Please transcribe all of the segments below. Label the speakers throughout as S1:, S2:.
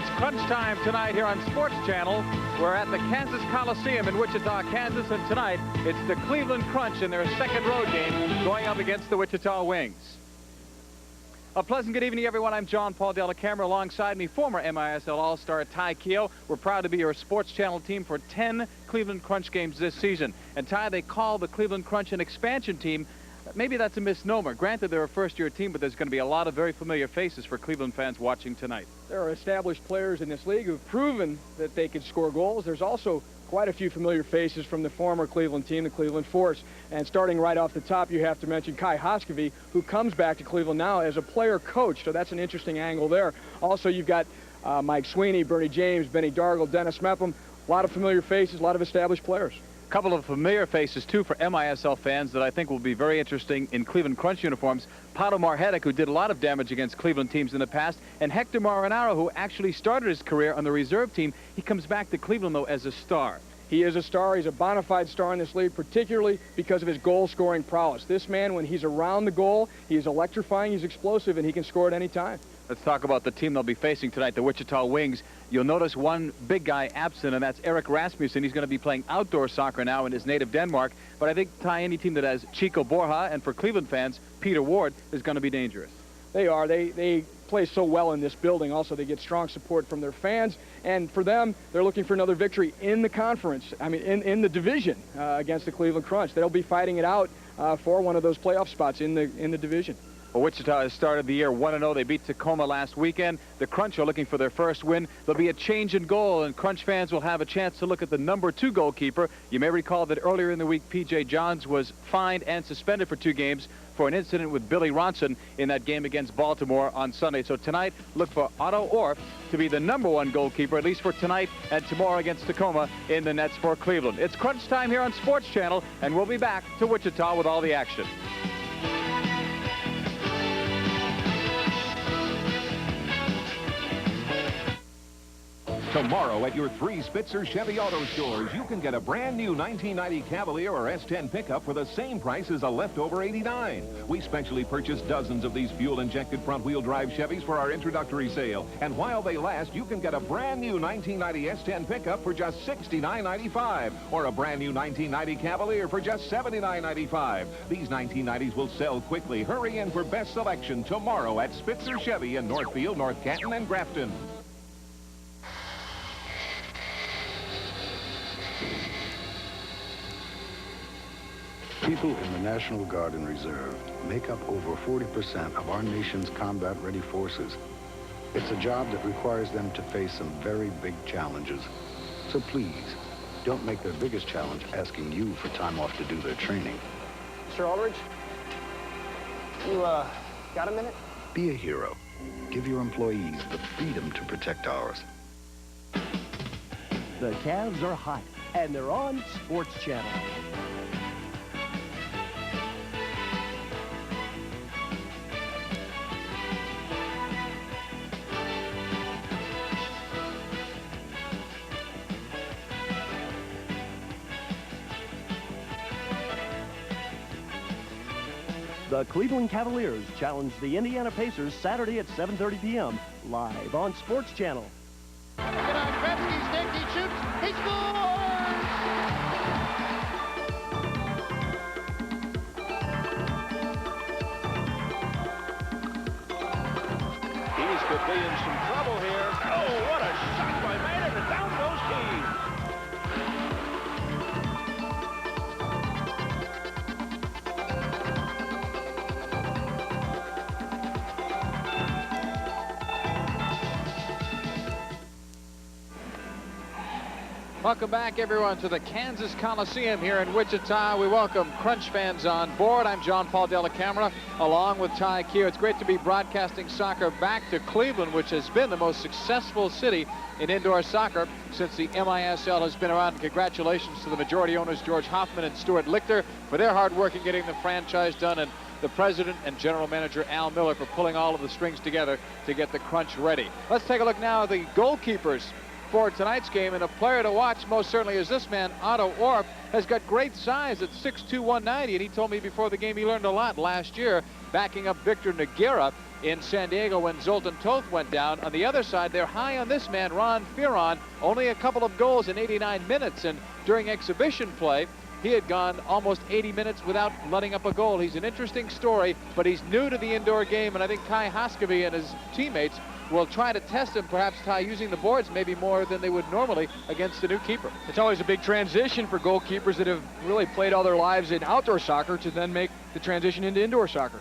S1: It's crunch time tonight here on Sports Channel. We're at the Kansas Coliseum in Wichita, Kansas, and tonight it's the Cleveland Crunch in their second road game going up against the Wichita Wings. A pleasant good evening, everyone. I'm John Paul Della Camera. Alongside me, former MISL All-Star Ty Keogh. We're proud to be your Sports Channel team for 10 Cleveland Crunch games this season. And Ty, they call the Cleveland Crunch an expansion team. Maybe that's a misnomer. Granted, they're a first-year team, but there's going to be a lot of very familiar faces for Cleveland fans watching tonight.
S2: There are established players in this league who've proven that they can score goals. There's also quite a few familiar faces from the former Cleveland team, the Cleveland Force. And starting right off the top, you have to mention Kai Hoskevy, who comes back to Cleveland now as a player coach. So that's an interesting angle there. Also, you've got Mike Sweeney, Bernie James, Benny Dargle, Dennis Mepham. A lot of familiar faces, a lot of established players.
S1: A couple of familiar faces, too, for MISL fans that I think will be very interesting in Cleveland Crunch uniforms. Pato Marhetic, who did a lot of damage against Cleveland teams in the past, and Hector Marinaro, who actually started his career on the reserve team. He comes back to Cleveland, though, as a star.
S2: He is a star. He's a bona fide star in this league, particularly because of his goal-scoring prowess. This man, when he's around the goal, he's electrifying, he's explosive, and he can score at any time.
S1: Let's talk about the team they'll be facing tonight, the Wichita Wings. You'll notice one big guy absent, and that's Erik Rasmussen. He's going to be playing outdoor soccer now in his native Denmark. But I think, Ty, any team that has Chico Borja, and for Cleveland fans, Peter Ward, is going to be dangerous.
S2: They are. They play so well in this building. Also, they get strong support from their fans. And for them, they're looking for another victory in the conference, in the division against the Cleveland Crunch. They'll be fighting it out for one of those playoff spots in the division.
S1: Well, Wichita has started the year 1-0. They beat Tacoma last weekend. The Crunch are looking for their first win. There'll be a change in goal, and Crunch fans will have a chance to look at the #2 goalkeeper. You may recall that earlier in the week, P.J. Johns was fined and suspended for 2 games for an incident with Billy Ronson in that game against Baltimore on Sunday. So tonight, look for Otto Orff to be the #1 goalkeeper, at least for tonight and tomorrow against Tacoma in the nets for Cleveland. It's Crunch time here on Sports Channel, and we'll be back to Wichita with all the action.
S3: Tomorrow at your 3 Spitzer Chevy Auto stores, you can get a brand new 1990 Cavalier or S10 pickup for the same price as a leftover 89. We specially purchased dozens of these fuel-injected front-wheel drive Chevys for our introductory sale. And while they last, you can get a brand new 1990 S10 pickup for just $69.95 or a brand new 1990 Cavalier for just $79.95. These 1990s will sell quickly. Hurry in for best selection tomorrow at Spitzer Chevy in Northfield, North Canton, and Grafton.
S4: People in the National Guard and Reserve make up over 40% of our nation's combat-ready forces. It's a job that requires them to face some very big challenges. So please, don't make their biggest challenge asking you for time off to do their training.
S5: Mr. Aldridge, you, got a minute?
S4: Be a hero. Give your employees the freedom to protect ours.
S6: The Cavs are hot, and they're on Sports Channel. The Cleveland Cavaliers challenge the Indiana Pacers Saturday at 7:30 p.m. live on Sports Channel.
S7: Get on Gretzky's stick, he shoots, he scores! Keys could be in some trouble here. Oh, what a shot by Maynard, and down goes Keys.
S1: Welcome back, everyone, to the Kansas Coliseum here in Wichita. We welcome Crunch fans on board. I'm John Paul Della Camera, along with Ty Keogh. It's great to be broadcasting soccer back to Cleveland, which has been the most successful city in indoor soccer since the MISL has been around. And congratulations to the majority owners, George Hoffman and Stuart Lichter, for their hard work in getting the franchise done, and the president and general manager, Al Miller, for pulling all of the strings together to get the Crunch ready. Let's take a look now at the goalkeepers for tonight's game, and a player to watch most certainly is this man. Otto Orff has got great size at 6'2", 190, and he told me before the game he learned a lot last year backing up Victor Nogueira in San Diego when Zoltan Toth went down. On the other side, they're high on this man, Ron Fearon, only a couple of goals in 89 minutes. And during exhibition play, he had gone almost 80 minutes without letting up a goal. He's an interesting story, but he's new to the indoor game, and I think Kai Haskavy and his teammates will try to test him, perhaps, Ty, using the boards maybe more than they would normally against the new keeper.
S2: It's always a big transition for goalkeepers that have really played all their lives in outdoor soccer to then make the transition into indoor soccer.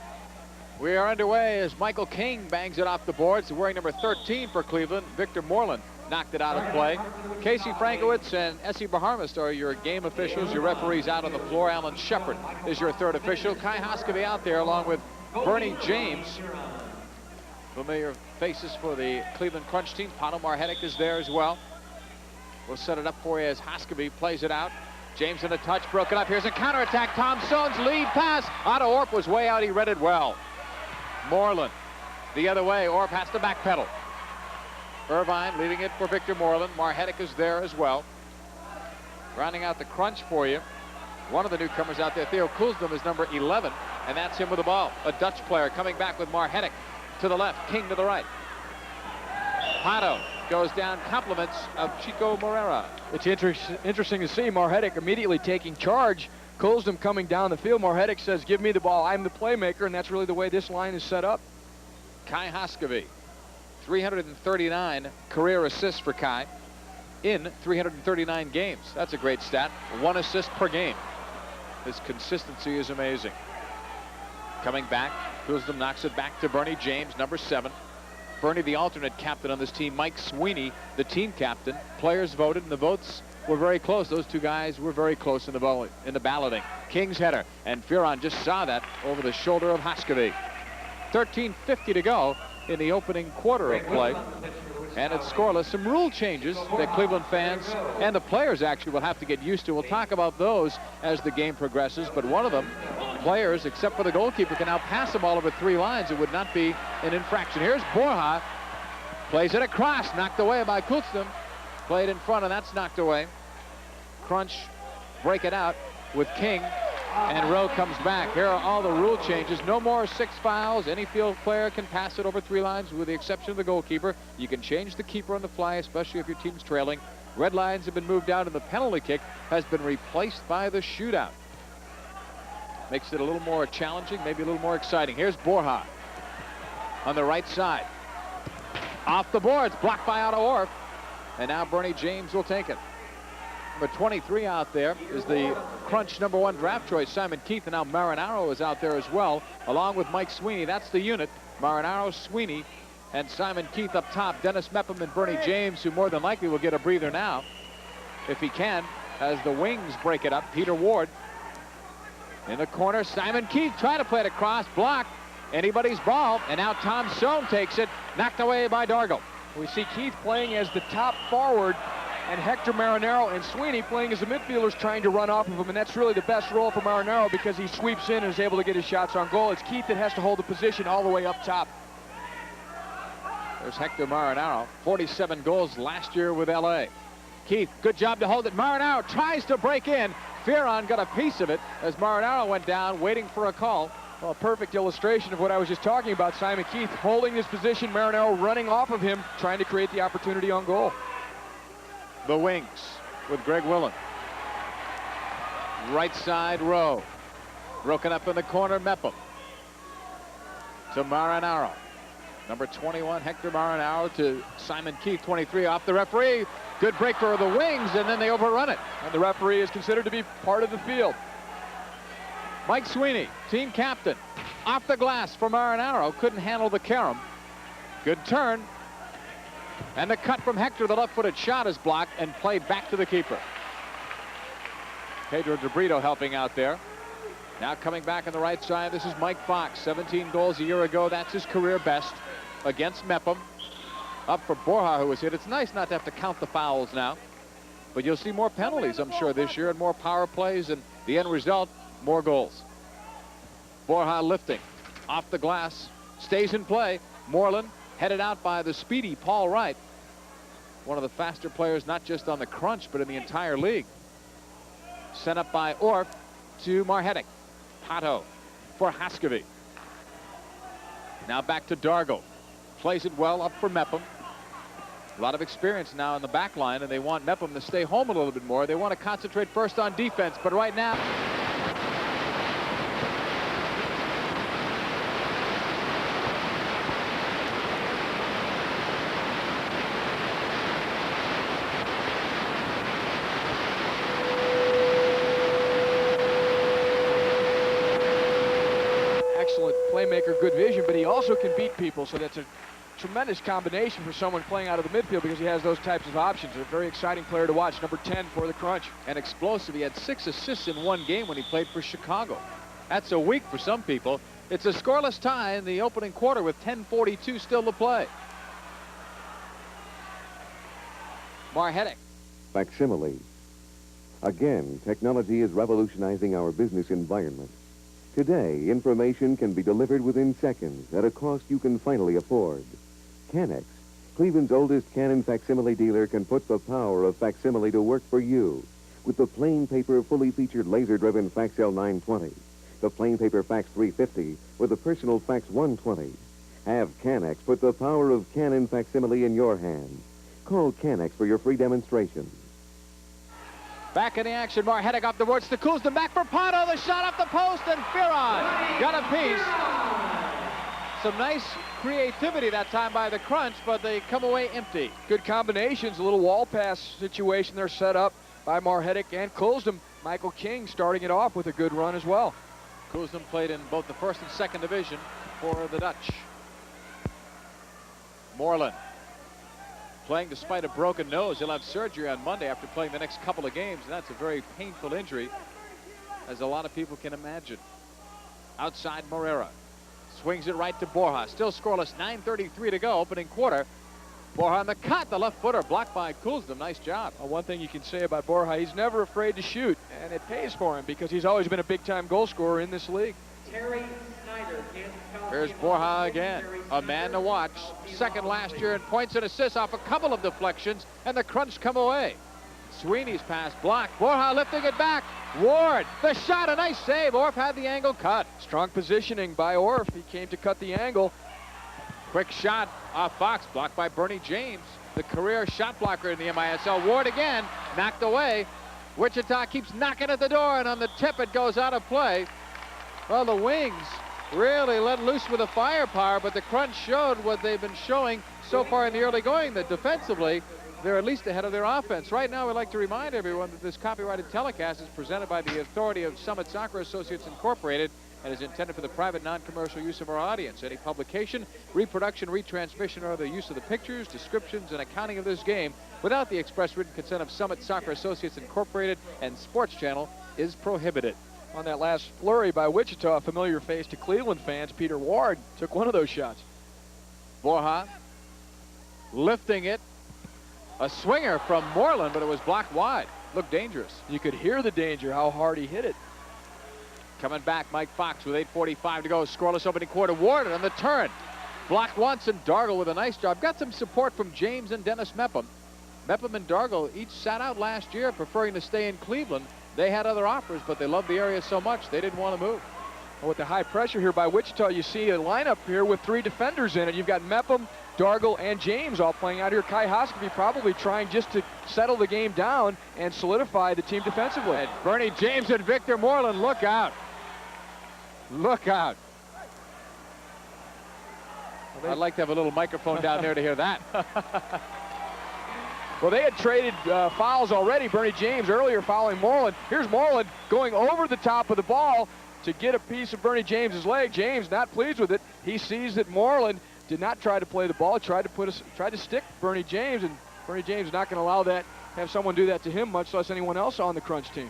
S1: We are underway as Michael King bangs it off the boards. Wearing number 13 for Cleveland, Victor Moreland knocked it out of play. Casey Frankowitz and Essie Baharmist are your game officials. Your referees out on the floor. Alan Shepard is your third official. Kai Haskavy out there along with Bernie James. Familiar faces for the Cleveland Crunch team. Pato Marhetic is there as well. We'll set it up for you as Haskavy plays it out. James in the touch, broken up. Here's a counterattack. Tom Sohn's lead pass. Otto Orp was way out. He read it well. Moreland the other way. Orp has to backpedal. Irvine leading it for Victor Moreland. Marhetic is there as well. Rounding out the Crunch for you, one of the newcomers out there, Theo Kulsdom, is number 11, and that's him with the ball. A Dutch player coming back with Marhetic to the left, King to the right. Pato goes down, compliments of Chico Morera.
S2: It's interesting to see Marhetic immediately taking charge. Kulsdom coming down the field. Marhetic says, give me the ball. I'm the playmaker, and that's really the way this line is set up.
S1: Kai Haskavy, 339 career assists for Kai in 339 games. That's a great stat. 1 assist per game. His consistency is amazing. Coming back, Kulsdom knocks it back to Bernie James, number 7. Bernie, the alternate captain on this team. Mike Sweeney, the team captain. Players voted, and the votes were very close. Those two guys were very close in the balloting. King's header, and Fearon just saw that over the shoulder of Haskavy. 13:50 to go in the opening quarter of play, and it's scoreless. Some rule changes that Cleveland fans and the players actually will have to get used to. We'll talk about those as the game progresses, but one of them, players, except for the goalkeeper, can now pass the ball over 3 lines. It would not be an infraction. Here's Borja, plays it across, knocked away by Kulsdom. Played in front, and that's knocked away. Crunch break it out with King, and Rowe comes back. Here are all the rule changes. No more 6 fouls. Any field player can pass it over 3 lines with the exception of the goalkeeper. You can change the keeper on the fly, especially if your team's trailing. Red lines have been moved out, and the penalty kick has been replaced by the shootout. Makes it a little more challenging, maybe a little more exciting. Here's Borja on the right side. Off the boards, blocked by Otto Orf. And now Bernie James will take it. Number 23 out there is the Crunch number 1 draft choice, Simon Keith, and now Marinaro is out there as well, along with Mike Sweeney. That's the unit. Marinaro, Sweeney, and Simon Keith up top. Dennis Mepham and Bernie James, who more than likely will get a breather now, if he can, as the wings break it up. Peter Ward in the corner. Simon Keith trying to play it across, blocked. Anybody's ball, and now Tom Sohn takes it, knocked away by Dargle.
S2: We see Keith playing as the top forward, and Hector Marinaro and Sweeney playing as the midfielders trying to run off of him, and that's really the best role for Marinaro because he sweeps in and is able to get his shots on goal. It's Keith that has to hold the position all the way up top.
S1: There's Hector Marinaro, 47 goals last year with LA. Keith, good job to hold it. Marinaro tries to break in. Fearon got a piece of it as Marinaro went down, waiting for a call.
S2: Well, a perfect illustration of what I was just talking about. Simon Keith holding his position, Marinaro running off of him, trying to create the opportunity on goal.
S1: The wings with Greg Willen. Right side Rowe. Broken up in the corner, Mepham. To Marinaro. Number 21, Hector Marinaro, to Simon Keith, 23, off the referee. Good break for the wings, and then they overrun it.
S2: And the referee is considered to be part of the field.
S1: Mike Sweeney, team captain, off the glass for Marinaro. Couldn't handle the carom. Good turn. And the cut from Hector, the left-footed shot is blocked and played back to the keeper. Pedro DeBrito helping out there. Now coming back on the right side, this is Mike Fox. 17 goals a year ago. That's his career best against Mepham. Up for Borja, who was hit. It's nice not to have to count the fouls now. But you'll see more penalties, I'm sure, this year, and more power plays, and the end result, more goals. Borja lifting off the glass, stays in play. Moreland headed out by the speedy Paul Wright, one of the faster players not just on the Crunch but in the entire league. Sent up by Orf to Marhetic. Pato for Haskavy. Now back to Dargo. Plays it well up for Mepham. A lot of experience now in the back line, and they want Mepham to stay home a little bit more. They want to concentrate first on defense, but right now...
S2: Excellent playmaker, good vision, but he also can beat people, so that's a tremendous combination for someone playing out of the midfield because he has those types of options. A very exciting player to watch, number 10 for the Crunch.
S1: And explosive. He had 6 assists in one game when he played for Chicago. That's a week for some people. It's a scoreless tie in the opening quarter with 10:42 still to play. Marhetic.
S8: Facsimile. Again, technology is revolutionizing our business environment. Today, information can be delivered within seconds at a cost you can finally afford. Canex, Cleveland's oldest Canon facsimile dealer, can put the power of facsimile to work for you with the plain paper fully featured laser-driven Faxel 920, the plain paper Fax 350, or the personal Fax 120. Have Canex put the power of Canon facsimile in your hands. Call Canex for your free demonstration.
S1: Back in the action, Marhetic off the boards to Kuzma, back for Pato, the shot off the post, and Fearon got a piece. Some nice creativity that time by the Crunch, but they come away empty.
S2: Good combinations, a little wall pass situation there set up by Marhetic and Kulsdom. Michael King starting it off with a good run as well.
S1: Kuzma played in both the first and second division for the Dutch. Moreland. Playing despite a broken nose. He'll have surgery on Monday after playing the next couple of games, and that's a very painful injury, as a lot of people can imagine. Outside Morera. Swings it right to Borja. Still scoreless, 9:33 to go, opening quarter. Borja on the cut, the left footer blocked by Kulsdom. Nice job.
S2: Well, one thing you can say about Borja, he's never afraid to shoot, and it pays for him because he's always been a big-time goal scorer in this league.
S1: Here's Borja again, a man to watch. Second last year in points and assists off a couple of deflections, and the Crunch come away. Sweeney's pass blocked. Borja lifting it back. Ward, the shot, a nice save. Orff had the angle cut.
S2: Strong positioning by Orff. He came to cut the angle.
S1: Quick shot off Fox, blocked by Bernie James, the career shot blocker in the MISL. Ward again, knocked away. Wichita keeps knocking at the door, and on the tip it goes out of play. Well, the Wings really let loose with the firepower, but the Crunch showed what they've been showing so far in the early going, that defensively they're at least ahead of their offense. Right now, we'd like to remind everyone that this copyrighted telecast is presented by the authority of Summit Soccer Associates Incorporated and is intended for the private, non-commercial use of our audience. Any publication, reproduction, retransmission, or other use of the pictures, descriptions, and accounting of this game without the express written consent of Summit Soccer Associates Incorporated and Sports Channel is prohibited.
S2: On that last flurry by Wichita, a familiar face to Cleveland fans, Peter Ward took one of those shots.
S1: Borja lifting it. A swinger from Moreland, but it was blocked wide. Looked dangerous.
S2: You could hear the danger, how hard he hit it.
S1: Coming back, Mike Fox with 8:45 to go. Scoreless opening quarter. Ward on the turn. Blocked once, and Dargle with a nice job. Got some support from James and Dennis Mepham. Mepham and Dargle each sat out last year, preferring to stay in Cleveland. They had other offers, but they loved the area so much they didn't want to move.
S2: Well, with the high pressure here by Wichita, you see a lineup here with 3 defenders in it. You've got Mepham, Dargle, and James all playing out here. Kai Hoskeby probably trying just to settle the game down and solidify the team defensively.
S1: And Bernie James and Victor Moreland, look out. Look out. I'd like to have a little microphone down there to hear that.
S2: Well, they had traded fouls already. Bernie James earlier fouling Moreland. Here's Moreland going over the top of the ball to get a piece of Bernie James's leg. James not pleased with it. He sees that Moreland did not try to play the ball, tried to stick Bernie James, and Bernie James not going to allow that, have someone do that to him, much less anyone else on the Crunch team.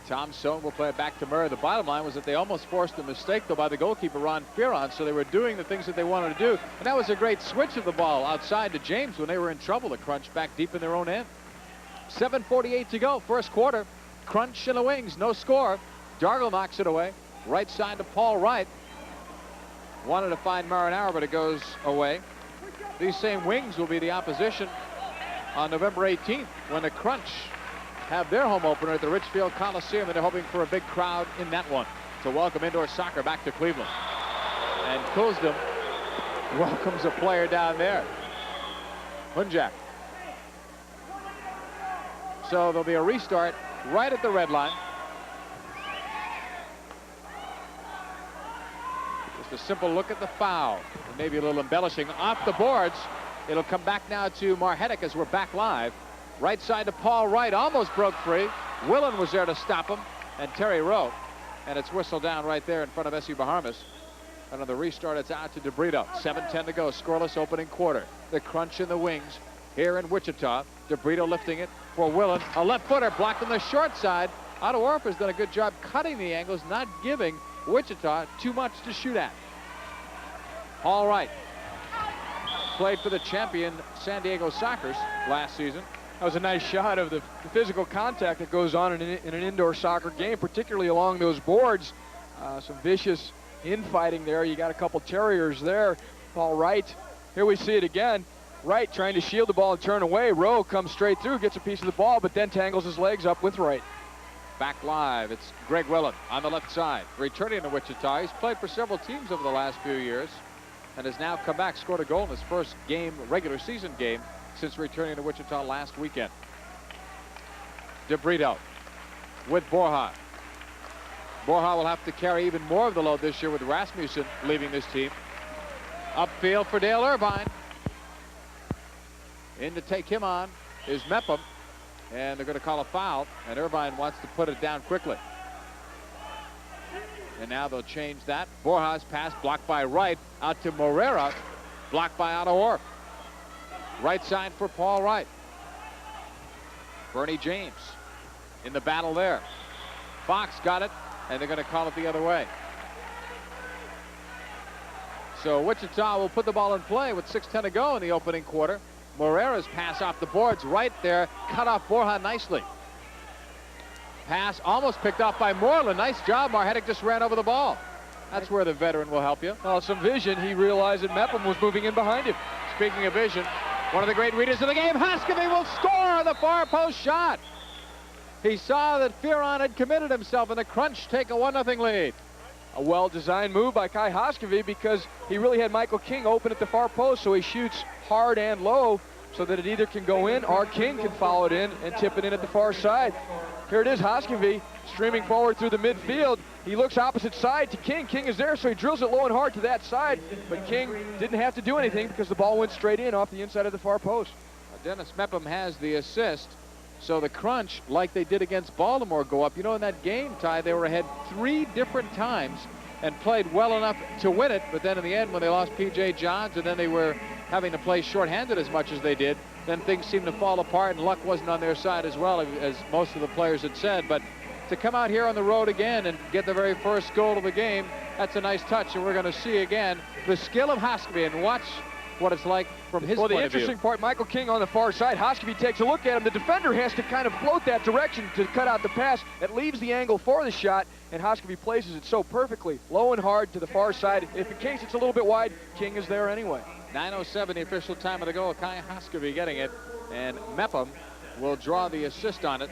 S1: Tom Stone will play it back to Murray. The bottom line was that they almost forced a mistake, though, by the goalkeeper, Ron Fearon, so they were doing the things that they wanted to do. And that was a great switch of the ball outside to James when they were in trouble. The Crunch back deep in their own end. 7:48 to go, first quarter. Crunch in the Wings, no score. Dargle knocks it away. Right side to Paul Wright. Wanted to find Marinaro, but it goes away. These same Wings will be the opposition on November 18th when the Crunch have their home opener at the Richfield Coliseum, and they're hoping for a big crowd in that one to welcome indoor soccer back to Cleveland. And Kulsdom welcomes a player down there. Hunjak. So there'll be a restart right at the red line. Just a simple look at the foul. And maybe a little embellishing off the boards. It'll come back now to Marhetic as we're back live. Right side to Paul Wright, almost broke free. Willen was there to stop him, and Terry Rowe. And it's whistled down right there in front of SU Bahamas. Another restart, it's out to DeBrito. 7:10 to go, scoreless opening quarter. The crunch in the wings here in Wichita. DeBrito lifting it for Willen. A left footer blocked on the short side. Otto Orff has done a good job cutting the angles, not giving Wichita too much to shoot at. All right. Played for the champion San Diego Sockers last season.
S2: That was a nice shot of the physical contact that goes on in an indoor soccer game, particularly along those boards. Some vicious infighting there. You got a couple terriers there. Paul Wright. Here we see it again. Wright trying to shield the ball and turn away. Rowe comes straight through, gets a piece of the ball, but then tangles his legs up with Wright.
S1: Back live, it's Greg Willen on the left side. Returning to Wichita, he's played for several teams over the last few years and has now come back, scored a goal in his first game, regular season game, since returning to Wichita last weekend. DeBrito with Borja. Borja will have to carry even more of the load this year with Rasmussen leaving this team. Upfield for Dale Irvine. In to take him on is Mepham, and they're going to call a foul, and Irvine wants to put it down quickly. And now they'll change that. Borja's pass blocked by Wright out to Morera, blocked by Otto Orff. Right side for Paul Wright. Bernie James in the battle there. Fox got it, and they're going to call it the other way. So Wichita will put the ball in play with 6:10 to go in the opening quarter. Morera's pass off the boards right there, cut off Borja nicely. Pass almost picked off by Moreland. Nice job. Marhetic just ran over the ball. That's where the veteran will help you.
S2: Well, some vision. He realized that Mepham was moving in behind him.
S1: Speaking of vision, one of the great readers of the game, Hoskovy will score on the far post shot. He saw that Fearon had committed himself in the crunch, take a 1-0 lead.
S2: A well-designed move by Kai Hoskovy because he really had Michael King open at the far post, so he shoots hard and low so that it either can go in or King can follow it in and tip it in at the far side. Here it is, Hoskovy streaming forward through the midfield. He looks opposite side to King. King is there, so he drills it low and hard to that side, but King didn't have to do anything because the ball went straight in off the inside of the far post.
S1: Dennis Mepham has the assist. So the crunch, like they did against Baltimore, go up. You know, in that game, Ty, they were ahead 3 different times and played well enough to win it. But then in the end, when they lost P.J. Johns and then they were having to play shorthanded as much as they did, then things seemed to fall apart and luck wasn't on their side as well, as most of the players had said. But to come out here on the road again and get the very first goal of the game, that's a nice touch. And we're going to see again the skill of Hoskovy and watch what it's like from his point of view.
S2: Well, the interesting part, Michael King on the far side. Hoskovy takes a look at him. The defender has to kind of float that direction to cut out the pass. It leaves the angle for the shot, and Hoskovy places it so perfectly, low and hard to the far side. If in case it's a little bit wide, King is there anyway.
S1: 9:07 the official time of the goal. Kai Hoskovy getting it, and Mepham will draw the assist on it.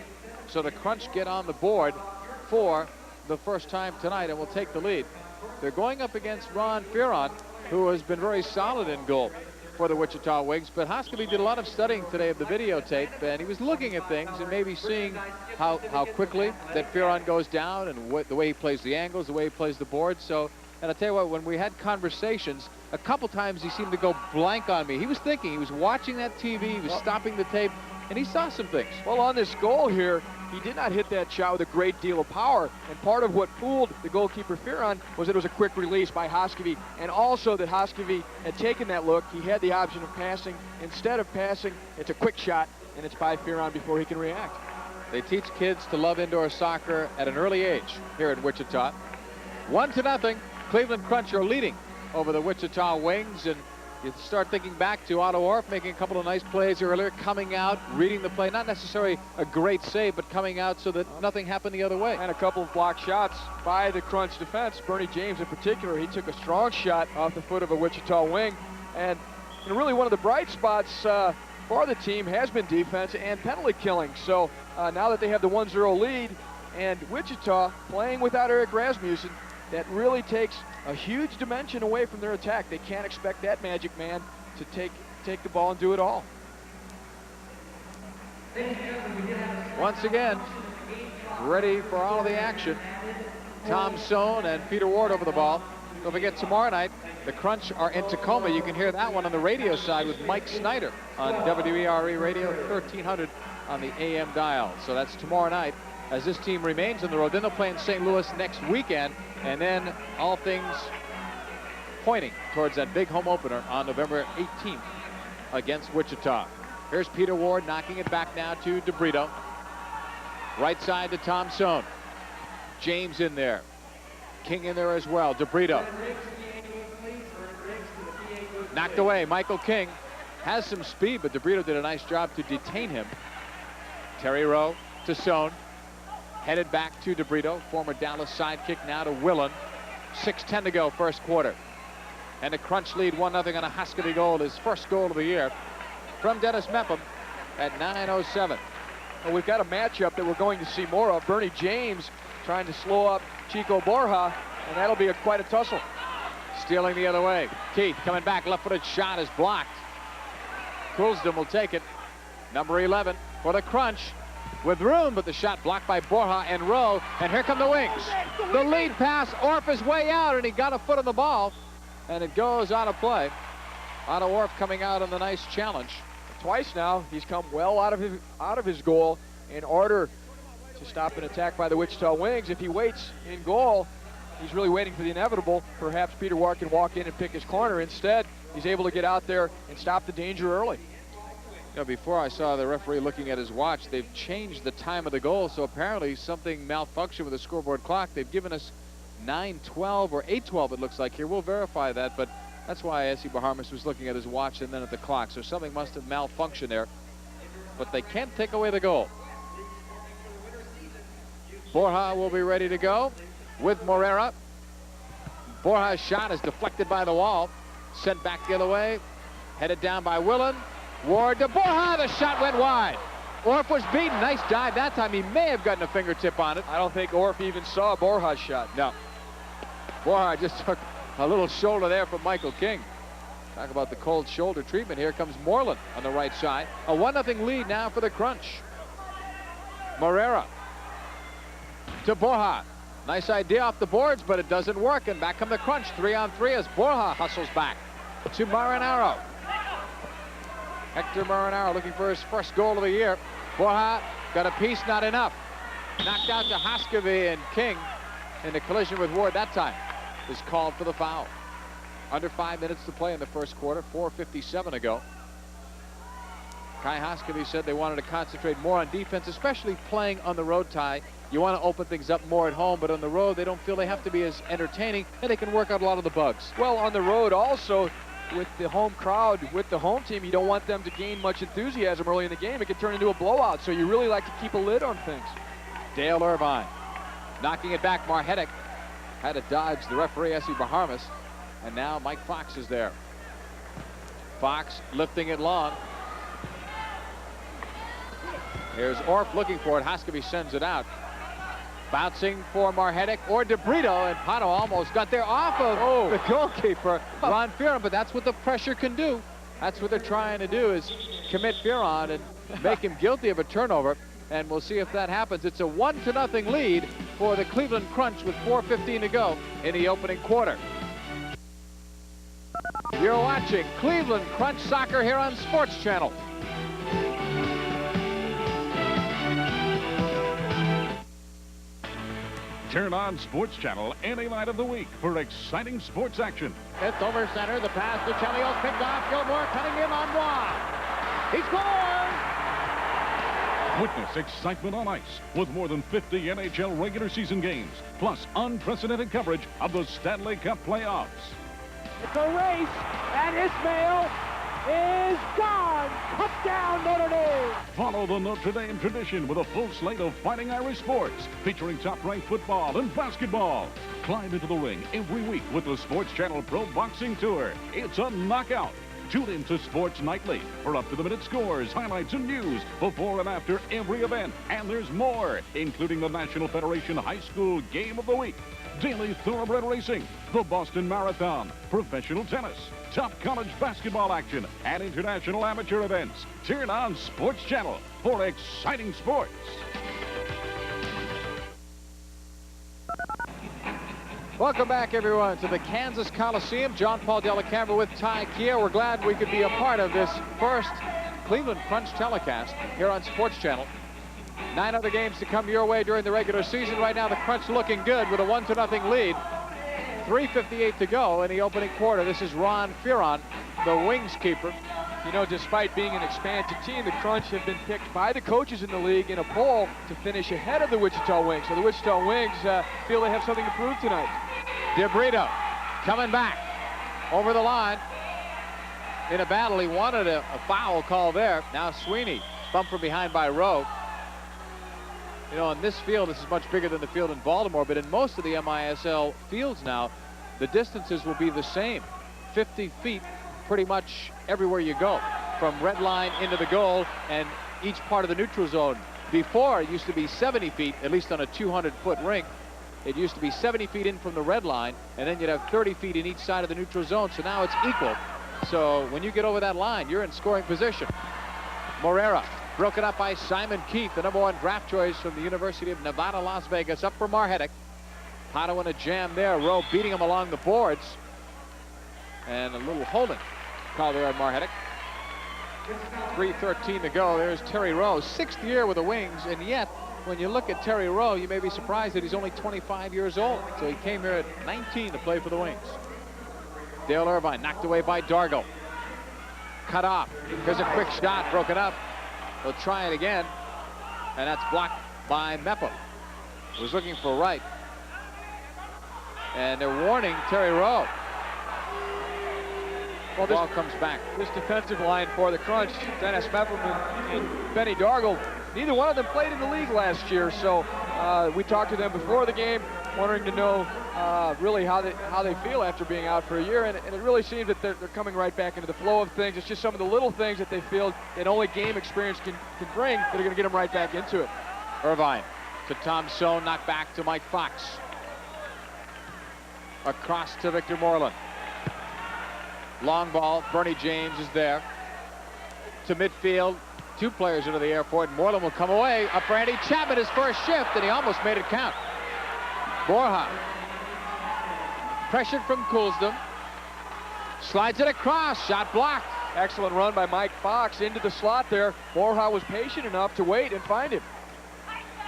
S1: So the Crunch get on the board for the first time tonight and will take the lead. They're going up against Ron Fearon, who has been very solid in goal for the Wichita Wings. But Hoskovy did a lot of studying today of the videotape, and he was looking at things and maybe seeing how quickly that Fearon goes down and the way he plays the angles, the way he plays the board. So, and I'll tell you what, when we had conversations, a couple times he seemed to go blank on me. He was thinking, he was watching that TV, he was stopping the tape, and he saw some things.
S2: Well, on this goal here, he did not hit that shot with a great deal of power, and part of what fooled the goalkeeper Fearon was that it was a quick release by Hoskovy, and also that Hoskovy had taken that look. He had the option of passing. Instead of passing, it's a quick shot, and it's by Fearon before he can react.
S1: They teach kids to love indoor soccer at an early age here in Wichita. 1-0, Cleveland Crunch are leading over the Wichita Wings, and you start thinking back to Otto Orff making a couple of nice plays earlier, coming out, reading the play, not necessarily a great save, but coming out so that nothing happened the other way.
S2: And a couple of blocked shots by the Crunch defense. Bernie James in particular, he took a strong shot off the foot of a Wichita Wing. And really one of the bright spots for the team has been defense and penalty killing. So now that they have the 1-0 lead, and Wichita playing without Eric Rasmussen, that really takes a huge dimension away from their attack. They can't expect that magic man to take the ball and do it all.
S1: Once again, ready for all of the action. Tom Sohn and Peter Ward over the ball. Don't forget, tomorrow night, the Crunch are in Tacoma. You can hear that one on the radio side with Mike Snyder on WERE Radio 1300 on the AM dial. So that's tomorrow night as this team remains on the road. Then they'll play in St. Louis next weekend, and then all things pointing towards that big home opener on November 18th against Wichita. Here's Peter Ward knocking it back now to DeBrito. Right side to Tom Sohn. James in there. King in there as well. DeBrito. Knocked away. Michael King has some speed, but DeBrito did a nice job to detain him. Terry Rowe to Sohn. Headed back to DeBrito. Former Dallas sidekick now to Willen. 6:10 to go, first quarter. And the Crunch lead 1-0 on a Hoscovy goal. His first goal of the year from Dennis Mepham at 9:07.
S2: Well, we've got a matchup that we're going to see more of. Bernie James trying to slow up Chico Borja, and that'll be quite a tussle.
S1: Stealing the other way. Keith coming back. Left-footed shot is blocked. Coulsdon will take it. Number 11 for the Crunch. With room, but the shot blocked by Borja and Rowe. And here come the Wings. The lead pass. Orff is way out, and he got a foot on the ball. And it goes out of play. Otto Orff coming out on the nice challenge.
S2: Twice now, he's come well out of his goal in order to stop an attack by the Wichita Wings. If he waits in goal, he's really waiting for the inevitable. Perhaps Peter Ward can walk in and pick his corner. Instead, he's able to get out there and stop the danger early.
S1: You know, before I saw the referee looking at his watch, they've changed the time of the goal, so apparently something malfunctioned with the scoreboard clock. They've given us 9:12 or 8:12, it looks like here. We'll verify that, but that's why S.E. Bahamas was looking at his watch and then at the clock. So something must have malfunctioned there. But they can't take away the goal. Borja will be ready to go with Morera. Borja's shot is deflected by the wall. Sent back the other way. Headed down by Willen. Ward to Borja. The shot went wide. Orff was beaten. Nice dive that time. He may have gotten a fingertip on it.
S2: I don't think Orff even saw Borja's shot.
S1: No. Borja just took a little shoulder there from Michael King. Talk about the cold shoulder treatment. Here comes Moreland on the right side. A 1-0 lead now for the Crunch. Morera to Borja. Nice idea off the boards, but it doesn't work. And back come the Crunch. 3-on-3 as Borja hustles back to Marinaro. Hector Marinaro looking for his first goal of the year. Borja got a piece, not enough. Knocked out to Hoscovy, and King in the collision with Ward that time is called for the foul. Under 5 minutes to play in the first quarter, 4:57 to go. Kai Hoscovy said they wanted to concentrate more on defense, especially playing on the road, Ty. You want to open things up more at home, but on the road, they don't feel they have to be as entertaining, and they can work out a lot of the bugs.
S2: Well, on the road also, with the home crowd, with the home team, you don't want them to gain much enthusiasm early in the game. It could turn into a blowout, so you really like to keep a lid on things.
S1: Dale Irvine knocking it back. Marhetic had to dodge the referee, S.E. Bahamas, and now Mike Fox is there. Fox lifting it long. Here's Orff looking for it. Hoscovy sends it out. Bouncing for Marhetic or DeBrito, and Pato almost got there off of the goalkeeper, Ron Fearon, but that's what the pressure can do. That's what they're trying to do, is commit Fearon and make him guilty of a turnover, and we'll see if that happens. It's a 1-0 lead for the Cleveland Crunch with 4:15 to go in the opening quarter. You're watching Cleveland Crunch Soccer here on Sports Channel.
S9: Turn on Sports Channel any night of the week for exciting sports action.
S7: It's over center. The pass to Chelios picked off. Gilmore cutting in on Bois. He scores!
S9: Witness excitement on ice with more than 50 NHL regular season games, plus unprecedented coverage of the Stanley Cup playoffs.
S10: It's a race, and Ismail is gone. Touchdown, Notre Dame.
S9: Follow the Notre Dame tradition with a full slate of Fighting Irish sports featuring top-ranked football and basketball. Climb into the ring every week with the Sports Channel Pro Boxing Tour. It's a knockout. Tune in to Sports Nightly for up-to-the-minute scores, highlights, and news before and after every event. And there's more, including the National Federation High School Game of the Week, daily thoroughbred racing, the Boston Marathon, professional tennis, top college basketball action, and international amateur events. Turn on Sports Channel for exciting sports.
S1: Welcome back, everyone, to the Kansas Coliseum. John Paul Della Camera with Ty Kia. We're glad we could be a part of this first Cleveland Crunch telecast here on Sports Channel. 9 other games to come your way during the regular season. Right now, the Crunch looking good with a 1-0 lead. 3:58 to go in the opening quarter. This is Ron Fearon, the Wings keeper.
S2: You know, despite being an expansion team, the Crunch have been picked by the coaches in the league in a poll to finish ahead of the Wichita Wings. So the Wichita Wings feel they have something to prove tonight.
S1: DeBrito coming back over the line in a battle. He wanted a foul call there. Now Sweeney bumped from behind by Rowe. You know, in this field, this is much bigger than the field in Baltimore, but in most of the MISL fields now, the distances will be the same. 50 feet pretty much everywhere you go, from red line into the goal and each part of the neutral zone. Before, it used to be 70 feet, at least on a 200-foot rink. It used to be 70 feet in from the red line, and then you'd have 30 feet in each side of the neutral zone. So now it's equal. So when you get over that line, you're in scoring position. Morera broken up by Simon Keith, the #1 draft choice from the University of Nevada, Las Vegas, up for Marhetic. Pato in a jam there. Rowe beating him along the boards. And a little holding call there on Marhetic. 3:13 to go. There's Terry Rowe, 6th year with the Wings, and yet when you look at Terry Rowe, you may be surprised that he's only 25 years old. So he came here at 19 to play for the Wings. Dale Irvine knocked away by Dargo. Cut off. Here's a quick shot, broken up. They'll try it again, and that's blocked by Meppo. Was looking for Wright. And they're warning Terry Rowe. Well, this ball comes back.
S2: This defensive line for the Crunch, Dennis Meppo and Benny Dargle, neither one of them played in the league last year, so we talked to them before the game, wanting to know really how they feel after being out for a year, and it really seems that they're coming right back into the flow of things. It's just some of the little things that they feel that only game experience can bring that are going to get them right back into it.
S1: Irvine to Tom Sohn, knocked back to Mike Fox. Across to Victor Moreland. Long ball, Bernie James is there. To midfield, 2 players into the airport. Moreland will come away. Up for Andy Chapman, his first shift, and he almost made it count. Borja. Pressured from Coulsdom. Slides it across. Shot blocked.
S2: Excellent run by Mike Fox into the slot there. Borja was patient enough to wait and find him.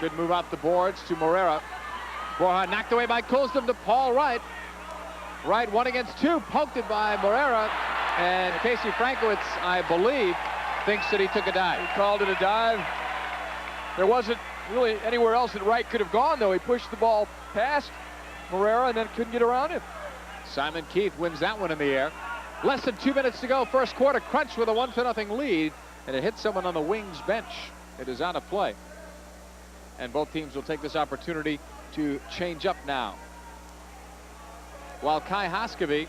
S1: Good move out the boards to Morera. Borja knocked away by Coulsdom to Paul Wright. Wright 1 against 2, poked it by Morera, and Casey Frankowitz, I believe, thinks that he took a dive.
S2: He called it a dive. There wasn't really anywhere else that Wright could have gone, though. He pushed the ball past Morera and then couldn't get around him.
S1: Simon Keith wins that one in the air. Less than 2 minutes to go, first quarter. Crunch with a 1-0 lead, and it hit someone on the Wings bench. It is out of play. And both teams will take this opportunity to change up now. While Kai Hoskevy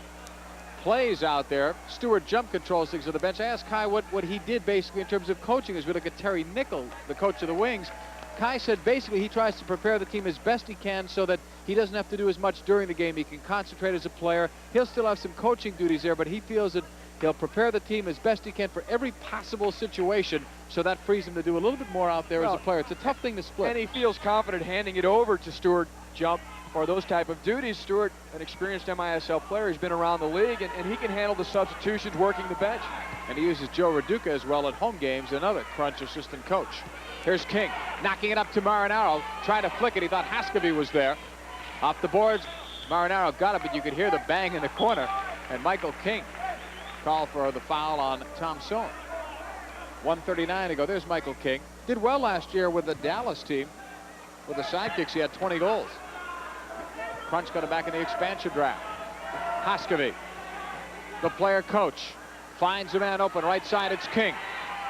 S1: plays out there, Stewart jump controls things to the bench. I asked Kai what he did basically in terms of coaching as we look at Terry Nickel, the coach of the Wings. Kai said basically he tries to prepare the team as best he can so that he doesn't have to do as much during the game. He can concentrate as a player. He'll still have some coaching duties there, but he feels that he'll prepare the team as best he can for every possible situation, so that frees him to do a little bit more out there as a player. It's a tough thing to split.
S2: And he feels confident handing it over to Stewart jump or those type of duties. Stewart, an experienced MISL player, has been around the league, and he can handle the substitutions working the bench.
S1: And he uses Joe Raduca as well at home games, another Crunch assistant coach. Here's King, knocking it up to Marinaro, trying to flick it. He thought Hoskevy was there. Off the boards, Marinaro got it, but you could hear the bang in the corner. And Michael King called for the foul on Tom Sohn. 1:39 to go. There's Michael King. Did well last year with the Dallas team. With the sidekicks, he had 20 goals. Crunch got him back in the expansion draft. Hoskevy, the player coach, finds a man open right side. It's King.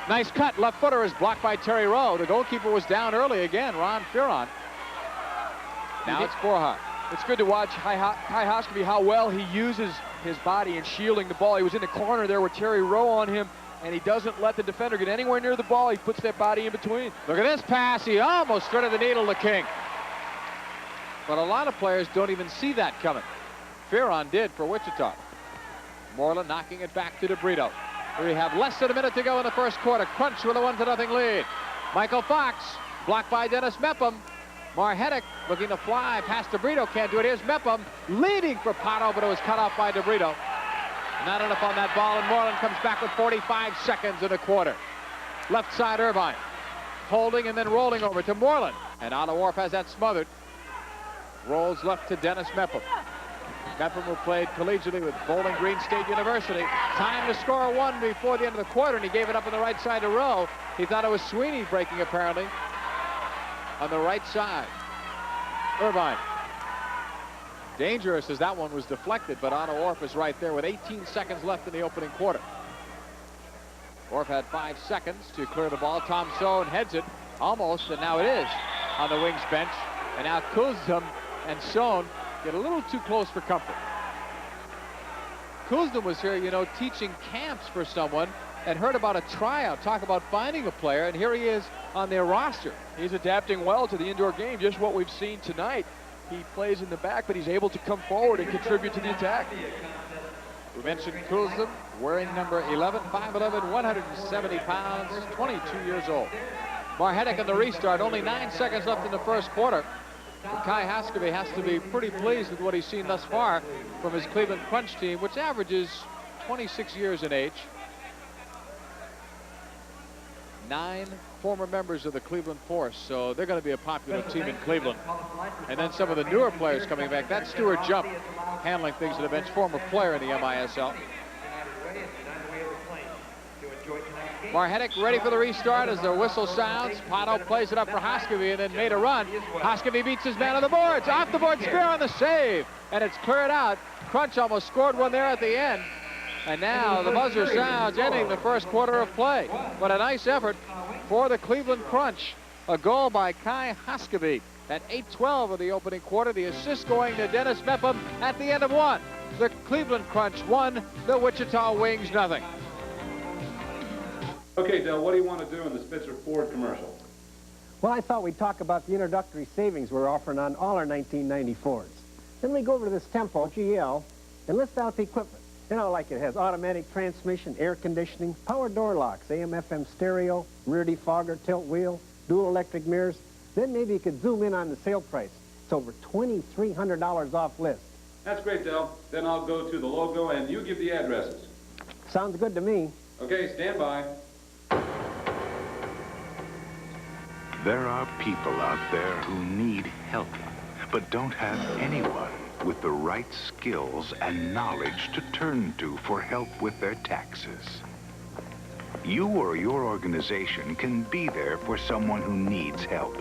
S1: Nice cut. Left footer is blocked by Terry Rowe. The goalkeeper was down early again, Ron Fearon. Now it's Borja.
S2: It's good to watch Kai Hoskevy, how well he uses his body and shielding the ball. He was in the corner there with Terry Rowe on him, and he doesn't let the defender get anywhere near the ball. He puts that body in between.
S1: Look at this pass. He almost threaded the needle to King. But a lot of players don't even see that coming. Fearon did for Wichita. Moreland knocking it back to DeBrito. We have less than a minute to go in the first quarter. Crunch with a 1-0 lead. Michael Fox blocked by Dennis Mepham. Marhetic looking to fly past DeBrito. Can't do it. Here's Mepham leading for Pato, but it was cut off by DeBrito. Not enough on that ball, and Moreland comes back with 45 seconds in the quarter. Left side Irvine. Holding and then rolling over to Moreland. And Otto Wharf has that smothered. Rolls left to Dennis Mepham. Mepham, who played collegiately with Bowling Green State University. Time to score one before the end of the quarter, and he gave it up on the right side to Rowe. He thought it was Sweeney breaking, apparently, on the right side. Irvine. Dangerous as that one was deflected, but Otto Orff is right there with 18 seconds left in the opening quarter. Orff had 5 seconds to clear the ball. Tom Sohn heads it almost, and now it is on the wings bench. And now Kuzdum and Sohn get a little too close for comfort. Kuzdum was here, you know, teaching camps for someone and heard about a tryout, talk about finding a player, and here he is on their roster.
S2: He's adapting well to the indoor game, just what we've seen tonight. He plays in the back, but he's able to come forward and contribute to the attack.
S1: We mentioned Kuzdum, wearing number 11, 5'11", 170 pounds, 22 years old. Marhetic on the restart, only 9 seconds left in the first quarter. But Kai Haskavy has to be pretty pleased with what he's seen thus far from his Cleveland Crunch team, which averages 26 years in age. 9 former members of the Cleveland Force, so they're going to be a popular team in Cleveland. And then some of the newer players coming back. That's Stuart Jump handling things at the bench, former player in the MISL. Marhetic ready for the restart as the whistle sounds. Pato plays it up for Haskavy and then made a run. Haskavy beats his man on the boards. Off the board, Spear on the save. And it's cleared out. Crunch almost scored one there at the end. And now the buzzer sounds, ending the first quarter of play. But a nice effort for the Cleveland Crunch. A goal by Kai Haskavy at 8:12 of the opening quarter. The assist going to Dennis Mepham at the end of one. The Cleveland Crunch 1, the Wichita Wings nothing.
S11: Okay, Del, what do you want to do in the Spitzer Ford commercial?
S12: Well, I thought we'd talk about the introductory savings we're offering on all our 1994s. Then we go over to this Tempo GL and list out the equipment. You know, like it has automatic transmission, air conditioning, power door locks, AM/FM stereo, rear defogger, tilt wheel, dual electric mirrors. Then maybe you could zoom in on the sale price. It's over $2,300 off list.
S11: That's great, Del. Then I'll go to the logo and you give the addresses.
S12: Sounds good to me.
S11: Okay, stand by.
S13: There are people out there who need help, but don't have anyone with the right skills and knowledge to turn to for help with their taxes. You or your organization can be there for someone who needs help.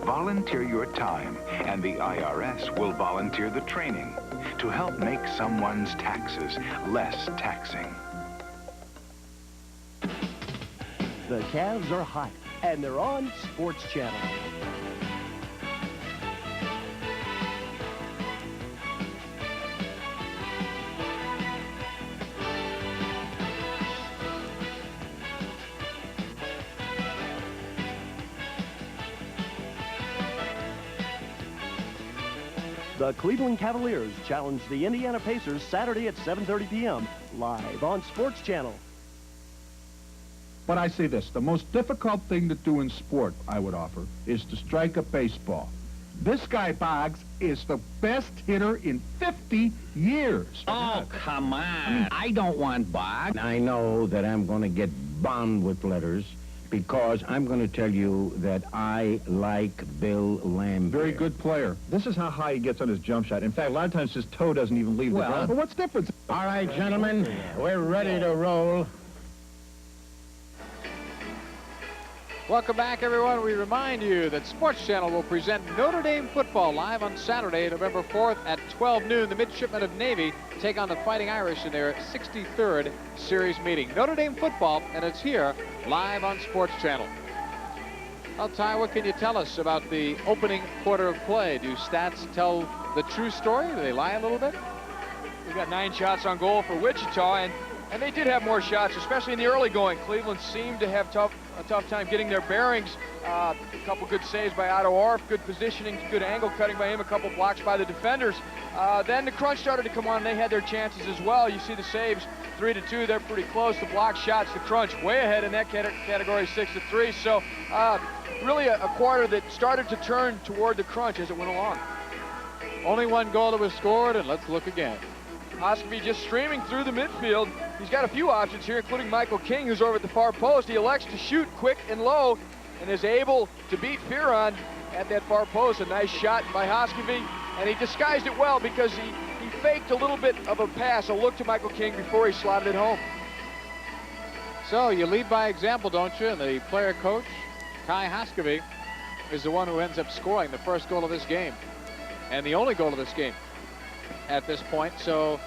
S13: Volunteer your time, and the IRS will volunteer the training to help make someone's taxes less taxing.
S6: The Cavs are hot, and they're on Sports Channel. The Cleveland Cavaliers challenge the Indiana Pacers Saturday at 7:30 p.m. live on Sports Channel.
S14: But I say this, the most difficult thing to do in sport, I would offer, is to strike a baseball. This guy, Boggs, is the best hitter in 50 years.
S15: Oh, come on. I don't want Boggs. I know that I'm going to get bombed with letters because I'm going to tell you that I like Bill Lamb.
S14: Very good player. This is how high he gets on his jump shot. In fact, a lot of times his toe doesn't even leave the ground. But what's different?
S15: All right, gentlemen, we're ready to roll.
S1: Welcome back, everyone. We remind you that Sports Channel will present Notre Dame football live on Saturday, November 4th at 12 noon. The Midshipmen of Navy take on the Fighting Irish in their 63rd series meeting. Notre Dame football, and it's here live on Sports Channel. Well, Ty, what can you tell us about the opening quarter of play? Do stats tell the true story? Do they lie a little bit?
S2: got 9 shots on goal for Wichita, and they did have more shots, especially in the early going. Cleveland seemed to have a tough time getting their bearings. A couple good saves by Otto Orff, good positioning, good angle cutting by him, a couple blocks by the defenders. Then the crunch started to come on, and they had their chances as well. You see the saves, 3-2, they're pretty close. The block shots, the crunch way ahead in that category, 6-3. So really a quarter that started to turn toward the crunch as it went along.
S1: Only one goal that was scored, and let's look again.
S2: Hoskevy just streaming through the midfield. He's got a few options here, including Michael King, who's over at the far post. He elects to shoot quick and low and is able to beat Fearon at that far post. A nice shot by Hoskevy, and he disguised it well because he faked a little bit of a pass, a look to Michael King before he slotted it home.
S1: So you lead by example, don't you? And the player coach, Kai Hoskevy, is the one who ends up scoring the first goal of this game and the only goal of this game at this point. So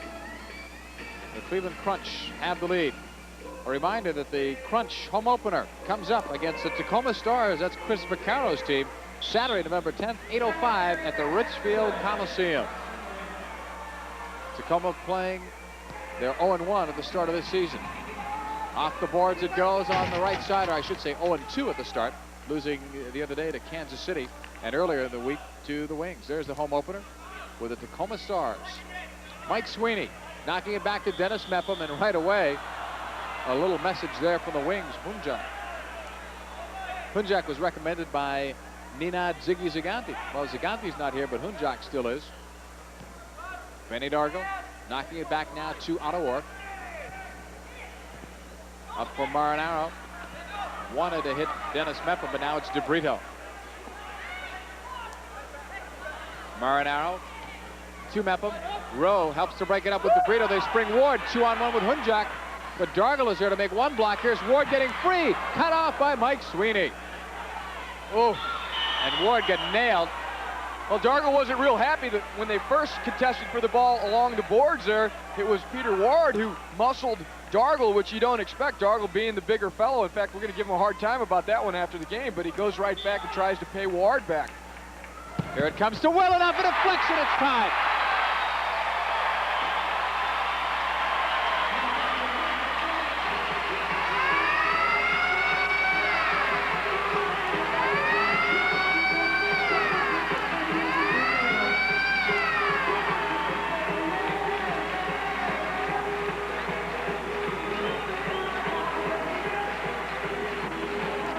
S1: the Cleveland Crunch have the lead. A reminder that the Crunch home opener comes up against the Tacoma Stars. That's Chris Vaccaro's team, Saturday, November 10th, 8:05 at the Richfield Coliseum. Tacoma playing their 0-1 at the start of this season. Off the boards it goes on the right side, or I should say 0-2 at the start, losing the other day to Kansas City and earlier in the week to the Wings. There's the home opener with the Tacoma Stars. Mike Sweeney knocking it back to Dennis Mepham, and right away a little message there from the Wings. Hunjak was recommended by Ninad Ziggy Zaganti. Well, Zaganti's not here, but Hunjak still is. Benny Dargle knocking it back now to Otto Orff. Up for Marinaro. Wanted to hit Dennis Mepham, but now it's DeBrito. Marinaro to Mepham. Rowe helps to break it up with DeBrito. They spring Ward, 2-on-1 with Hunjak. But Dargle is there to make one block. Here's Ward getting free. Cut off by Mike Sweeney. Oh, and Ward getting nailed. Well, Dargle wasn't real happy that when they first contested for the ball along the boards there, it was Peter Ward who muscled Dargle, which you don't expect, Dargle being the bigger fellow. In fact, we're going to give him a hard time about that one after the game, but he goes right back and tries to pay Ward back. Here it comes to Willen off a deflection. It's tied.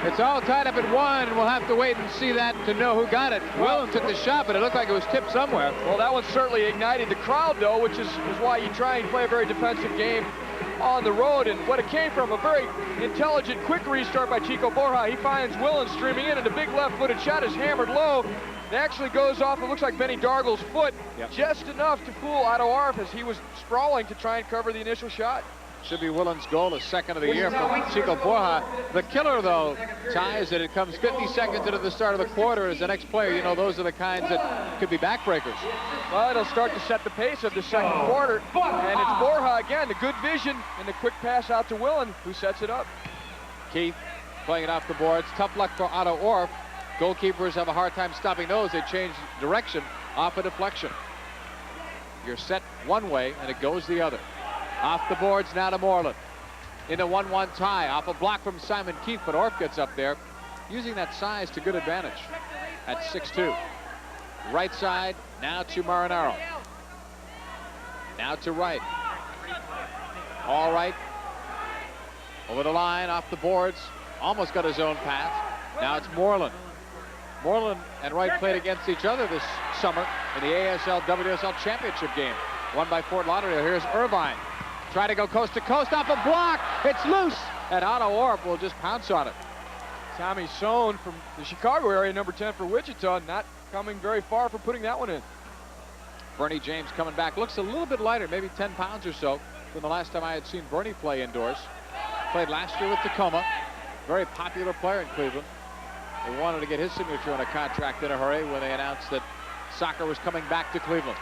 S1: It's all tied up at 1, and we'll have to wait and see that to know who got it. Willen took the shot, but it looked like it was tipped somewhere.
S2: Well, that one certainly ignited the crowd, though, which is why you try and play a very defensive game on the road. And what it came from, a very intelligent, quick restart by Chico Borja. He finds Willen streaming in, and a big left-footed shot is hammered low. It actually goes off, it looks like Benny Dargle's foot, just enough to fool Otto Orff as he was sprawling to try and cover the initial shot.
S1: Should be Willen's goal, his second of the year from Chico Borja. The killer, though, Ty, is that it comes 50 seconds into the start of the quarter as the next player. You know, those are the kinds that could be backbreakers.
S2: Well, it'll start to set the pace of the second quarter. And it's Borja again, the good vision and the quick pass out to Willen, who sets it up.
S1: Keith playing it off the boards. Tough luck for Otto Orff. Goalkeepers have a hard time stopping those. They change direction off a deflection. You're set one way, and it goes the other. Off the boards now to Moreland. In a 1-1 tie. Off a block from Simon Keith, but Orff gets up there, using that size to good advantage at 6'2". Right side, now to Marinaro. Now to Wright. All right. Over the line, off the boards. Almost got his own pass. Now it's Moreland. Moreland and Wright played against each other this summer in the ASL WSL Championship game, won by Fort Lauderdale. Here's Irvine. Try to go coast to coast off a block. It's loose, and Otto Orff will just pounce on it.
S2: Tommy Sohn from the Chicago area, number 10 for Wichita, not coming very far from putting that one in.
S1: Bernie James coming back. Looks a little bit lighter, maybe 10 pounds or so than the last time I had seen Bernie play indoors. Played last year with Tacoma. Very popular player in Cleveland. They wanted to get his signature on a contract in a hurry when they announced that soccer was coming back to Cleveland.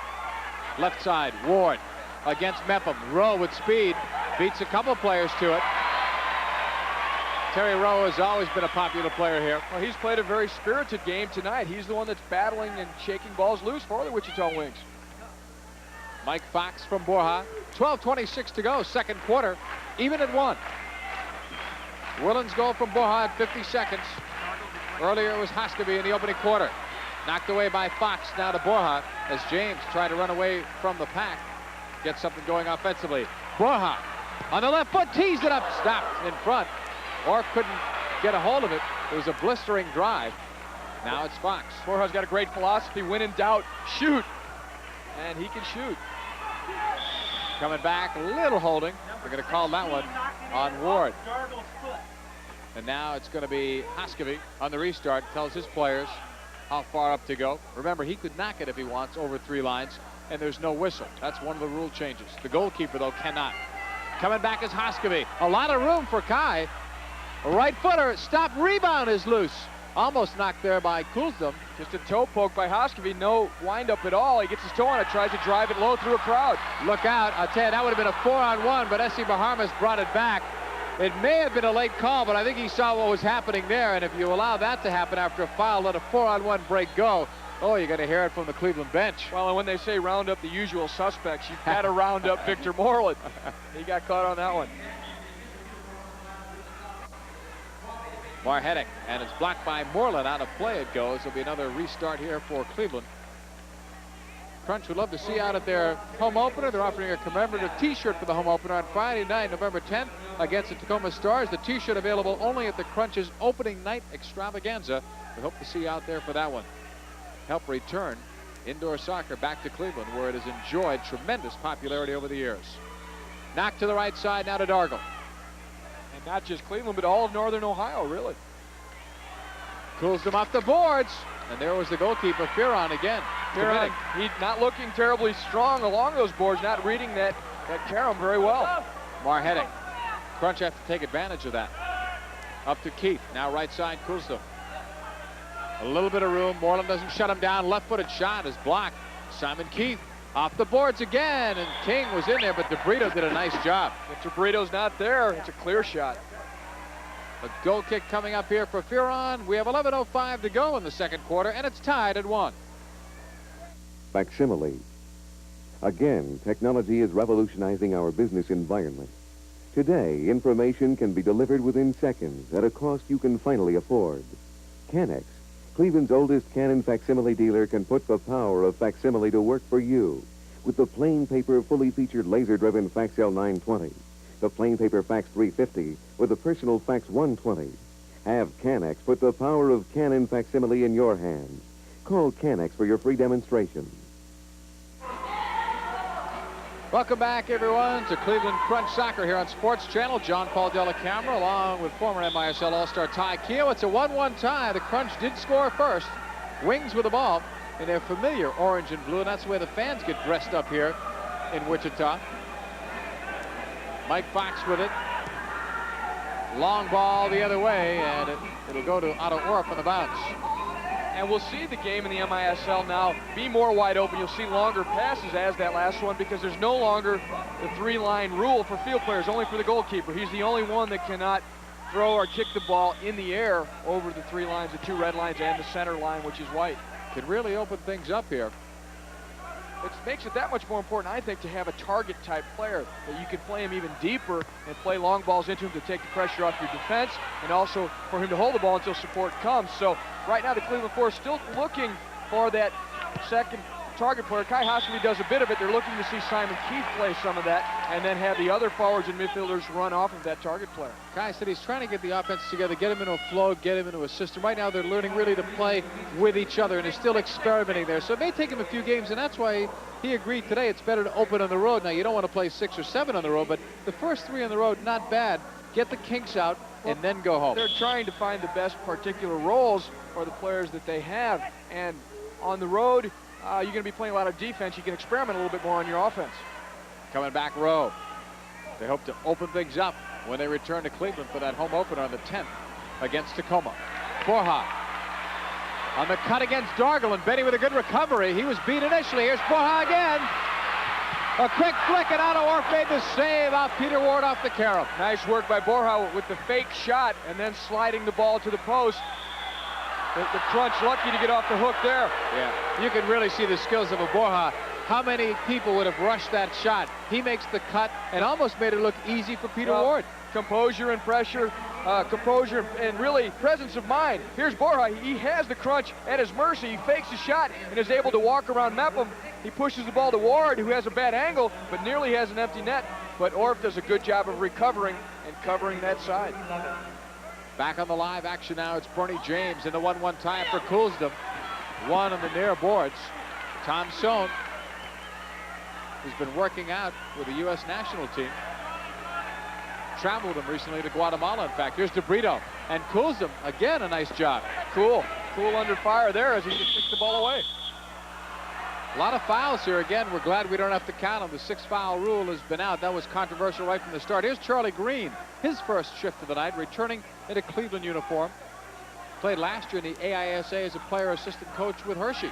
S1: Left side, Ward against Mepham. Rowe with speed, beats a couple players to it. Terry Rowe has always been a popular player here.
S2: Well, he's played a very spirited game tonight. He's the one that's battling and shaking balls loose for the Wichita Wings.
S1: Mike Fox from Borja. 12:26 to go, second quarter, even at 1. Willen's goal from Borja at 50 seconds. Earlier it was Hoskeby in the opening quarter. Knocked away by Fox, now to Borja as James tried to run away from the pack. Get something going offensively. Borja on the left foot, teased it up, stopped in front. Orff couldn't get a hold of it. It was a blistering drive. Now it's Fox.
S2: Borja's got a great philosophy. When in doubt, shoot. And he can shoot.
S1: Coming back, a little holding. We're going to call that one on Ward. And now it's going to be Hoskeby on the restart. Tells his players how far up to go. Remember, he could knock it if he wants over 3 lines, and there's no whistle. That's one of the rule changes. The goalkeeper, though, cannot. Coming back is Hoskeby. A lot of room for Kai. A right footer. Stop. Rebound is loose. Almost knocked there by Kulsdom.
S2: Just a toe poke by Hoskeby. No wind up at all. He gets his toe on it, tries to drive it low through a crowd.
S1: Look out. I'll tell you, that would have been a 4-on-1, but S.C. Bahamas brought it back. It may have been a late call, but I think he saw what was happening there. And if you allow that to happen after a foul, let a 4-on-1 break go. Oh, you're going to hear it from the Cleveland bench.
S2: Well, and when they say round up the usual suspects, you've got to round up Victor Moreland. He got caught on that one.
S1: Marhetic, and it's blocked by Moreland. Out of play it goes. There'll be another restart here for Cleveland. Crunch would love to see out at their home opener. They're offering a commemorative T-shirt for the home opener on Friday night, November 10th, against the Tacoma Stars. The T-shirt available only at the Crunch's opening night extravaganza. We hope to see you out there for that one. Help return indoor soccer back to Cleveland, where it has enjoyed tremendous popularity over the years. Knocked to the right side, now to Dargle.
S2: And not just Cleveland, but all of Northern Ohio, really.
S1: Cools them off the boards. And there was the goalkeeper, Fearon, again.
S2: Fearon, he's not looking terribly strong along those boards, not reading that carom very well.
S1: Marhetic. Crunch have to take advantage of that. Up to Keith. Now right side, Kulsdom. A little bit of room. Moreland doesn't shut him down. Left-footed shot is blocked. Simon Keith off the boards again. And King was in there, but DeBrito did a nice job.
S2: If DeBrito's not there, it's a clear shot.
S1: A goal kick coming up here for Fearon. We have 11:05 to go in the second quarter, and it's tied at 1.
S8: Facsimile. Again, technology is revolutionizing our business environment. Today, information can be delivered within seconds at a cost you can finally afford. Canex, Cleveland's oldest Canon facsimile dealer, can put the power of facsimile to work for you with the plain paper, fully featured laser-driven Faxel 920, the plain paper Fax 350, with the personal Fax 120. Have Canex put the power of Canon facsimile in your hands. Call Canex for your free demonstration.
S1: Welcome back, everyone, to Cleveland Crunch Soccer here on Sports Channel. John Paul Della Camera, along with former MISL All-Star Ty Keogh. It's a 1-1 tie. The Crunch did score first. Wings with the ball in their familiar orange and blue, and that's the way the fans get dressed up here in Wichita. Mike Fox with it. Long ball the other way, and it'll go to Otto Orff on the bounce.
S2: And we'll see the game in the MISL now be more wide open. You'll see longer passes as that last one, because there's no longer the 3-line rule for field players, only for the goalkeeper. He's the only one that cannot throw or kick the ball in the air over the 3 lines, the 2 red lines and the center line, which is white.
S1: Could really open things up here.
S2: It makes it that much more important, I think, to have a target-type player, that you can play him even deeper and play long balls into him to take the pressure off your defense, and also for him to hold the ball until support comes. So right now the Cleveland Force still looking for that second target player. Kai Hoskeby does a bit of it. They're looking to see Simon Keith play some of that, and then have the other forwards and midfielders run off of that target player.
S1: Kai said he's trying to get the offense together, get him into a flow, get him into a system. Right now they're learning really to play with each other, and they're still experimenting there. So it may take him a few games, and that's why he agreed today it's better to open on the road. Now, you don't want to play 6 or 7 on the road, but the first 3 on the road, not bad. Get the kinks out, and then go home.
S2: They're trying to find the best particular roles for the players that they have. And on the road, you're going to be playing a lot of defense. You can experiment a little bit more on your offense.
S1: Coming back row. They hope to open things up when they return to Cleveland for that home opener on the 10th against Tacoma. Borja on the cut against Dargle, and Benny with a good recovery. He was beat initially. Here's Borja again. A quick flick, and Otto Orff made the save off Peter Ward off the carom.
S2: Nice work by Borja with the fake shot and then sliding the ball to the post. The crunch lucky to get off the hook there.
S1: Yeah, you can really see the skills of a Borja. How many people would have rushed that shot? He makes the cut and almost made it look easy for Peter Ward.
S2: Composure and pressure, composure and really presence of mind. Here's Borja. He has the crunch at his mercy. He fakes the shot and is able to walk around Mepham. He pushes the ball to Ward, who has a bad angle, but nearly has an empty net. But Orff does a good job of recovering and covering that side.
S1: Back on the live action now, it's Bernie James in the 1-1 tie for Coulsdon. One on the near boards. Tom Sohn, who's been working out with the U.S. national team. Traveled with him recently to Guatemala, in fact. Here's DeBrito. And Coulsdon, again, a nice job.
S2: Cool under fire there as he just kicks the ball away.
S1: A lot of fouls here. Again, we're glad we don't have to count them. The 6-foul rule has been out. That was controversial right from the start. Here's Charlie Green, his first shift of the night, returning in a Cleveland uniform. Played last year in the AISA as a player assistant coach with Hershey.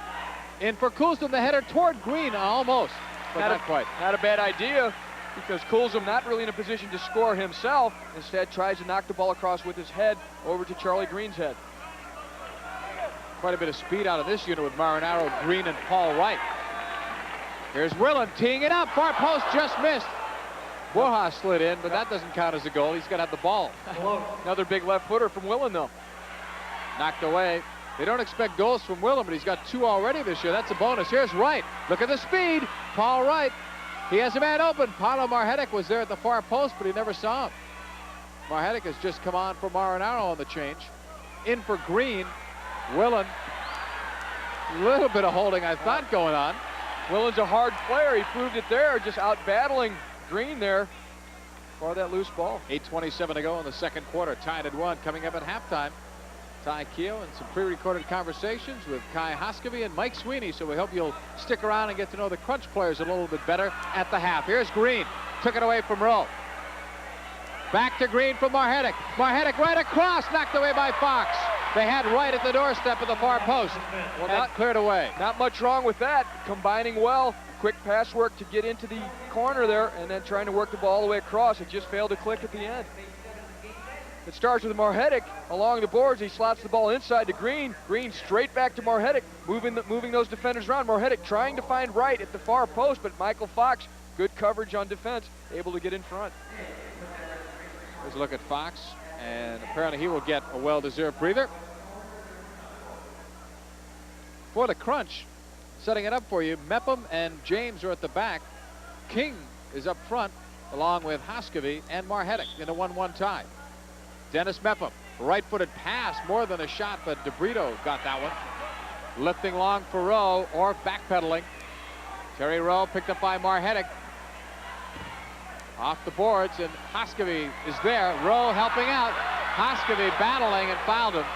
S1: In for Coulsdon, the header toward Green, almost, but not quite.
S2: Not a bad idea, because Coulsdon not really in a position to score himself. Instead, tries to knock the ball across with his head over to Charlie Green's head.
S1: Quite a bit of speed out of this unit with Marinaro, Green, and Paul Wright. Here's Willen teeing it up. Far post just missed. Borja slid in, but that doesn't count as a goal. He's got to have the ball.
S2: Another big left footer from Willen, though.
S1: Knocked away. They don't expect goals from Willen, but he's got 2 already this year. That's a bonus. Here's Wright. Look at the speed. Paul Wright. He has a man open. Paolo Marhetic was there at the far post, but he never saw him. Marhetic has just come on for Marinaro on the change. In for Green. Willen. A little bit of holding, I thought, going on.
S2: Willen's a hard player. He proved it there, just out battling Green there for that loose ball.
S1: 8:27 to go in the second quarter. Tied at 1. Coming up at halftime, Ty Keogh and some pre-recorded conversations with Kai Hoskevy and Mike Sweeney. So we hope you'll stick around and get to know the Crunch players a little bit better at the half. Here's Green. Took it away from Rowe. Back to Green from Marhetic. Marhetic right across, knocked away by Fox. They had Wright at the doorstep of the far post. Well, not cleared away.
S2: Not much wrong with that. Combining well, quick pass work to get into the corner there, and then trying to work the ball all the way across. It just failed to click at the end. It starts with Marhetic along the boards. He slots the ball inside to Green. Green straight back to Marhetic, moving those defenders around. Marhetic trying to find Wright at the far post, but Michael Fox, good coverage on defense, able to get in front.
S1: Here's a look at Fox, and apparently he will get a well-deserved breather. For the Crunch, setting it up for you, Mepham and James are at the back. King is up front, along with Hoskevy and Marhetic in a 1-1 tie. Dennis Mepham, right-footed pass, more than a shot, but DeBrito got that one. Lifting long for Rowe, or backpedaling. Terry Rowe picked up by Marhetic. Off the boards, and Hoskevy is there. Rowe helping out. Hoskevy battling and fouled him.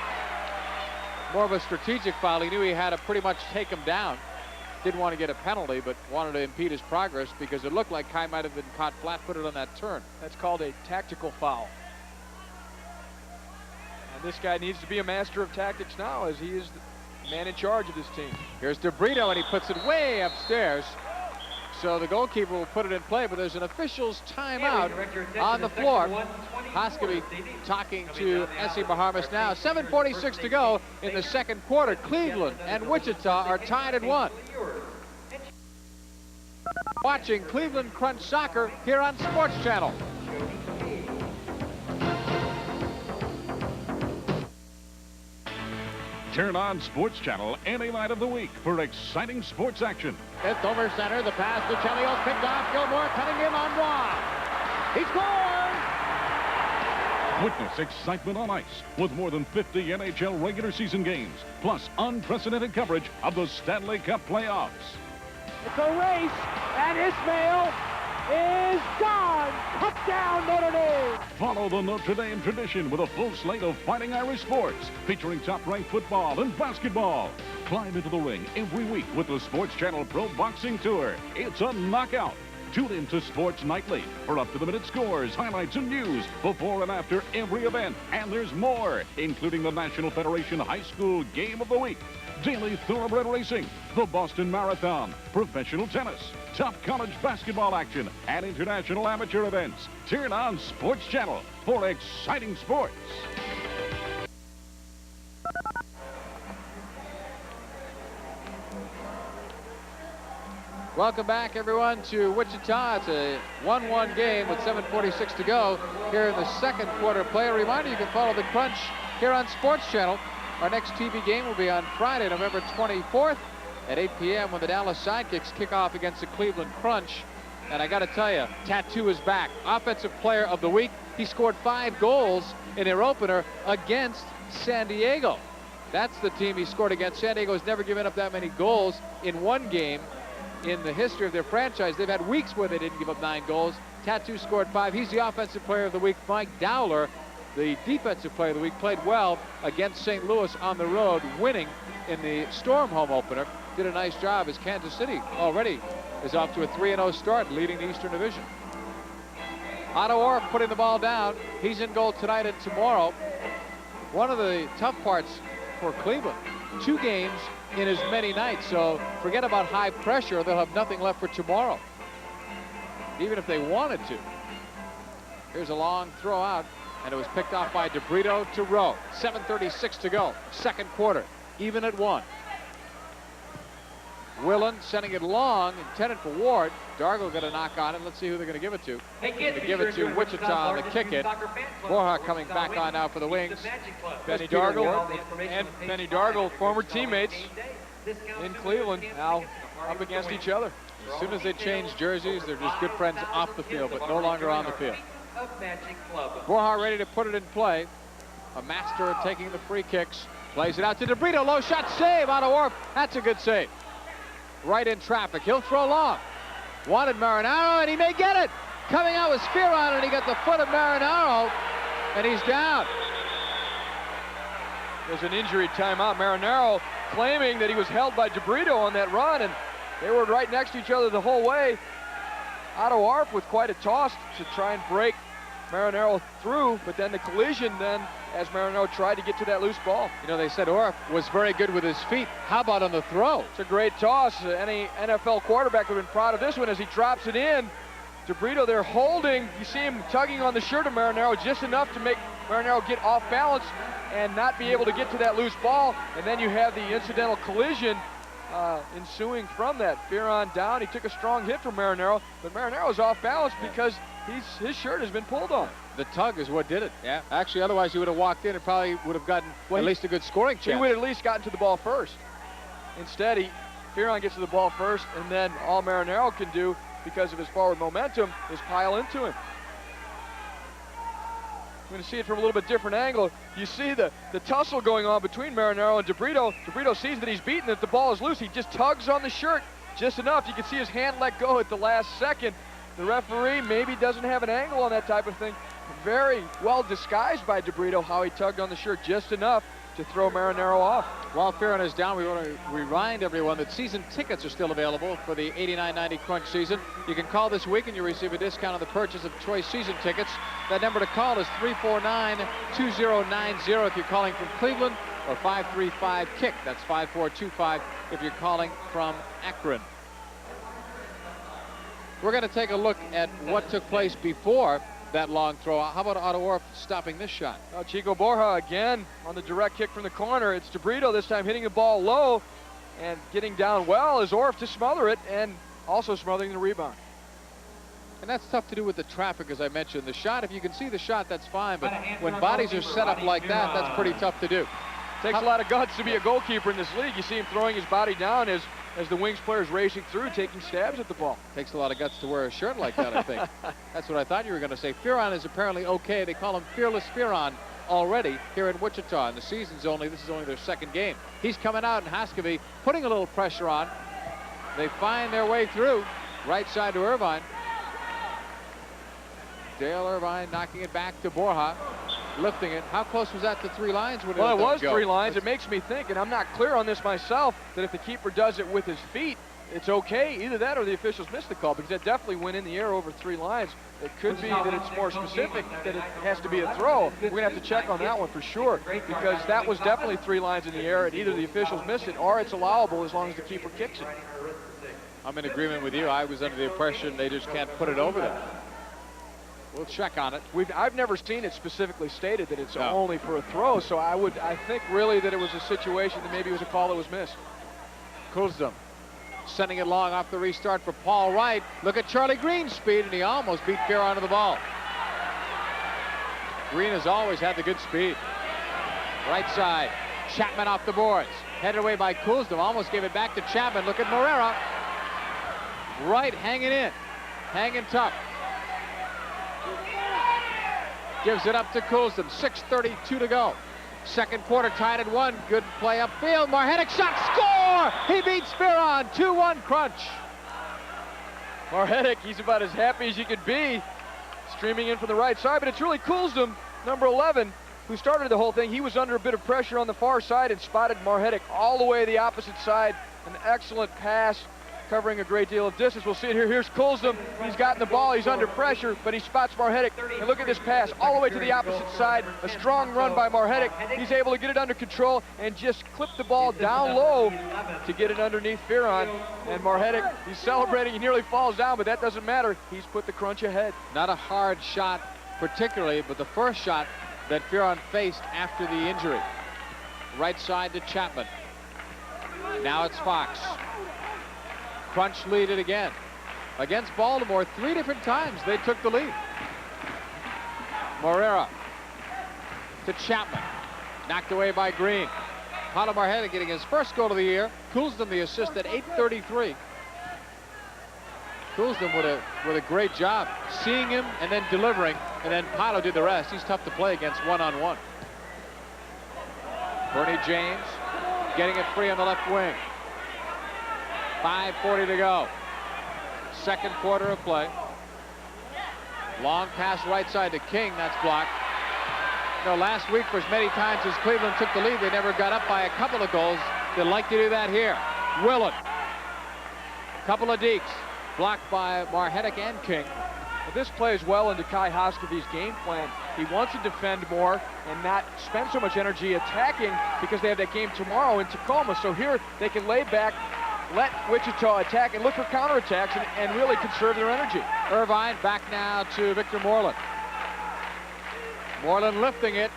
S1: More of a strategic foul. He knew he had to pretty much take him down. Didn't want to get a penalty, but wanted to impede his progress because it looked like Kai might have been caught flat-footed on that turn.
S2: That's called a tactical foul. And this guy needs to be a master of tactics now, as he is the man in charge of this team.
S1: Here's DeBrito, and he puts it way upstairs. So the goalkeeper will put it in play, but there's an official's timeout on the floor. Hoskevy talking to S.E. Bahamas now. 7:46 to go in the second quarter. Cleveland and Wichita are tied at 1. Watching Cleveland Crunch Soccer here on Sports Channel.
S9: Turn on Sports Channel any night of the week for exciting sports action.
S10: It's over center. The pass to Chelios picked off. Gilmore Cunningham on Roy. He scores!
S9: Witness excitement on ice with more than 50 NHL regular season games, plus unprecedented coverage of the Stanley Cup playoffs.
S10: It's a race, and Ismail is gone. Touchdown, Notre Dame.
S9: Follow the Notre Dame tradition with a full slate of Fighting Irish sports featuring top-ranked football and basketball. Climb into the ring every week with the Sports Channel Pro Boxing Tour. It's a knockout. Tune in to Sports Nightly for up-to-the-minute scores, highlights, and news before and after every event. And there's more, including the National Federation High School Game of the Week, daily thoroughbred racing, the Boston Marathon, professional tennis, top college basketball action, and international amateur events. Turn on Sports Channel for exciting sports.
S1: Welcome back, everyone, to Wichita. It's a 1-1 game with 7:46 to go here in the second quarter play. A reminder, you can follow the Crunch here on Sports Channel. Our next TV game will be on Friday, November 24th at 8 p.m. when the Dallas Sidekicks kick off against the Cleveland Crunch. And I got to tell you, Tattoo is back. Offensive Player of the Week. He scored 5 goals in their opener against San Diego. That's the team he scored against. San Diego has never given up that many goals in one game in the history of their franchise. They've had weeks where they didn't give up 9 goals. Tattoo scored 5. He's the Offensive Player of the Week. Mike Dowler, the Defensive Player of the Week, played well against St. Louis on the road, winning in the Storm home opener. Did a nice job as Kansas City already is off to a 3-0 start, leading the Eastern Division. Otto Orff putting the ball down. He's in goal tonight and tomorrow. One of the tough parts for Cleveland, 2 games in as many nights, so forget about high pressure. They'll have nothing left for tomorrow, even if they wanted to. Here's a long throw out, and it was picked off by DeBrito to Rowe. 7:36 to go, second quarter, even at 1. Willen sending it long, intended for Ward. Dargle got a knock on it. Let's see who they're going to give it to. They're going to give it to Wichita on the kick it. Borja coming back on now for the Wings.
S2: Benny Dargle, former teammates in Cleveland, now up against each other.
S1: As soon as they change jerseys, they're just good friends off the field, but no longer on the field. Borja ready to put it in play. A master at taking the free kicks. Plays it out to DeBrito. Low shot save out of Orff. That's a good save. Right in traffic. He'll throw long. Wanted Marinaro, and he may get it. Coming out with Spearon, and he got the foot of Marinaro, and he's down.
S2: There's an injury timeout. Marinaro claiming that he was held by DeBrito on that run, and they were right next to each other the whole way. Otto Orff with quite a toss to try and break Marinaro through, but then the collision then as Marinaro tried to get to that loose ball.
S1: You know, they said Orff was very good with his feet. How about on the throw?
S2: It's a great toss. Any NFL quarterback would have been proud of this one as he drops it in. DeBrito there holding. You see him tugging on the shirt of Marinaro just enough to make Marinaro get off balance and not be able to get to that loose ball. And then you have the incidental collision ensuing from that. Spearon down. He took a strong hit from Marinaro, but Marinaro's off balance because his shirt has been pulled on.
S1: The tug is what did it. Yeah. Actually, otherwise he would have walked in and probably would have gotten at least a good scoring chance.
S2: He would have at least gotten to the ball first. Instead, Spearon gets to the ball first, and then all Marinaro can do, because of his forward momentum, is pile into him. I'm going to see it from a little bit different angle. You see the tussle going on between Marinaro and DeBrito. DeBrito sees that he's beaten, that the ball is loose. He just tugs on the shirt just enough. You can see his hand let go at the last second. The referee maybe doesn't have an angle on that type of thing. Very well disguised by DeBrito how he tugged on the shirt just enough to throw Marinaro off.
S1: While Spearon is down, we want to remind everyone that season tickets are still available for the 89-90 Crunch season. You can call this week and you receive a discount on the purchase of choice season tickets. That number to call is 349-2090 if you're calling from Cleveland, or 535-KICK. That's 5425 if you're calling from Akron. We're going to take a look at what took place before that long throw. How about Otto Orff stopping this shot?
S2: Chico Borja again on the direct kick from the corner. It's DeBrito this time hitting the ball low and getting down well as Orff to smother it, and also smothering the rebound.
S1: And that's tough to do with the traffic, as I mentioned. The shot, if you can see the shot, that's fine, but when bodies are set up like that, that's pretty tough to do.
S2: Takes a lot of guts to be a goalkeeper in this league. You see him throwing his body down as the Wings players racing through, taking stabs at the ball.
S1: Takes a lot of guts to wear a shirt like that, I think. That's what I thought you were going to say. Spearon is apparently okay. They call him Fearless Spearon already here in Wichita. And the season's this is only their second game. He's coming out, and Haskavy putting a little pressure on. They find their way through. Right side to Irvine. Dale Irvine knocking it back to Borja. Lifting it. How close was that to 3 lines?
S2: Well, it was 3 lines. It makes me think, and I'm not clear on this myself, that if the keeper does it with his feet, it's okay. Either that or the officials missed the call, because that definitely went in the air over 3 lines. It could be that it's more specific, that it has to be a throw. We're going to have to check on that one for sure, because that was definitely 3 lines in the air, and either the officials missed it or it's allowable as long as the keeper kicks it.
S1: I'm in agreement with you. I was under the impression they just can't put it over there. We'll check on it.
S2: I've never seen it specifically stated that it's only for a throw, so I think really that it was a situation that maybe it was a call that was missed.
S1: Kuzdum Sending it long off the restart for Paul Wright. Look at Charlie Green's speed, and he almost beat Fearon to the ball. Green has always had the good speed. Right side, Chapman off the boards. Headed away by Coulsdon, almost gave it back to Chapman. Look at Morera. Wright hanging in, hanging tough. Gives it up to Coulsdon, 6:32 to go. Second quarter tied at 1. Good play upfield. Marhetic shot, score! He beats Fearon, 2-1 Crunch.
S2: Marhetic, he's about as happy as you could be, streaming in from the right side, but it's really Coulsdon, number 11, who started the whole thing. He was under a bit of pressure on the far side and spotted Marhetic all the way to the opposite side. An excellent pass, covering a great deal of distance. We'll see it here. Here's Coulsdon. He's gotten the ball. He's under pressure, but he spots Marhetic. And look at this pass all the way to the opposite side. A strong run by Marhetic. He's able to get it under control and just clip the ball down low to get it underneath Fearon. And Marhetic, he's celebrating. He nearly falls down, but that doesn't matter. He's put the Crunch ahead.
S1: Not a hard shot particularly, but the first shot that Fearon faced after the injury. Right side to Chapman. Now it's Fox. Crunch lead it again. Against Baltimore, 3 different times they took the lead. Morera to Chapman. Knocked away by Green. Paolo Marhetic getting his first goal of the year. Coulsdon the assist at 8:33. Coulsdon with a great job seeing him and then delivering, and then Paolo did the rest. He's tough to play against one-on-one. Bernie James getting it free on the left wing. 5:40 to go. Second quarter of play. Long pass right side to King. That's blocked. You know, last week, for as many times as Cleveland took the lead, they never got up by a couple of goals. They'd like to do that here. Willen. Couple of dekes. Blocked by Marhetic and King.
S2: Well, this plays well into Kai Hoskevy's game plan. He wants to defend more and not spend so much energy attacking because they have that game tomorrow in Tacoma. So here they can lay back, let Wichita attack and look for counterattacks and really conserve their energy.
S1: Irvine back now to Victor Moreland. Moreland lifting it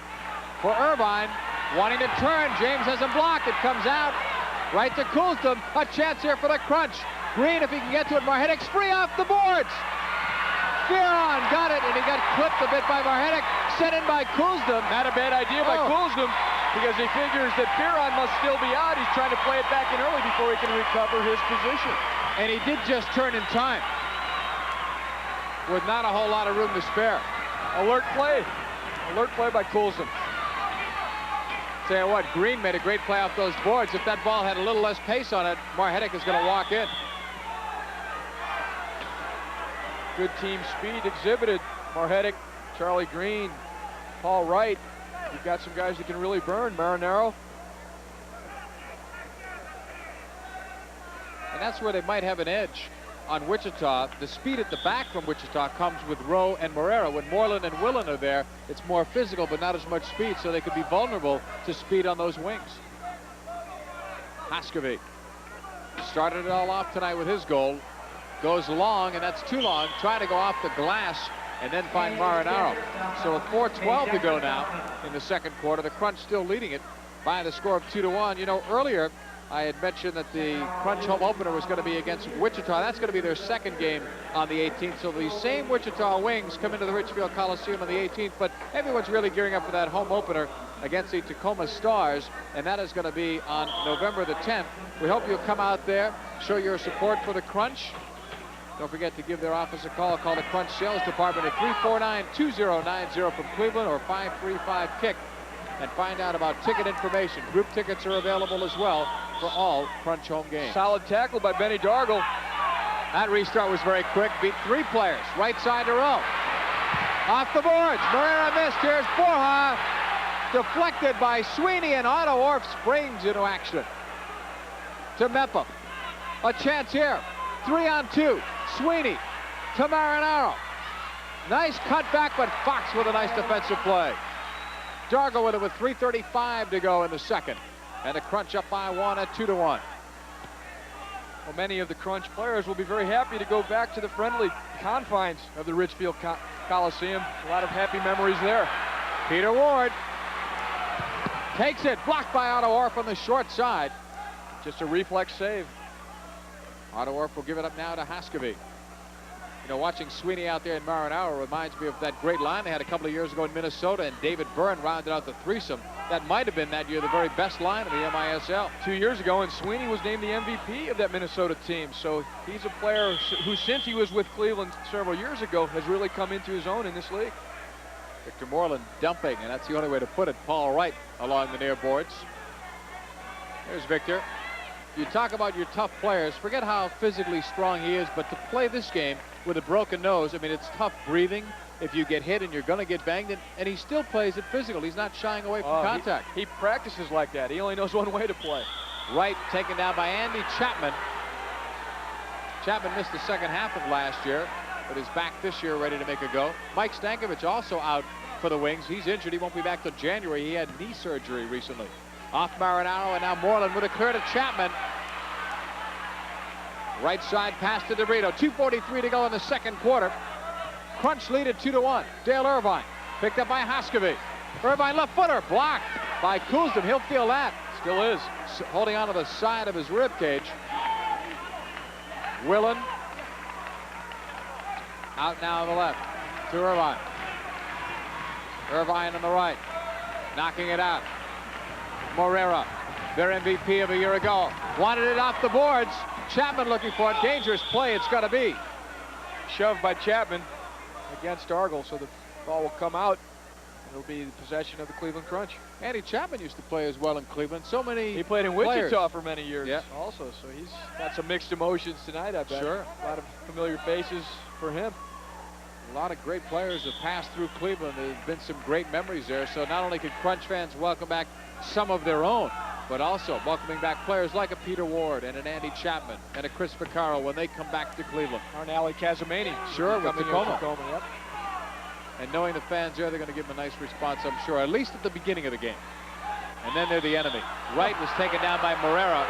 S1: for Irvine, wanting to turn. James has him blocked. It comes out right to Coulsdon. A chance here for the Crunch. Green, if he can get to it. Marhetic's free off the boards. Fearon got it, and he got clipped a bit by Marhetic. Sent in by Coulsdon.
S2: Not a bad idea by Coulsdon, because he figures that Fearon must still be out. He's trying to play it back in early before he can recover his position.
S1: And he did just turn in time, with not a whole lot of room to spare.
S2: Alert play. Alert play by Coulsdon.
S1: Tell you what, Green made a great play off those boards. If that ball had a little less pace on it, Marhetic is going to walk in.
S2: Good team speed exhibited. Marhetic, Charlie Green, Paul Wright. You've got some guys that can really burn. Marinaro.
S1: And that's where they might have an edge on Wichita. The speed at the back from Wichita comes with Rowe and Morera. When Moreland and Willen are there, it's more physical but not as much speed, so they could be vulnerable to speed on those wings. Hoskovy started it all off tonight with his goal. Goes long, and that's too long. Trying to go off the glass and then find Marinaro. So with 4:12 to go now in the second quarter, the Crunch still leading it by the score of 2-1. You know, earlier I had mentioned that the Crunch home opener was going to be against Wichita. That's going to be their second game on the 18th. So these same Wichita Wings come into the Richfield Coliseum on the 18th, but everyone's really gearing up for that home opener against the Tacoma Stars, and that is going to be on November the 10th. We hope you'll come out there, show your support for the Crunch. Don't forget to give their office a call. Call the Crunch Sales Department at 349-2090 from Cleveland or 535-KICK and find out about ticket information. Group tickets are available as well for all Crunch home games.
S2: Solid tackle by Benny Dargle.
S1: That restart was very quick. Beat 3 players. Right side to Rowe. Off the boards. Morera missed. Here's Borja. Deflected by Sweeney, and Otto Orff springs into action. To Mepham. A chance here. 3-on-2. Sweeney to Marinaro. Nice cutback, but Fox with a nice defensive play. Dargo with it with 3:35 to go in the second. And the Crunch up by 1 at 2-1.
S2: Well, many of the Crunch players will be very happy to go back to the friendly confines of the Richfield Coliseum. A lot of happy memories there.
S1: Peter Ward takes it. Blocked by Otto Orff on the short side.
S2: Just a reflex save.
S1: Otto Orff will give it up now to Hoskovy. You know, watching Sweeney out there in Marinaro reminds me of that great line they had a couple of years ago in Minnesota, and David Byrne rounded out the threesome. That might have been that year the very best line in the MISL.
S2: 2 years ago, and Sweeney was named the MVP of that Minnesota team. So he's a player who, since he was with Cleveland several years ago, has really come into his own in this league.
S1: Victor Moreland dumping, and that's the only way to put it. Paul Wright along the near boards. There's Victor. You talk about your tough players. Forget how physically strong he is, but to play this game with a broken nose, I mean, it's tough breathing if you get hit and you're going to get banged, and he still plays it physical. He's not shying away from contact.
S2: He practices like that. He only knows one way to play.
S1: Wright taken down by Andy Chapman. Chapman missed the second half of last year, but is back this year ready to make a go. Mike Stankovic also out for the Wings. He's injured. He won't be back till January. He had knee surgery recently. Off Marinaro, and now Moreland with a clear to Chapman. Right side pass to DeBrito. 2:43 to go in the second quarter. Crunch lead at 2-1. Dale Irvine picked up by Hoskovy. Irvine left footer blocked by Coulsdon. He'll feel that.
S2: Still is.
S1: Holding onto the side of his rib cage. Willen out now on the left to Irvine. Irvine on the right, knocking it out. Morera, their MVP of a year ago, wanted it off the boards. Chapman looking for it. Dangerous play it's got to be.
S2: Shoved by Chapman against Argel, so the ball will come out. It'll be the possession of the Cleveland Crunch.
S1: Andy Chapman used to play as well in Cleveland. So many.
S2: He played in
S1: players.
S2: Wichita for many years also, so he's got some mixed emotions tonight, I bet.
S1: Sure.
S2: A lot of familiar faces for him.
S1: A lot of great players have passed through Cleveland. There's been some great memories there. So not only can Crunch fans welcome back some of their own, but also welcoming back players like a Peter Ward and an Andy Chapman and a Chris Vaccaro when they come back to Cleveland.
S2: Arnally Casamani.
S1: Sure, with Tacoma.
S2: Yep.
S1: And knowing the fans there, they're going to give them a nice response, I'm sure, at least at the beginning of the game. And then they're the enemy. Wright was taken down by Morera.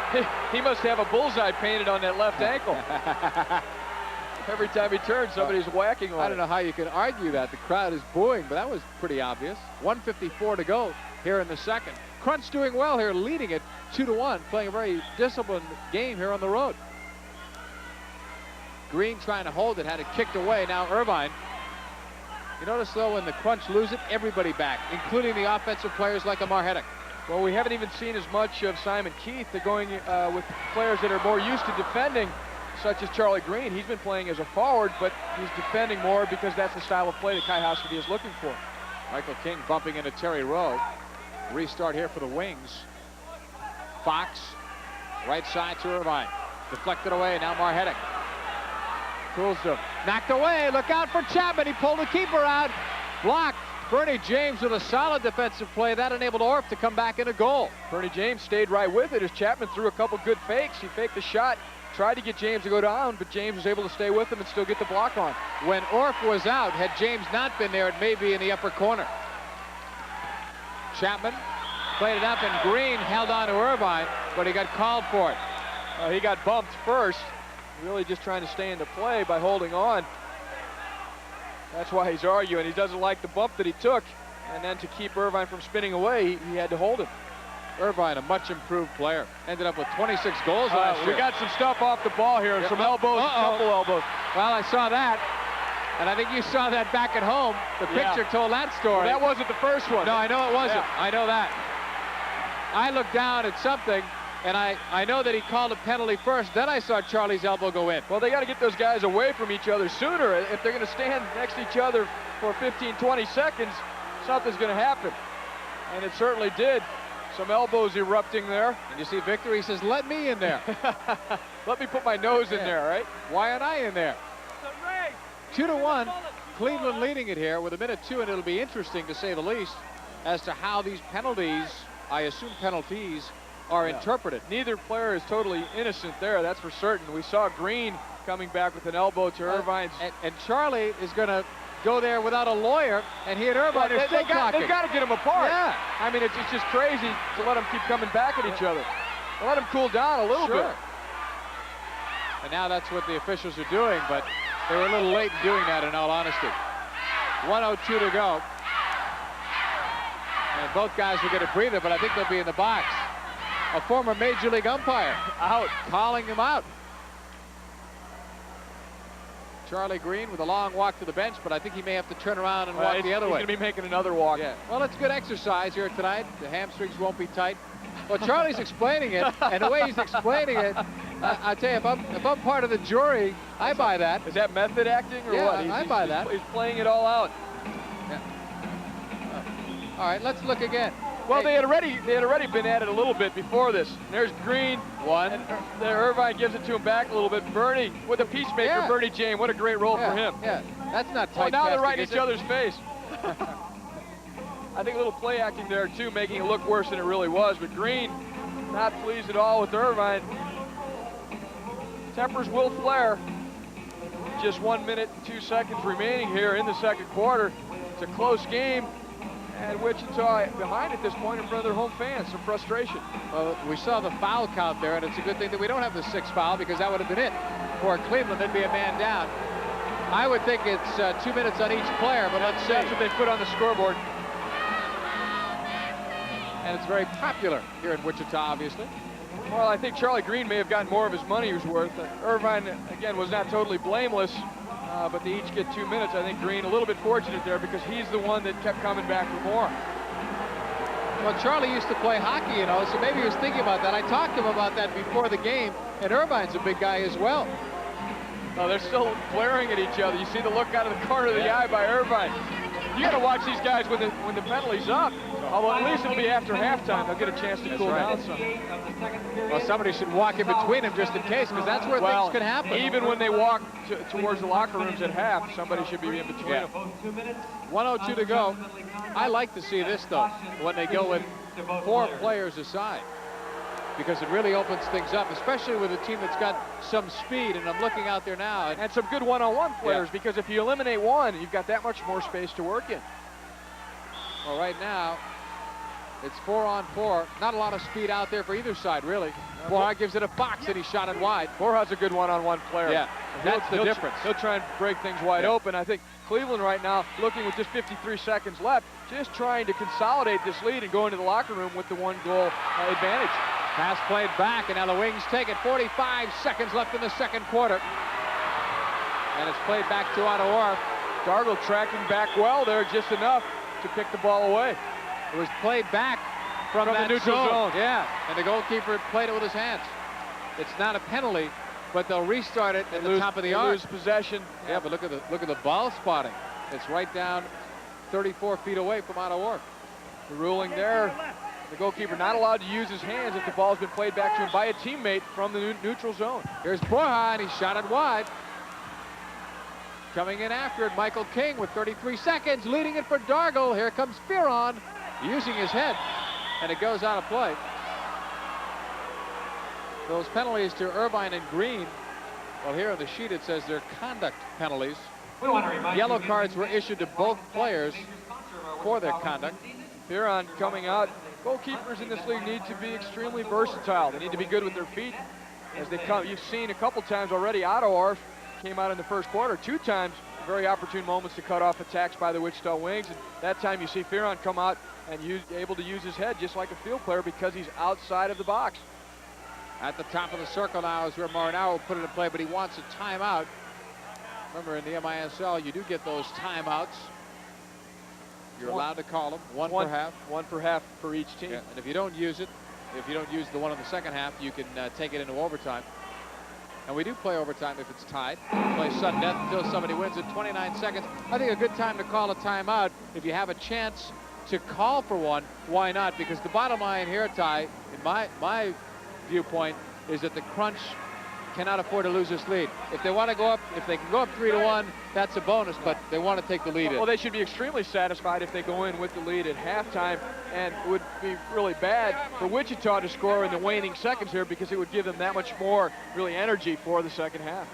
S2: He must have a bullseye painted on that left ankle. Every time he turns, somebody's whacking on it.
S1: I don't know how you can argue that. The crowd is booing, but that was pretty obvious. 1:54 to go here in the second. Crunch doing well here, leading it 2-1, playing a very disciplined game here on the road. Green trying to hold it, had it kicked away. Now Irvine. You notice, though, when the Crunch lose it, everybody back, including the offensive players like Amar Hedek.
S2: Well, we haven't even seen as much of Simon Keith. They're going with players that are more used to defending, such as Charlie Green. He's been playing as a forward, but he's defending more because that's the style of play that Kai Hoskovy is looking for.
S1: Michael King bumping into Terry Rowe. Restart here for the Wings. Fox, right side to Irvine. Deflected away, now Amar Hedek. Coulsdon knocked away. Look out for Chapman. He pulled the keeper out. Blocked. Bernie James with a solid defensive play. That enabled Orff to come back in a goal.
S2: Bernie James stayed right with it as Chapman threw a couple good fakes. He faked the shot, tried to get James to go down, but James was able to stay with him and still get the block on.
S1: When Orff was out, had James not been there, it may be in the upper corner. Chapman played it up, and Green held on to Irvine, but he got called for it.
S2: He got bumped first. Really just trying to stay into play by holding on. That's why he's arguing. He doesn't like the bump that he took. And then to keep Irvine from spinning away, he had to hold him.
S1: Irvine, a much improved player. Ended up with 26 goals last year.
S2: We got some stuff off the ball here. Some elbows, a couple elbows.
S1: Well, I saw that. And I think you saw that back at home. The picture told that story.
S2: Well, that wasn't the first one.
S1: No, I know it wasn't. I know that. I looked down at something, and I know that he called a penalty first. Then I saw Charlie's elbow go in.
S2: Well, they got to get those guys away from each other sooner. If they're going to stand next to each other for 15, 20 seconds, something's going to happen. And it certainly did. Some elbows erupting there.
S1: And you see Victor, he says, let me in there.
S2: Let me put my nose in there, right?
S1: Why aren't I in there? 2-1, Cleveland leading it here with 1:02, and it'll be interesting, to say the least, as to how these penalties, I assume penalties, are interpreted.
S2: Neither player is totally innocent there, that's for certain. We saw Green coming back with an elbow to Irvine's.
S1: And Charlie is going to go there without a lawyer, and he and Irvine are still talking.
S2: They've got to get them apart.
S1: Yeah.
S2: I mean, it's just crazy to let them keep coming back at each other. Let them cool down a little bit.
S1: And now that's what the officials are doing, but they were a little late in doing that, in all honesty. 1:02 to go. And both guys will get a breather, but I think they'll be in the box. A former Major League umpire out, calling him out. Charlie Green with a long walk to the bench, but I think he may have to turn around and walk the other way.
S2: He's going to be making another walk.
S1: Yeah. Well, it's good exercise here tonight. The hamstrings won't be tight. Well, Charlie's explaining it, and the way he's explaining it, I tell you, if I'm part of the jury, I buy that.
S2: Is that method acting or what?
S1: I buy that.
S2: He's playing it all out.
S1: Yeah. All right, let's look again.
S2: Well, they had already been at it a little bit before this. There's Green.
S1: One.
S2: And there Irvine gives it to him back a little bit. Bernie with a peacemaker.
S1: Yeah.
S2: Bernie James, what a great role for him.
S1: Yeah, that's not
S2: Well,
S1: tight.
S2: now they're right in each other's face. I think a little play acting there too, making it look worse than it really was. But Green, not pleased at all with Irvine. Tempers will flare. Just 1 minute and 2 seconds remaining here in the second quarter. It's a close game. And Wichita behind at this point in front of their home fans. Some frustration.
S1: Well, we saw the foul count there, and it's a good thing that we don't have the 6th foul, because that would have been it. For Cleveland, there'd be a man down. I would think it's 2 minutes on each player, but let's see.
S2: That's what they put on the scoreboard.
S1: And it's very popular here in Wichita, obviously.
S2: Well, I think Charlie Green may have gotten more of his money's worth. Irvine, again, was not totally blameless, but they each get 2 minutes. I think Green a little bit fortunate there because he's the one that kept coming back for more.
S1: Well, Charlie used to play hockey, you know, so maybe he was thinking about that. I talked to him about that before the game, and Irvine's a big guy as well.
S2: Oh, they're still glaring at each other. You see the look out of the corner of the eye by Irvine. You got to watch these guys when the penalty's up. Although at least it'll be after halftime. They'll get a chance to cool down some.
S1: Well, somebody should walk in between them just in case, because that's where things can happen.
S2: Even when they walk towards the locker rooms at half, somebody should be in between them.
S1: 1:02 to go. I like to see this, though, when they go with 4 players aside, because it really opens things up, especially with a team that's got some speed. And I'm looking out there now.
S2: And some good one-on-one players, because if you eliminate one, you've got that much more space to work in.
S1: Well, right now, it's 4-on-4. Not a lot of speed out there for either side, really. Borja gives it a box, and he shot it wide.
S2: Borja's a good one-on-one player.
S1: Yeah, that's the difference.
S2: He'll try and break things wide open. I think Cleveland right now, looking with just 53 seconds left, just trying to consolidate this lead and go into the locker room with the 1-goal advantage.
S1: Pass played back, and now the Wings take it. 45 seconds left in the second quarter. And it's played back to Otto Orff.
S2: Dargle tracking back well there, just enough to pick the ball away.
S1: It was played back from
S2: the neutral zone.
S1: Yeah, and the goalkeeper played it with his hands. It's not a penalty, but they'll restart it at the top of the arc.
S2: Lose possession.
S1: Yeah, but look at the ball spotting. It's right down 34 feet away from Otto Orff.
S2: The ruling there, the goalkeeper not allowed to use his hands if the ball's been played back to him by a teammate from the neutral zone.
S1: Here's Borja, and he shot it wide. Coming in after it, Michael King with 33 seconds, leading it for Dargle. Here comes Fearon, using his head, and it goes out of play. Those penalties to Irvine and Green, well, here on the sheet it says they're conduct penalties. Yellow cards were issued to both players for their conduct.
S2: Fearon coming out. Goalkeepers in this league need to be extremely versatile. They need to be good with their feet as they come. You've seen a couple times already Otto Orff came out in the first quarter 2 times, very opportune moments to cut off attacks by the Wichita Wings. And that time you see Fearon come out and able to use his head just like a field player because he's outside of the box.
S1: At the top of the circle now is where Marinaro will put it in play, but he wants a timeout. Remember, in the MISL, you do get those timeouts. You're allowed to call them, one per half.
S2: One per half for each team.
S1: Yeah, and if you don't use it, if you don't use the one in the second half, you can take it into overtime. And we do play overtime if it's tied. We play sudden death until somebody wins it. 29 seconds. I think a good time to call a timeout. If you have a chance to call for one, why not? Because the bottom line here, Ty, in my viewpoint, is that the Crunch cannot afford to lose this lead. If they want to go up, if they can go up 3-1, that's a bonus, but they want to take the lead in.
S2: Well, they should be extremely satisfied if they go in with the lead at halftime, and it would be really bad for Wichita to score in the waning seconds here because it would give them that much more really energy for the second half.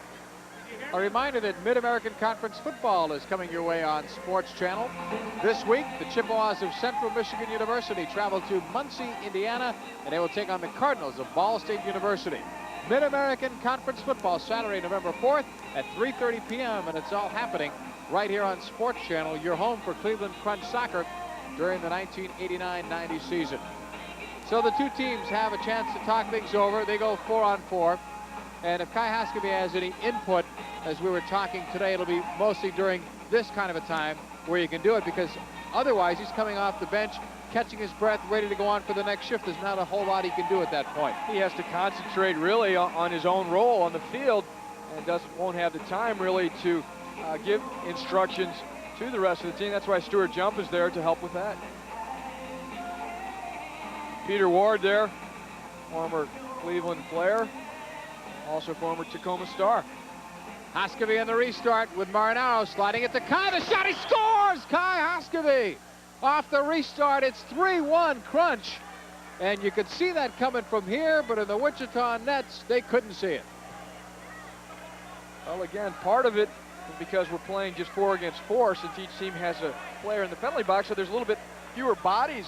S1: A reminder that Mid-American Conference football is coming your way on Sports Channel. This week, the Chippewas of Central Michigan University travel to Muncie, Indiana, and they will take on the Cardinals of Ball State University. Mid-American Conference football Saturday, November 4th at 3:30 p.m. and it's all happening right here on Sports Channel, your home for Cleveland Crunch soccer during the 1989-90 season. So the two teams have a chance to talk things over. They go 4-on-4. And if Kai Haskeby has any input, as we were talking today, it'll be mostly during this kind of a time where you can do it, because otherwise he's coming off the bench, catching his breath, ready to go on for the next shift. There's not a whole lot he can do at that point.
S2: He has to concentrate really on his own role on the field, and won't have the time really to give instructions to the rest of the team. That's why Stuart Jump is there to help with that. Peter Ward there, former Cleveland player, also former Tacoma Star.
S1: Haskeby in the restart with Marinaro sliding it to Kai. The shot, he scores! Kai Haskeby off the restart. It's 3-1 Crunch. And you could see that coming from here, but in the Wichita nets, they couldn't see it.
S2: Well, again, part of it is because we're playing just 4 against 4, since each team has a player in the penalty box, so there's a little bit fewer bodies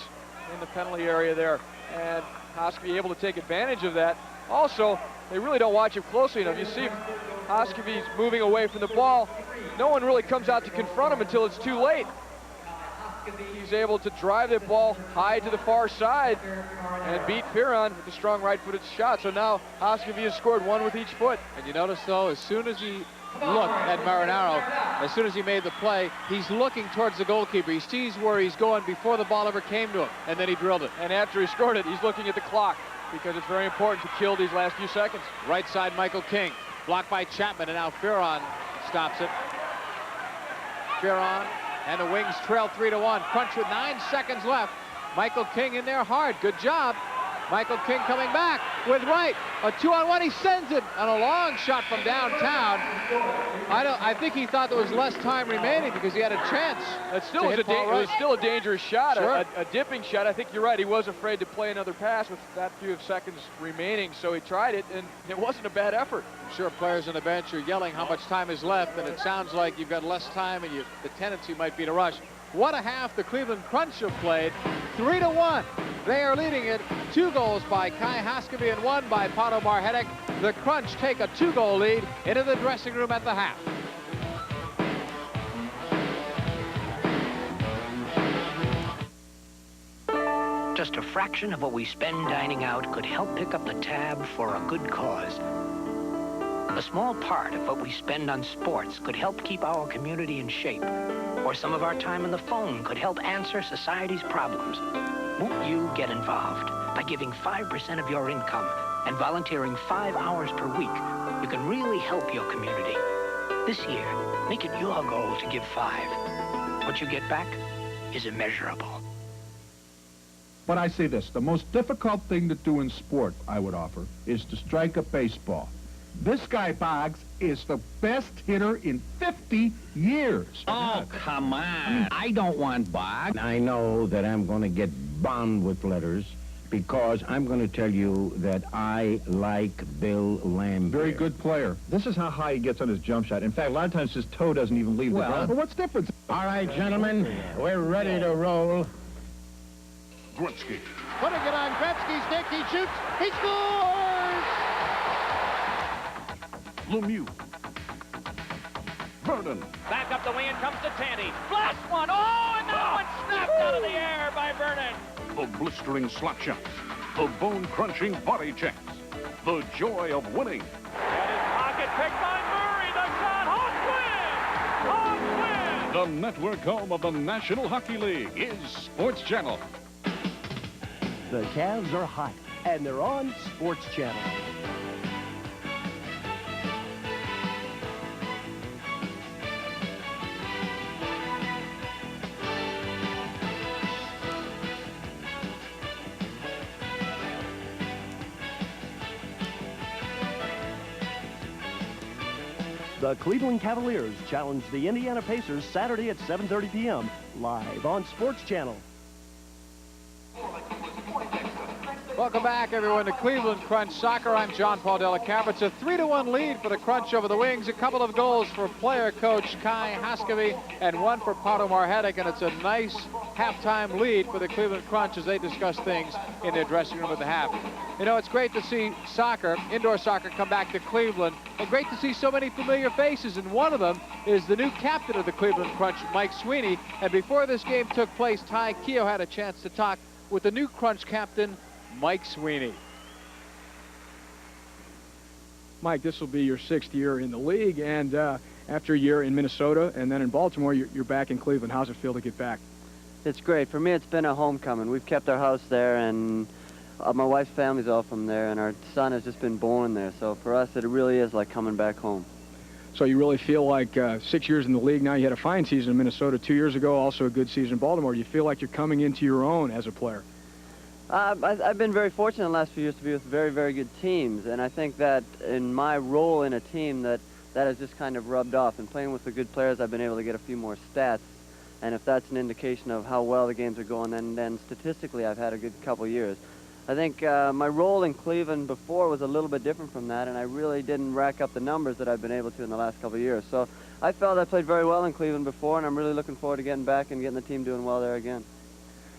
S2: in the penalty area there. And Haskeby able to take advantage of that. Also, they really don't watch him closely enough. You see Haskeby's moving away from the ball. No one really comes out to confront him until it's too late. He's able to drive the ball high to the far side and beat Piron with a strong right-footed shot. So now Haskeby has scored 1 with each foot.
S1: And you notice, though, as soon as he looked at Marinaro, as soon as he made the play, he's looking towards the goalkeeper. He sees where he's going before the ball ever came to him, and then he drilled it.
S2: And after he scored it, he's looking at the clock, because it's very important to kill these last few seconds.
S1: Right side, Michael King. Blocked by Chapman, and now Piron stops it. Piron, and the Wings trail 3-1. Crunch with 9 seconds left. Michael King in there hard. Good job. Michael King coming back with right. A 2-on-1. He sends it on a long shot from downtown. I think he thought there was less time remaining because he had a chance.
S2: It was still a dangerous shot,
S1: sure.
S2: a dipping shot. I think you're right. He was afraid to play another pass with that few seconds remaining, so he tried it, and it wasn't a bad effort.
S1: I'm sure players on the bench are yelling how much time is left, and it sounds like you've got less time, and the tendency might be to rush. What a half the Cleveland Crunch have played. 3-1. They are leading it. 2 goals by Kai Haskeby and 1 by Pato Marhetic. The Crunch take a 2-goal lead into the dressing room at the half.
S16: Just a fraction of what we spend dining out could help pick up the tab for a good cause. A small part of what we spend on sports could help keep our community in shape. Or some of our time on the phone could help answer society's problems. Won't you get involved? By giving 5% of your income and volunteering 5 hours per week, you can really help your community. This year, make it your goal to give 5. What you get back is immeasurable.
S14: But I say this, the most difficult thing to do in sport, I would offer, is to strike a baseball. This guy, Boggs, is the best hitter in 50 years.
S15: Oh, come on. I don't want Boggs. I know that I'm going to get bombed with letters because I'm going to tell you that I like Bill Lamb.
S17: Very good player. This is how high he gets on his jump shot. In fact, a lot of times his toe doesn't even leave the ground.
S14: Well, what's different?
S15: All right, gentlemen, we're ready to roll.
S7: Gretzky.
S10: Putting it on Gretzky's stick. He shoots. He scores!
S9: Lemieux. Vernon.
S10: Back up the wing comes to Tandy. Blast one. Oh, and that one snapped out of the air by Vernon.
S9: The blistering slap shots. The bone-crunching body checks. The joy of winning.
S10: And his pocket picked by Murray. The shot. Hawks win! Hawks win!
S9: The network home of the National Hockey League is Sports Channel.
S6: The Cavs are hot, and they're on Sports Channel. The Cleveland Cavaliers challenge the Indiana Pacers Saturday at 7:30 p.m. live on Sports Channel.
S1: Welcome back, everyone, to Cleveland Crunch Soccer. I'm John Paul Delacamera. It's a 3-1 lead for the Crunch over the Wings. A couple of goals for player coach Kai Haskeby and 1 for Pato Marhetic, and it's a nice halftime lead for the Cleveland Crunch as they discuss things in their dressing room at the half. You know, it's great to see soccer, indoor soccer, come back to Cleveland, and great to see so many familiar faces, and one of them is the new captain of the Cleveland Crunch, Mike Sweeney. And before this game took place, Ty Keogh had a chance to talk with the new Crunch captain, Mike Sweeney.
S2: Mike, this will be your 6th year in the league, and after a year in Minnesota and then in Baltimore, you're back in Cleveland. How's it feel to get back?
S18: It's great. For me, it's been a homecoming. We've kept our house there, and my wife's family's all from there, and our son has just been born there. So for us, it really is like coming back home.
S2: So you really feel like 6 years in the league now. You had a fine season in Minnesota 2 years ago, also a good season in Baltimore. You feel like you're coming into your own as a player?
S18: I've been very fortunate in the last few years to be with very, very good teams, and I think that in my role in a team that has just kind of rubbed off. And playing with the good players, I've been able to get a few more stats, and if that's an indication of how well the games are going, then statistically I've had a good couple years. I think my role in Cleveland before was a little bit different from that, and I really didn't rack up the numbers that I've been able to in the last couple of years. So I felt I played very well in Cleveland before, and I'm really looking forward to getting back and getting the team doing well there again.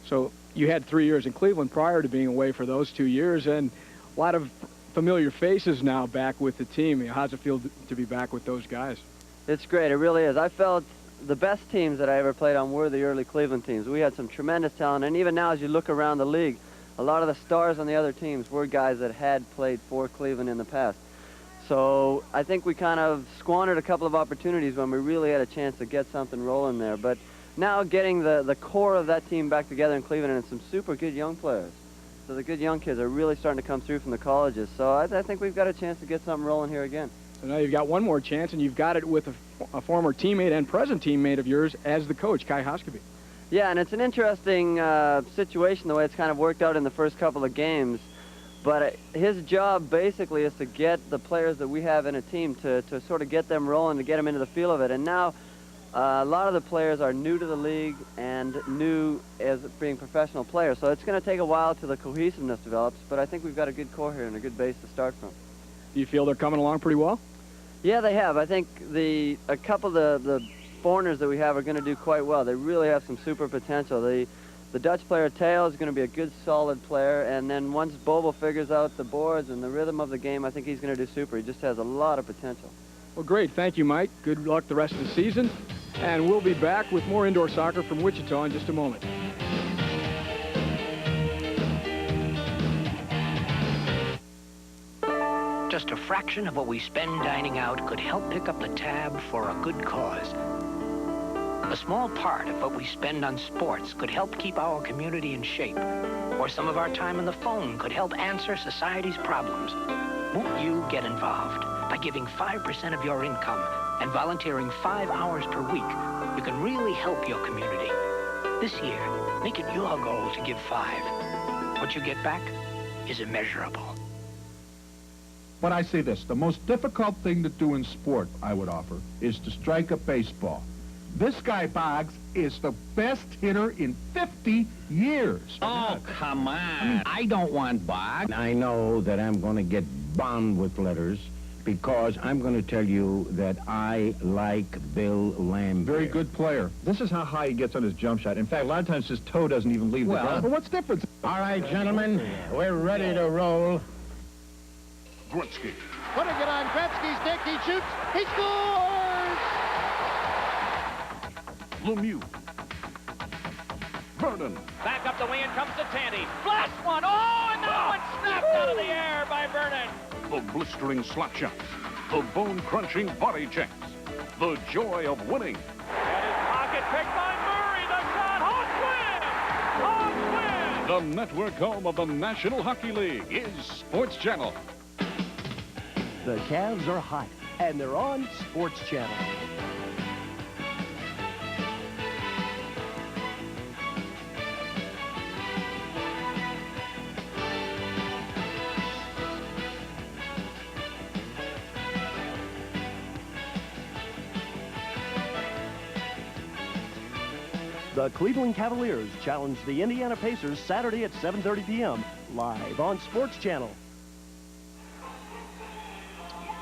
S2: So you had 3 years in Cleveland prior to being away for those 2 years, and a lot of familiar faces now back with the team. How's it feel to be back with those guys?
S18: It's great. It really is. I felt the best teams that I ever played on were the early Cleveland teams. We had some tremendous talent, and even now as you look around the league, a lot of the stars on the other teams were guys that had played for Cleveland in the past. So I think we kind of squandered a couple of opportunities when we really had a chance to get something rolling there. But now getting the core of that team back together in Cleveland and some super good young players. So the good young kids are really starting to come through from the colleges. So I think we've got a chance to get something rolling here again.
S2: So now you've got one more chance, and you've got it with a former teammate and present teammate of yours as the coach, Kai Hoskeby.
S18: Yeah, and it's an interesting situation the way it's kind of worked out in the first couple of games. But his job basically is to get the players that we have in a team to sort of get them rolling, to get them into the feel of it. And now a lot of the players are new to the league and new as being professional players. So it's going to take a while till the cohesiveness develops, but I think we've got a good core here and a good base to start from.
S2: Do you feel they're coming along pretty well?
S18: Yeah, they have. I think a couple of the foreigners that we have are going to do quite well. They really have some super potential. The Dutch player, Theo, is going to be a good, solid player, and then once Bobo figures out the boards and the rhythm of the game, I think he's going to do super. He just has a lot of potential.
S2: Well, great. Thank you, Mike. Good luck the rest of the season, and we'll be back with more indoor soccer from Wichita in just a moment.
S16: Just a fraction of what we spend dining out could help pick up the tab for a good cause. A small part of what we spend on sports could help keep our community in shape, or some of our time on the phone could help answer society's problems. Won't you get involved? By giving 5% of your income and volunteering 5 hours per week, you can really help your community. This year, make it your goal to give 5. What you get back is immeasurable.
S14: But I say this, the most difficult thing to do in sport, I would offer, is to strike a baseball. This guy, Boggs, is the best hitter in 50 years.
S15: Oh, come on. I don't want Boggs. I know that I'm going to get bombed with letters because I'm going to tell you that I like Bill Lambert.
S17: Very good player. This is how high he gets on his jump shot. In fact, a lot of times his toe doesn't even leave the ground.
S14: But what's different?
S15: All right, gentlemen, we're ready to roll.
S7: Gretzky.
S10: Putting it on Gretzky's stick, he shoots, he scores!
S9: Lemieux. Vernon.
S10: Back up the wing, and comes to Tandy. Blast one! Oh, and that one snapped out of the air by Vernon.
S9: The blistering slap shots. The bone-crunching body checks. The joy of winning.
S10: And his pocket picked by Murray. The shot, Hawks win! Hawks win!
S9: The network home of the National Hockey League is Sports Channel.
S6: The Cavs are hot, and they're on Sports Channel. The Cleveland Cavaliers challenge the Indiana Pacers Saturday at 7:30 p.m. live on Sports Channel.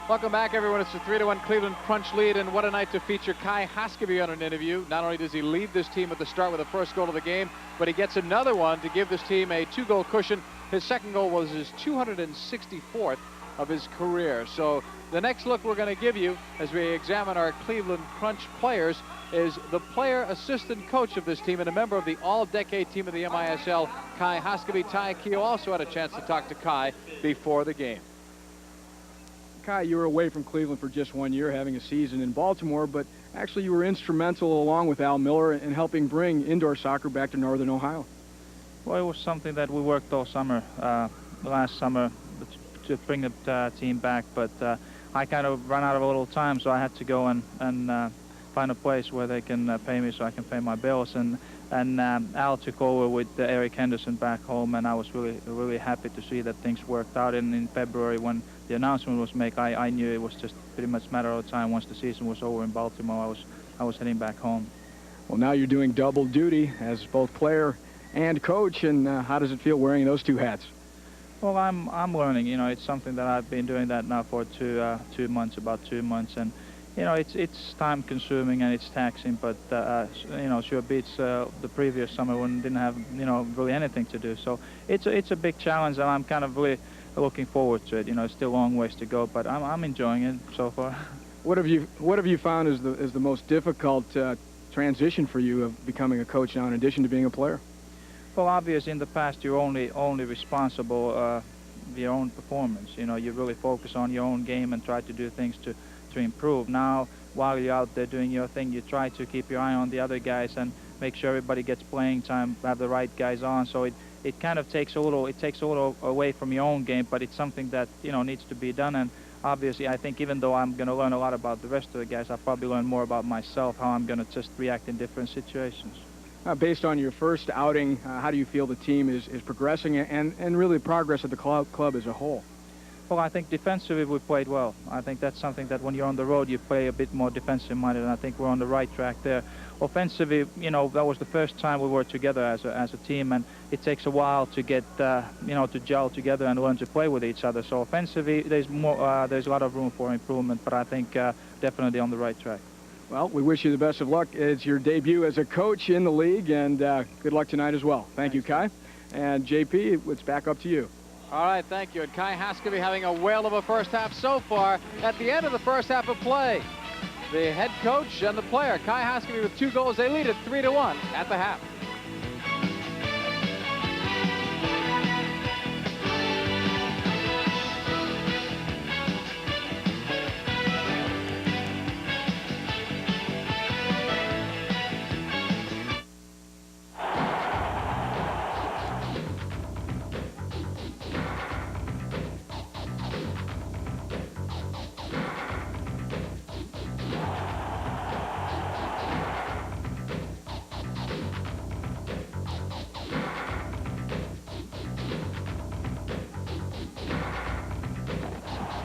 S1: Welcome back, everyone. It's a 3-1 Cleveland Crunch lead, and what a night to feature Kai Hoskeby on an interview. Not only does he lead this team at the start with the first goal of the game, but he gets another one to give this team a 2-goal cushion. His second goal was his 264th of his career. So the next look we're going to give you as we examine our Cleveland Crunch players is the player assistant coach of this team and a member of the all-decade team of the MISL, Kai Hoskeby. Ty Keogh also had a chance to talk to Kai before the game.
S2: Kai, you were away from Cleveland for just 1 year, having a season in Baltimore, but actually you were instrumental, along with Al Miller, in helping bring indoor soccer back to Northern Ohio.
S19: Well, it was something that we worked all summer, last summer, to bring the team back, but I kind of ran out of a little time, so I had to go and find a place where they can pay me so I can pay my bills. And Al took over with Eric Henderson back home, and I was really happy to see that things worked out. And in February, when the announcement was made, I knew it was just pretty much a matter of time. Once the season was over in Baltimore, I was heading back home.
S2: Well, now you're doing double duty as both player and coach, and how does it feel wearing those two hats?
S19: Well, I'm learning. You know, it's something that I've been doing that now for about 2 months, and you know, it's time consuming and it's taxing, but you know, sure beats the previous summer when didn't have, you know, really anything to do. So it's a big challenge, and I'm kind of really looking forward to it. You know, it's still a long ways to go, but I'm enjoying it so far. What have you found is the most difficult transition for you of becoming a coach now, in addition to being a player? Well, obviously, in the past, you're only responsible for your own performance. You know, you really focus on your own game and try to do things to improve. Now, while you're out there doing your thing, you try to keep your eye on the other guys and make sure everybody gets playing time, have the right guys on. So it kind of takes a little away from your own game, but it's something that, you know, needs to be done. And obviously, I think even though I'm going to learn a lot about the rest of the guys, I'll probably learn more about myself, how I'm going to just react in different situations. Based on your first outing, how do you feel the team is progressing and really progress of the club as a whole? Well, I think defensively we played well. I think that's something that when you're on the road, you play a bit more defensive-minded, and I think we're on the right track there. Offensively, you know, that was the first time we were together as a team, and it takes a while to get, you know, to gel together and learn to play with each other. So offensively, there's a lot of room for improvement, but I think definitely on the right track. Well, we wish you the best of luck. It's your debut as a coach in the league, and good luck tonight as well. Thank you, Kai. And JP, it's back up to you.
S1: All right, thank you. And Kai Haskeby having a whale of a first half so far. At the end of the first half of play, the head coach and the player, Kai Haskeby, with 2 goals. They lead it 3-1 at the half.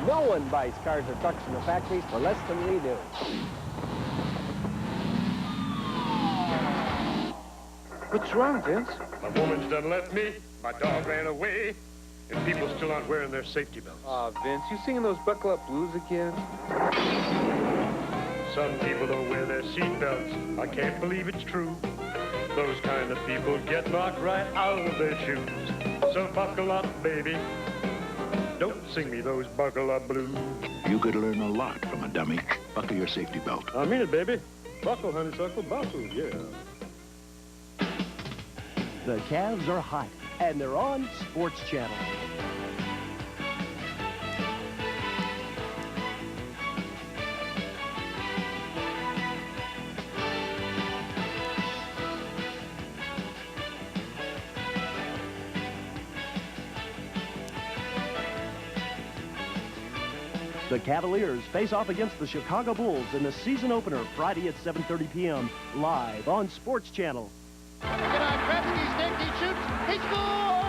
S12: No one buys cars or trucks from the factories for less than we do.
S20: What's wrong, Vince?
S21: My woman's done left me, my dog ran away, and people still aren't wearing their safety belts.
S20: Aw, Vince, you singing those buckle up blues again?
S21: Some people don't wear their seat belts. I can't believe it's true. Those kind of people get knocked right out of their shoes. So buckle up, baby. Don't sing me those buckle up blues.
S13: You could learn a lot from a dummy. Buckle your safety belt.
S21: I mean it, baby. Buckle, honeysuckle, buckle, yeah.
S6: The Cavs are hot, and they're on Sports Channel. The Cavaliers face off against the Chicago Bulls in the season opener Friday at 7:30 p.m. live on Sports Channel.
S7: Gretzky's kick, he shoots, he scores!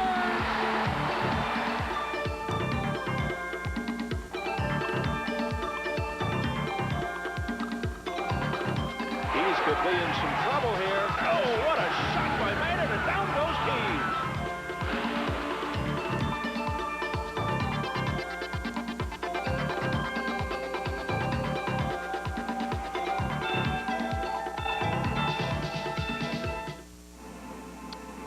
S7: Keys could be in some trouble here. Oh, what a shot by Maynard, and down goes Keys.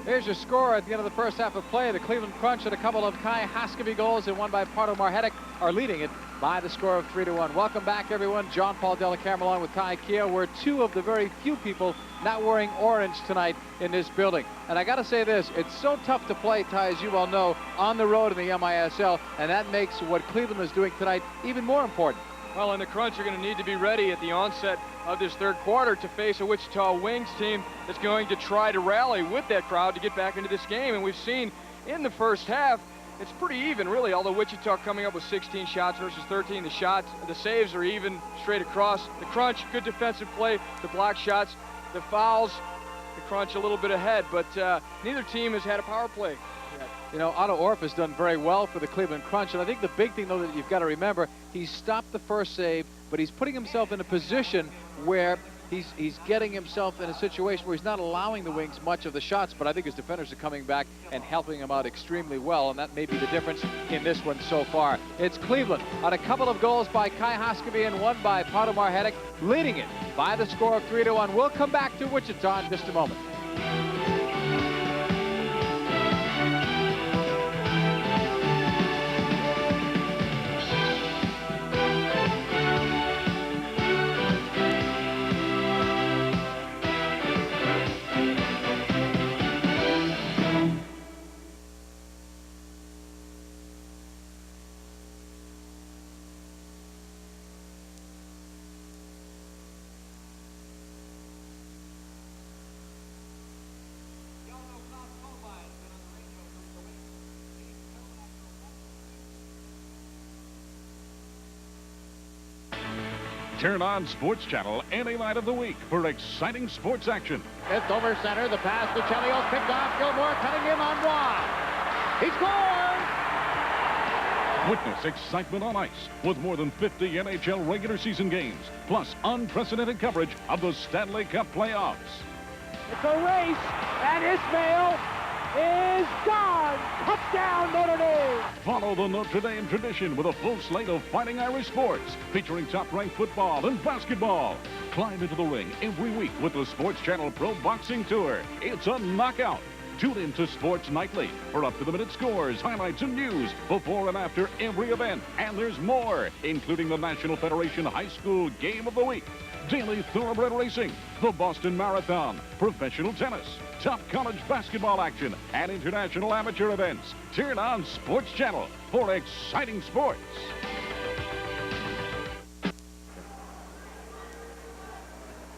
S1: Here's your score at the end of the first half of play. The Cleveland Crunch had a couple of Kai Haskeby goals and one by Pardo Marhetic are leading it by the score of 3-1. Welcome back, everyone. John Paul Della Camera along with Ty Keogh. We're two of the very few people not wearing orange tonight in this building. And I got to say this, it's so tough to play, Ty, as you well know, on the road in the MISL, and that makes what Cleveland is doing tonight even more important.
S2: Well, in the crunch, you're going to need to be ready at the onset of this third quarter to face a Wichita Wings team that's going to try to rally with that crowd to get back into this game. And we've seen in the first half, it's pretty even, really, although Wichita coming up with 16 shots versus 13. The saves are even straight across. The crunch, good defensive play. The block shots, the fouls, the crunch a little bit ahead. But neither team has had a power play yet.
S1: You know, Otto Orff has done very well for the Cleveland Crunch, and I think the big thing, though, that you've got to remember, he's stopped the first save, but he's putting himself in a position where he's getting himself in a situation where he's not allowing the Wings much of the shots, but I think his defenders are coming back and helping him out extremely well, and that may be the difference in this one so far. It's Cleveland on a couple of goals by Kai Hoskevy and one by Pato Marhetic, leading it by the score of 3-1. We'll come back to Wichita in just a moment.
S9: Turn on Sports Channel any night of the week for exciting sports action.
S10: It's over center. The pass to Chelios picked off. Gilmore cutting in on one. He scores!
S9: Witness excitement on ice with more than 50 NHL regular season games, plus unprecedented coverage of the Stanley Cup playoffs.
S10: It's a race, and Ismail is gone. Touchdown, Notre Dame.
S9: Follow the Notre Dame tradition with a full slate of Fighting Irish sports featuring top-ranked football and basketball. Climb into the ring every week with the Sports Channel Pro Boxing Tour. It's a knockout. Tune in to Sports Nightly for up-to-the-minute scores, highlights, and news before and after every event. And there's more, including the National Federation High School Game of the Week, daily thoroughbred racing, the Boston Marathon, professional tennis, top college basketball action, and international amateur events. Turn on Sports Channel for exciting sports.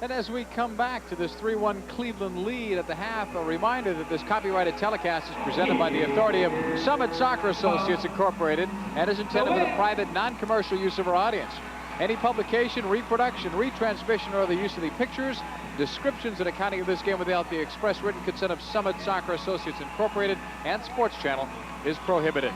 S1: And as we come back to this 3-1 Cleveland lead at the half, a reminder that this copyrighted telecast is presented by the authority of Summit Soccer Associates Incorporated and is intended for the private, non-commercial use of our audience. Any publication, reproduction, retransmission, or other use of the pictures, descriptions, and accounting of this game without the express written consent of Summit Soccer Associates Incorporated and Sports Channel is prohibited.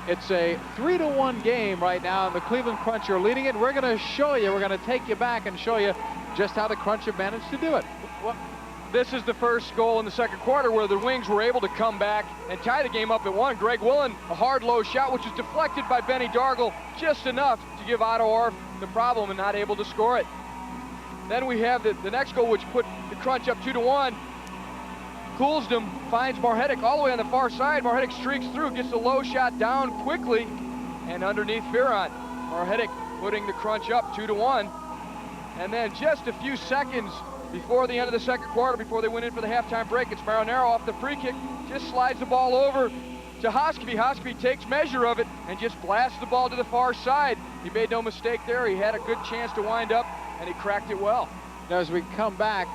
S1: It's a 3-1 game right now, and the Cleveland Crunch are leading it. We're going to show you, we're going to take you back and show you just how the Crunch have managed to do it.
S2: Well, this is the first goal in the second quarter where the Wings were able to come back and tie the game up at 1. Greg Willen, a hard low shot, which was deflected by Benny Dargle just enough to give Otto Orff the problem and not able to score it. Then we have the next goal, which put the Crunch up 2-1. Coulsdom finds Marhetic all the way on the far side. Marhetic streaks through, gets the low shot down quickly, and underneath Fearon. Marhetic putting the Crunch up 2-1. And then just a few seconds before the end of the second quarter, before they went in for the halftime break, it's Marinaro off the free kick, just slides the ball over to Hoskevy. Hoskevy takes measure of it and just blasts the ball to the far side. He made no mistake there. He had a good chance to wind up, and he cracked it well.
S1: Now, as we come back,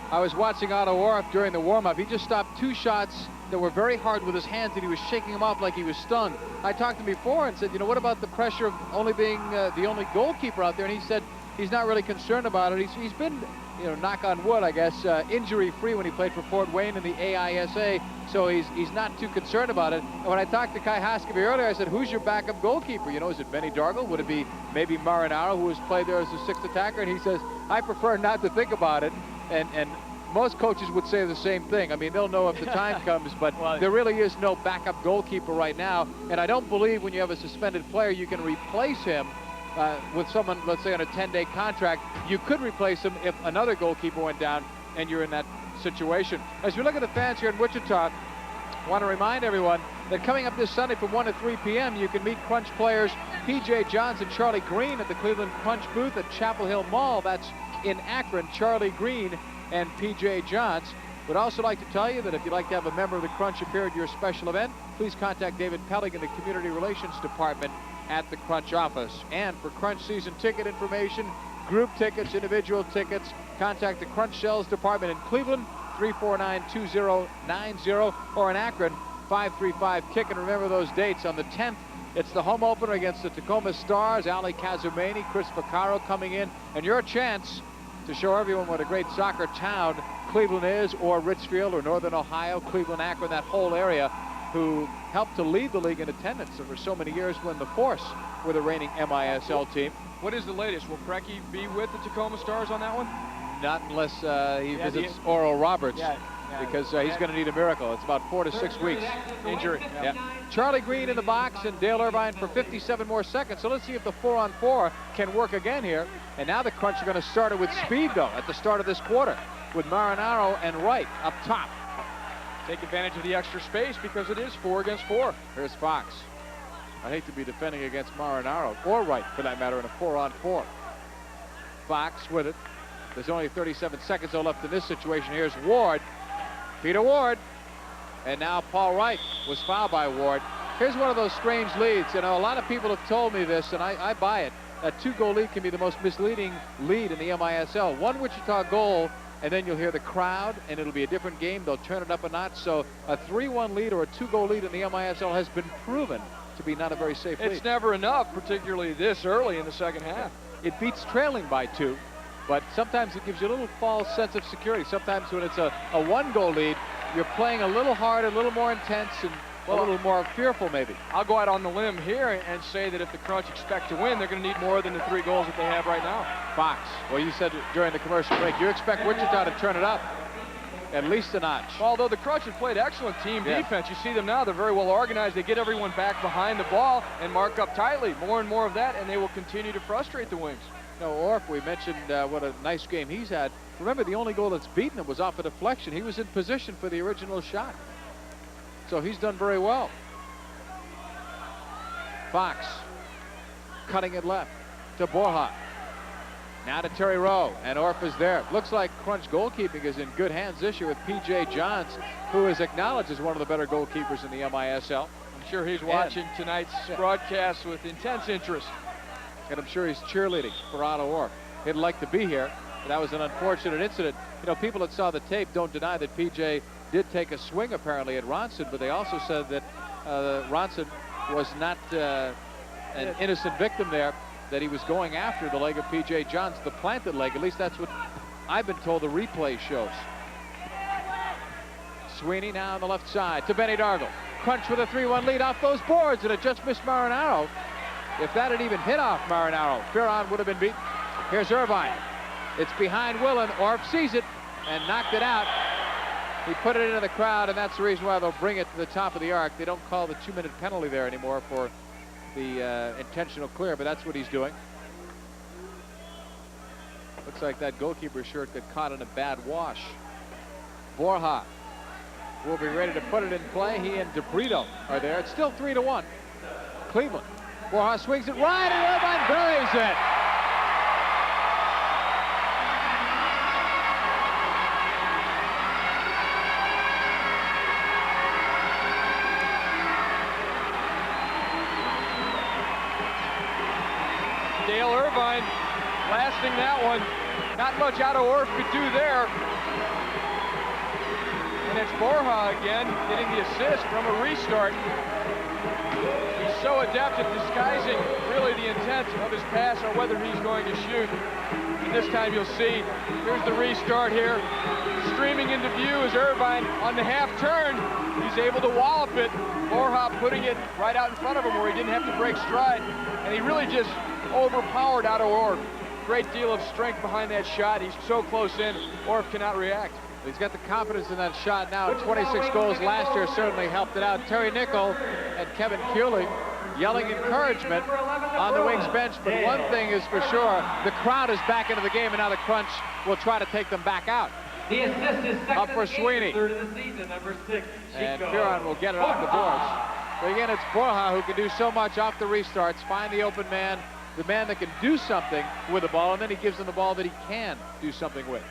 S1: I was watching Otto Orff during the warm-up. He just stopped 2 shots that were very hard with his hands, and he was shaking them off like he was stunned. I talked to him before and said, you know, what about the pressure of only being the only goalkeeper out there? And he said he's not really concerned about it. He's been, you know, knock on wood, I guess, injury-free when he played for Fort Wayne in the AISA, so he's not too concerned about it. And when I talked to Kai Hoskevy earlier, I said, who's your backup goalkeeper? You know, is it Benny Dargle? Would it be maybe Marinaro, who has played there as a 6th attacker? And he says, I prefer not to think about it. And most coaches would say the same thing. I mean, they'll know if the time comes, but there really is no backup goalkeeper right now. And I don't believe when you have a suspended player, you can replace him with someone, let's say, on a 10-day contract. You could replace him if another goalkeeper went down and you're in that situation. As we look at the fans here in Wichita, I want to remind everyone that coming up this Sunday from 1 to 3 p.m., you can meet Crunch players P.J. Johns and Charlie Green at the Cleveland Crunch booth at Chapel Hill Mall. That's in Akron, Charlie Green and P.J. Johns. Would also like to tell you that if you'd like to have a member of the Crunch appear at your special event, please contact David Pellig in the Community Relations Department at the Crunch office. And for Crunch season ticket information, group tickets, individual tickets, contact the Crunch Sales Department in Cleveland, 349-2090, or in Akron, 535-KICK. And remember those dates. On the 10th, it's the home opener against the Tacoma Stars. Ali Kazumani, Chris Vaccaro coming in, and your chance to show everyone what a great soccer town Cleveland is, or Richfield, or Northern Ohio, Cleveland, Akron, that whole area, who helped to lead the league in attendance for so many years when the Force were the reigning MISL team.
S2: What is the latest? Will Preki be with the Tacoma Stars on that one?
S1: Not unless he visits Oral Roberts, because he's going to need a miracle. It's about 4 to 6 weeks.
S2: Injury.
S1: Yeah. Charlie Green in the box and Dale Irvine for 57 more seconds. So let's see if the 4-on-4 can work again here. And now the Crunch are going to start it with speed, though, at the start of this quarter, with Marinaro and Wright up top.
S2: Take advantage of the extra space because it is 4 against 4.
S1: Here's Fox. I hate to be defending against Marinaro, or Wright, for that matter, in a 4-on-4. Fox with it. There's only 37 seconds left in this situation. Here's Ward. Peter Ward. And now Paul Wright was fouled by Ward. Here's one of those strange leads. You know, a lot of people have told me this, and I buy it. A 2-goal lead can be the most misleading lead in the MISL. One Wichita goal, and then you'll hear the crowd, and it'll be a different game. They'll turn it up a notch. So a 3-1 lead or a 2-goal lead in the MISL has been proven to be not a very safe lead.
S2: It's never enough, particularly this early in the second half.
S1: It beats trailing by 2, but sometimes it gives you a little false sense of security. Sometimes when it's a 1-goal lead, you're playing a little harder, a little more intense, and a little more fearful, maybe.
S2: I'll go out on the limb here and say that if the Crunch expect to win, they're going to need more than the 3 goals that they have right now.
S1: Fox, well, you said during the commercial break, you expect Wichita to turn it up at least a notch.
S2: Although the Crunch have played excellent team defense, you see them now, they're very well organized. They get everyone back behind the ball and mark up tightly. More and more of that, and they will continue to frustrate the Wings.
S1: No, Orff, we mentioned what a nice game he's had. Remember, the only goal that's beaten him was off a deflection. He was in position for the original shot. So he's done very well. Fox cutting it left to Borja. Now to Terry Rowe, and Orff is there. Looks like Crunch goalkeeping is in good hands this year with P.J. Johns, who is acknowledged as one of the better goalkeepers in the MISL.
S2: I'm sure he's watching tonight's broadcast with intense interest.
S1: And I'm sure he's cheerleading for Otto Orff. He'd like to be here, but that was an unfortunate incident. You know, people that saw the tape don't deny that P.J. did take a swing apparently at Ronson, but they also said that Ronson was not an innocent victim there, that he was going after the leg of P.J. Johns, the planted leg. At least that's what I've been told the replay shows. Sweeney now on the left side to Benny Dargle. Crunch with a 3-1 lead off those boards, and it just missed Marinaro. If that had even hit off Marinaro, Fearon would have been beaten. Here's Irvine. It's behind Willen. Orff sees it and knocked it out. He put it into the crowd, and that's the reason why they'll bring it to the top of the arc. They don't call the 2-minute penalty there anymore for the intentional clear, but that's what he's doing. Looks like that goalkeeper shirt got caught in a bad wash. Borja will be ready to put it in play. He and DeBrito are there. It's still 3-1. Cleveland. Borja swings it right, and Irvine buries it.
S2: Dale Irvine blasting that one. Not much Otto Orff could do there. And it's Borja again getting the assist from a restart. He's so adept at disguising really the intent of his pass or whether he's going to shoot. And this time you'll see, here's the restart here. Streaming into view is Irvine on the half turn. He's able to wallop it. Borja putting it right out in front of him where he didn't have to break stride. And he really just overpowered Otto Orff. Great deal of strength behind that shot. He's so close in, Orff cannot react.
S1: He's got the confidence in that shot now. 26 goals last year certainly helped it out. Terry Nickel and Kevin Kuehling yelling encouragement on the Wings bench. But one thing is for sure, the crowd is back into the game, and now the Crunch will try to take them back out.
S10: The assist is second
S1: up for Sweeney.
S10: Third of the season, number 6.
S1: And Fearon will get it off the boards. But again, it's Borja who can do so much off the restarts, find the open man, the man that can do something with the ball, and then he gives them the ball that he can do something with.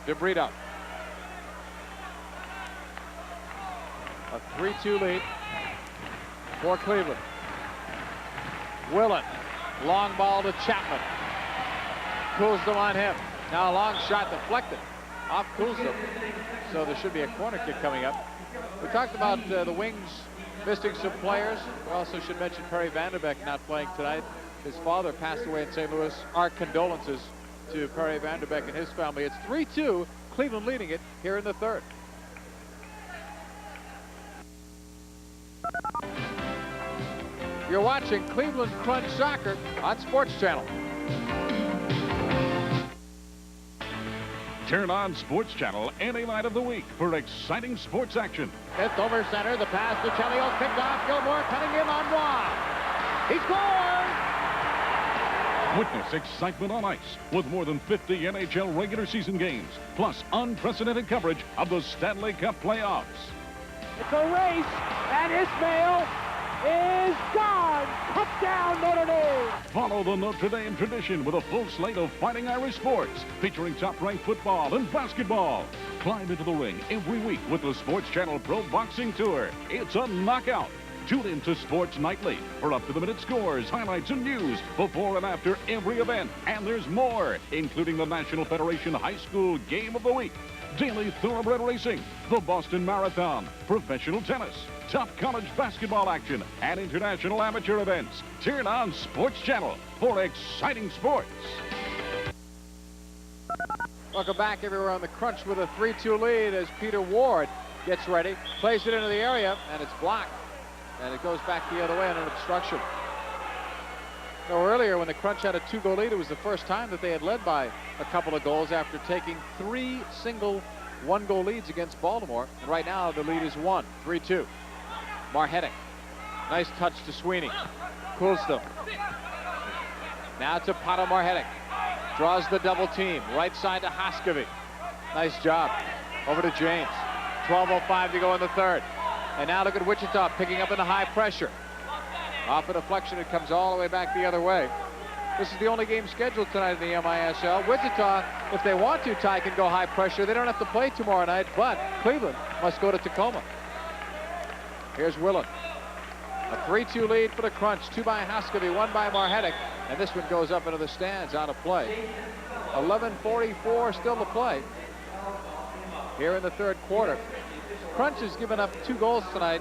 S1: DeBrito. A 3-2 lead for Cleveland. Willen. Long ball to Chapman. Coolsdom on him. Now a long shot deflected off Coolsdom. So there should be a corner kick coming up. We talked about the Wings missing some players. We also should mention Perry Vanderbeek not playing tonight. His father passed away in St. Louis. Our condolences to Perry Vanderbeek and his family. It's 3-2, Cleveland leading it here in the third. You're watching Cleveland Crunch Soccer on Sports Channel.
S9: Turn on Sports Channel any night of the week for exciting sports action.
S10: Fifth over center, the pass to Chelio, picked off, Gilmore cutting him on one. He scores!
S9: Witness excitement on ice with more than 50 NHL regular season games, plus unprecedented coverage of the Stanley Cup playoffs.
S10: It's a race, and Ismail is gone. Touchdown, Notre Dame.
S9: Follow the Notre Dame tradition with a full slate of Fighting Irish sports featuring top-ranked football and basketball. Climb into the ring every week with the Sports Channel Pro Boxing Tour. It's a knockout. Tune in to Sports Nightly for up-to-the-minute scores, highlights, and news before and after every event. And there's more, including the National Federation High School Game of the Week, daily thoroughbred racing, the Boston Marathon, professional tennis, top college basketball action, and international amateur events. Turn on Sports Channel for exciting sports.
S1: Welcome back everywhere on the Crunch with a 3-2 lead as Peter Ward gets ready, plays it into the area, and it's blocked. And it goes back the other way on an obstruction. Now, earlier when the Crunch had a 2-goal lead, it was the first time that they had led by a couple of goals after taking 3 single 1-goal leads against Baltimore. And right now the lead is 1, 3-2. Marhetic. Nice touch to Sweeney. Coolsdom. Now to Pato Marhetic. Draws the double team. Right side to Hoskovy. Nice job. Over to James. 12:05 to go in the third. And now look at Wichita picking up in the high pressure. Off a deflection, it comes all the way back the other way. This is the only game scheduled tonight in the MISL. Wichita, if they want to, Ty, can go high pressure. They don't have to play tomorrow night, but Cleveland must go to Tacoma. Here's Willen. A 3-2 lead for the Crunch. 2 by Hoskovy, 1 by Marhetic. And this one goes up into the stands, out of play. 11:44 still to play here in the third quarter. Crunch has given up 2 goals tonight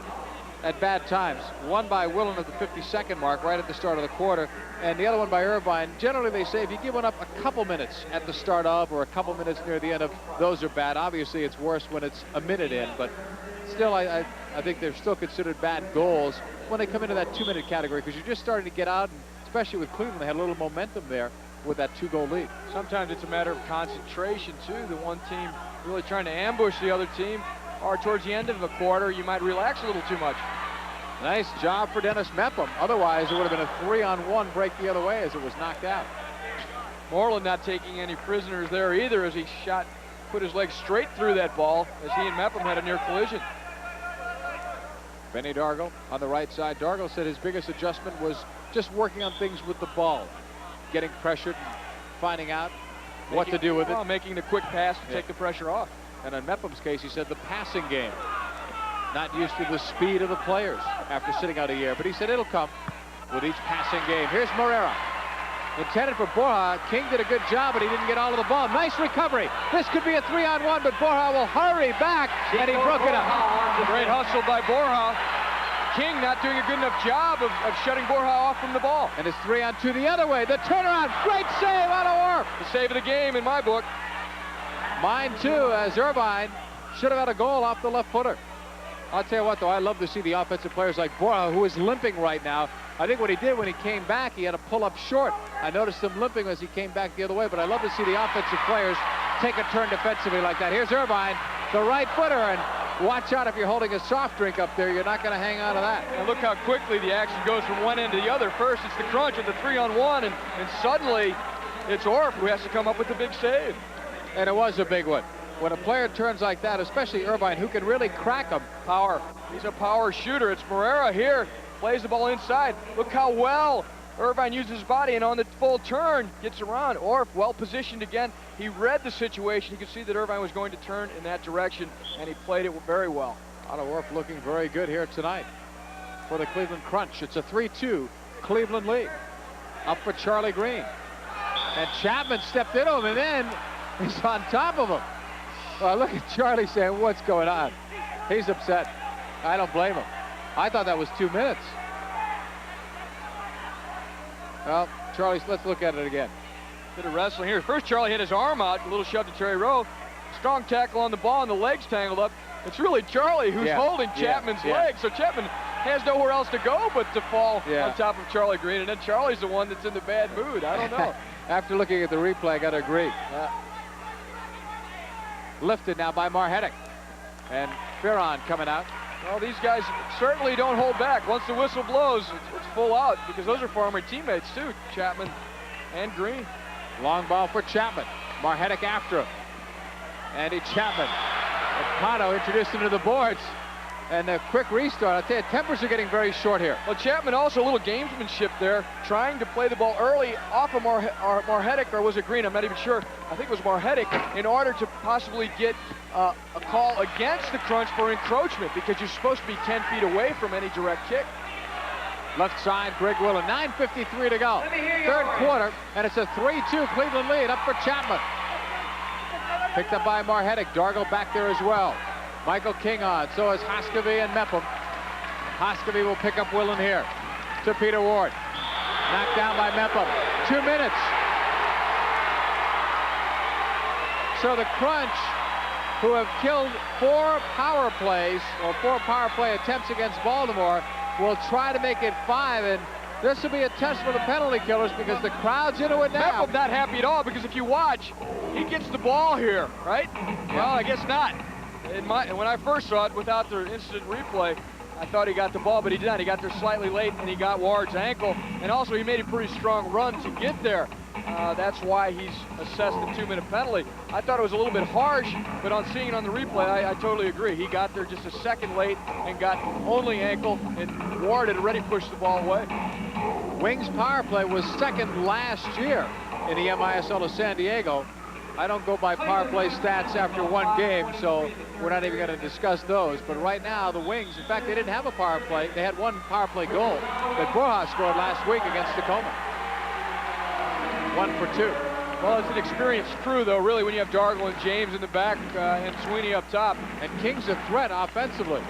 S1: at bad times. One by Willen at the 52nd mark, right at the start of the quarter, and the other one by Irvine. Generally, they say if you give one up a couple minutes at the start of or a couple minutes near the end of, those are bad. Obviously, it's worse when it's a minute in, but still, I think they're still considered bad goals when they come into that 2-minute category, because you're just starting to get out, and especially with Cleveland, they had a little momentum there with that 2-goal lead.
S2: Sometimes it's a matter of concentration, too. The one team really trying to ambush the other team, or towards the end of a quarter, you might relax a little too much.
S1: Nice job for Dennis Mepham. Otherwise, it would have been a 3-on-1 break the other way as it was knocked out.
S2: Moreland not taking any prisoners there either as he put his leg straight through that ball as he and Mepham had a near collision.
S1: Benny Dargle on the right side. Dargle said his biggest adjustment was just working on things with the ball, getting pressured and finding out what to do with it.
S2: Making the quick pass to take the pressure off.
S1: And in Mepham's case, he said the passing game. Not used to the speed of the players after sitting out a year, but he said it'll come with each passing game. Here's Morera. Intended for Borja. King did a good job, but he didn't get all of the ball. Nice recovery. This could be a 3-on-1, but Borja will hurry back, and he broke it up.
S2: Great hustle by Borja. King not doing a good enough job of shutting Borja off from the ball.
S1: And it's 3-on-2 the other way. The turnaround. Great save out of Orff.
S2: The save of the game in my book.
S1: Mine too, as Irvine should have had a goal off the left footer. I'll tell you what, though, I love to see the offensive players like Borja, who is limping right now. I think what he did when he came back, he had to pull up short. I noticed him limping as he came back the other way, but I love to see the offensive players take a turn defensively like that. Here's Irvine, the right footer, and watch out if you're holding a soft drink up there. You're not going to hang on to that.
S2: And look how quickly the action goes from one end to the other. First, it's the Crunch with the 3-on-1, and suddenly it's Orff who has to come up with the big save.
S1: And it was a big one. when a player turns like that, especially Irvine, who can really crack him.
S2: Power. He's a power shooter. It's Moreira here. Plays the ball inside. Look how well Irvine uses his body, and on the full turn, gets around. Orff, well positioned again. He read the situation. He could see that Irvine was going to turn in that direction, and he played it very well.
S1: Otto Orff looking very good here tonight for the Cleveland Crunch. It's a 3-2 Cleveland lead. Up for Charlie Green. And Chapman stepped into him, and then he's on top of him. Well, look at Charlie saying, what's going on? He's upset. I don't blame him. I thought that was 2 minutes. Well, Charlie, let's look at it again.
S2: Bit of wrestling here. First, Charlie hit his arm out, a little shove to Terry Rowe. Strong tackle on the ball, and the legs tangled up. It's really Charlie who's holding Chapman's leg, so Chapman has nowhere else to go but to fall on top of Charlie Green, and then Charlie's the one that's in the bad mood. I don't know.
S1: After looking at the replay, I got to agree. Lifted now by Marhetic. And Ferron coming out.
S2: Well, these guys certainly don't hold back. Once the whistle blows, it's full out, because those are former teammates too, Chapman and Green.
S1: Long ball for Chapman. Marhetic after him. Andy Chapman. And Pato introduced him to the boards. And a quick restart. I'll tell you, tempers are getting very short here.
S2: Well, Chapman also a little gamesmanship there, trying to play the ball early off of Marhetic, or was it Green? I'm not even sure. I think it was Marhetic, in order to possibly get a call against the Crunch for encroachment, because you're supposed to be 10 feet away from any direct kick.
S1: Left side, Greg Willen, 9:53 to go. Third quarter, and it's a 3-2 Cleveland lead. Up for Chapman. Picked up by Marhetic. Dargle back there as well. Michael King on, so is Hoskovy and Mepham. Hoskovy will pick up Willen here to Peter Ward. Knocked down by Mepham. 2 minutes. So the Crunch, who have killed 4 power plays, or 4 power play attempts against Baltimore, will try to make it 5, and this will be a test for the penalty killers, because the crowd's into it now.
S2: Mepham not happy at all, because if you watch, he gets the ball here, right? Well, I guess not. When I first saw it, without the instant replay, I thought he got the ball, but he did not. He got there slightly late, and he got Ward's ankle, and also he made a pretty strong run to get there. That's why he's assessed a 2-minute penalty. I thought it was a little bit harsh, but on seeing it on the replay, I totally agree. He got there just a second late and got only ankle, and Ward had already pushed the ball away.
S1: Wings power play was second last year in the MISL of San Diego. I don't go by power play stats after one game, so we're not even going to discuss those. But right now, the Wings, in fact, they didn't have a power play. They had one power play goal that Borja scored last week against Tacoma. 1 for 2.
S2: Well, it's an experienced crew, though, really, when you have Dargle and James in the back and Sweeney up top.
S1: And King's a threat offensively.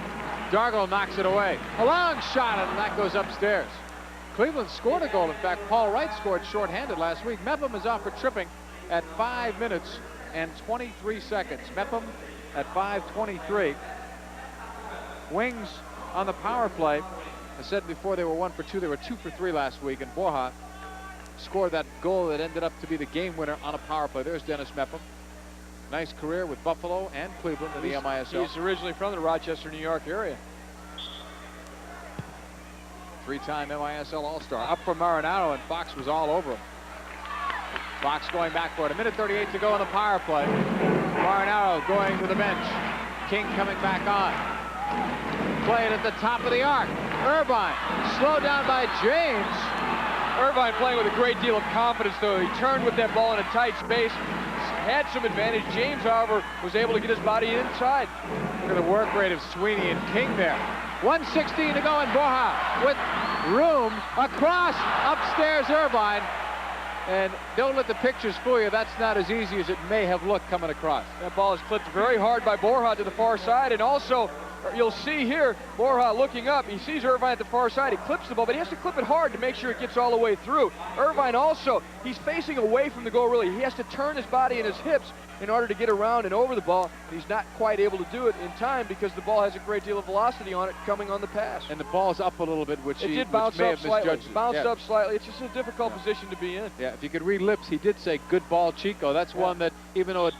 S1: Dargle knocks it away. A long shot, and that goes upstairs. Cleveland scored a goal. In fact, Paul Wright scored shorthanded last week. Mepham is off for tripping at 5 minutes and 23 seconds. Mepham at 5:23. Wings on the power play. I said before they were 1 for 2. They were 2 for 3 last week, and Borja scored that goal that ended up to be the game winner on a power play. There's Dennis Mepham. Nice career with Buffalo and Cleveland in the MISL.
S2: He's originally from the Rochester, New York area.
S1: 3-time MISL All-Star. Up from Marinaro, and Fox was all over him. Fox going back for it. 1:38 to go in the power play. Marinaro going to the bench. King coming back on. Played at the top of the arc. Irvine slowed down by James.
S2: Irvine playing with a great deal of confidence, though. He turned with that ball in a tight space. Had some advantage. James, however, was able to get his body inside.
S1: Look at the work rate of Sweeney and King there. 1:16 to go in Borja with room across upstairs Irvine. And don't let the pictures fool you. That's not as easy as it may have looked coming across.
S2: That ball is clipped very hard by Borja to the far side. And also, you'll see here, Borja looking up. He sees Irvine at the far side. He clips the ball, but he has to clip it hard to make sure it gets all the way through. Irvine also, he's facing away from the goal, really. He has to turn his body and his hips in order to get around and over the ball. He's not quite able to do it in time because the ball has a great deal of velocity on it coming on the pass.
S1: And the ball's up a little bit, which
S2: it did bounce up slightly. Bounced up slightly. It's just a difficult position to be in.
S1: Yeah, if you could read lips, he did say good ball, Chico. That's one that, even though it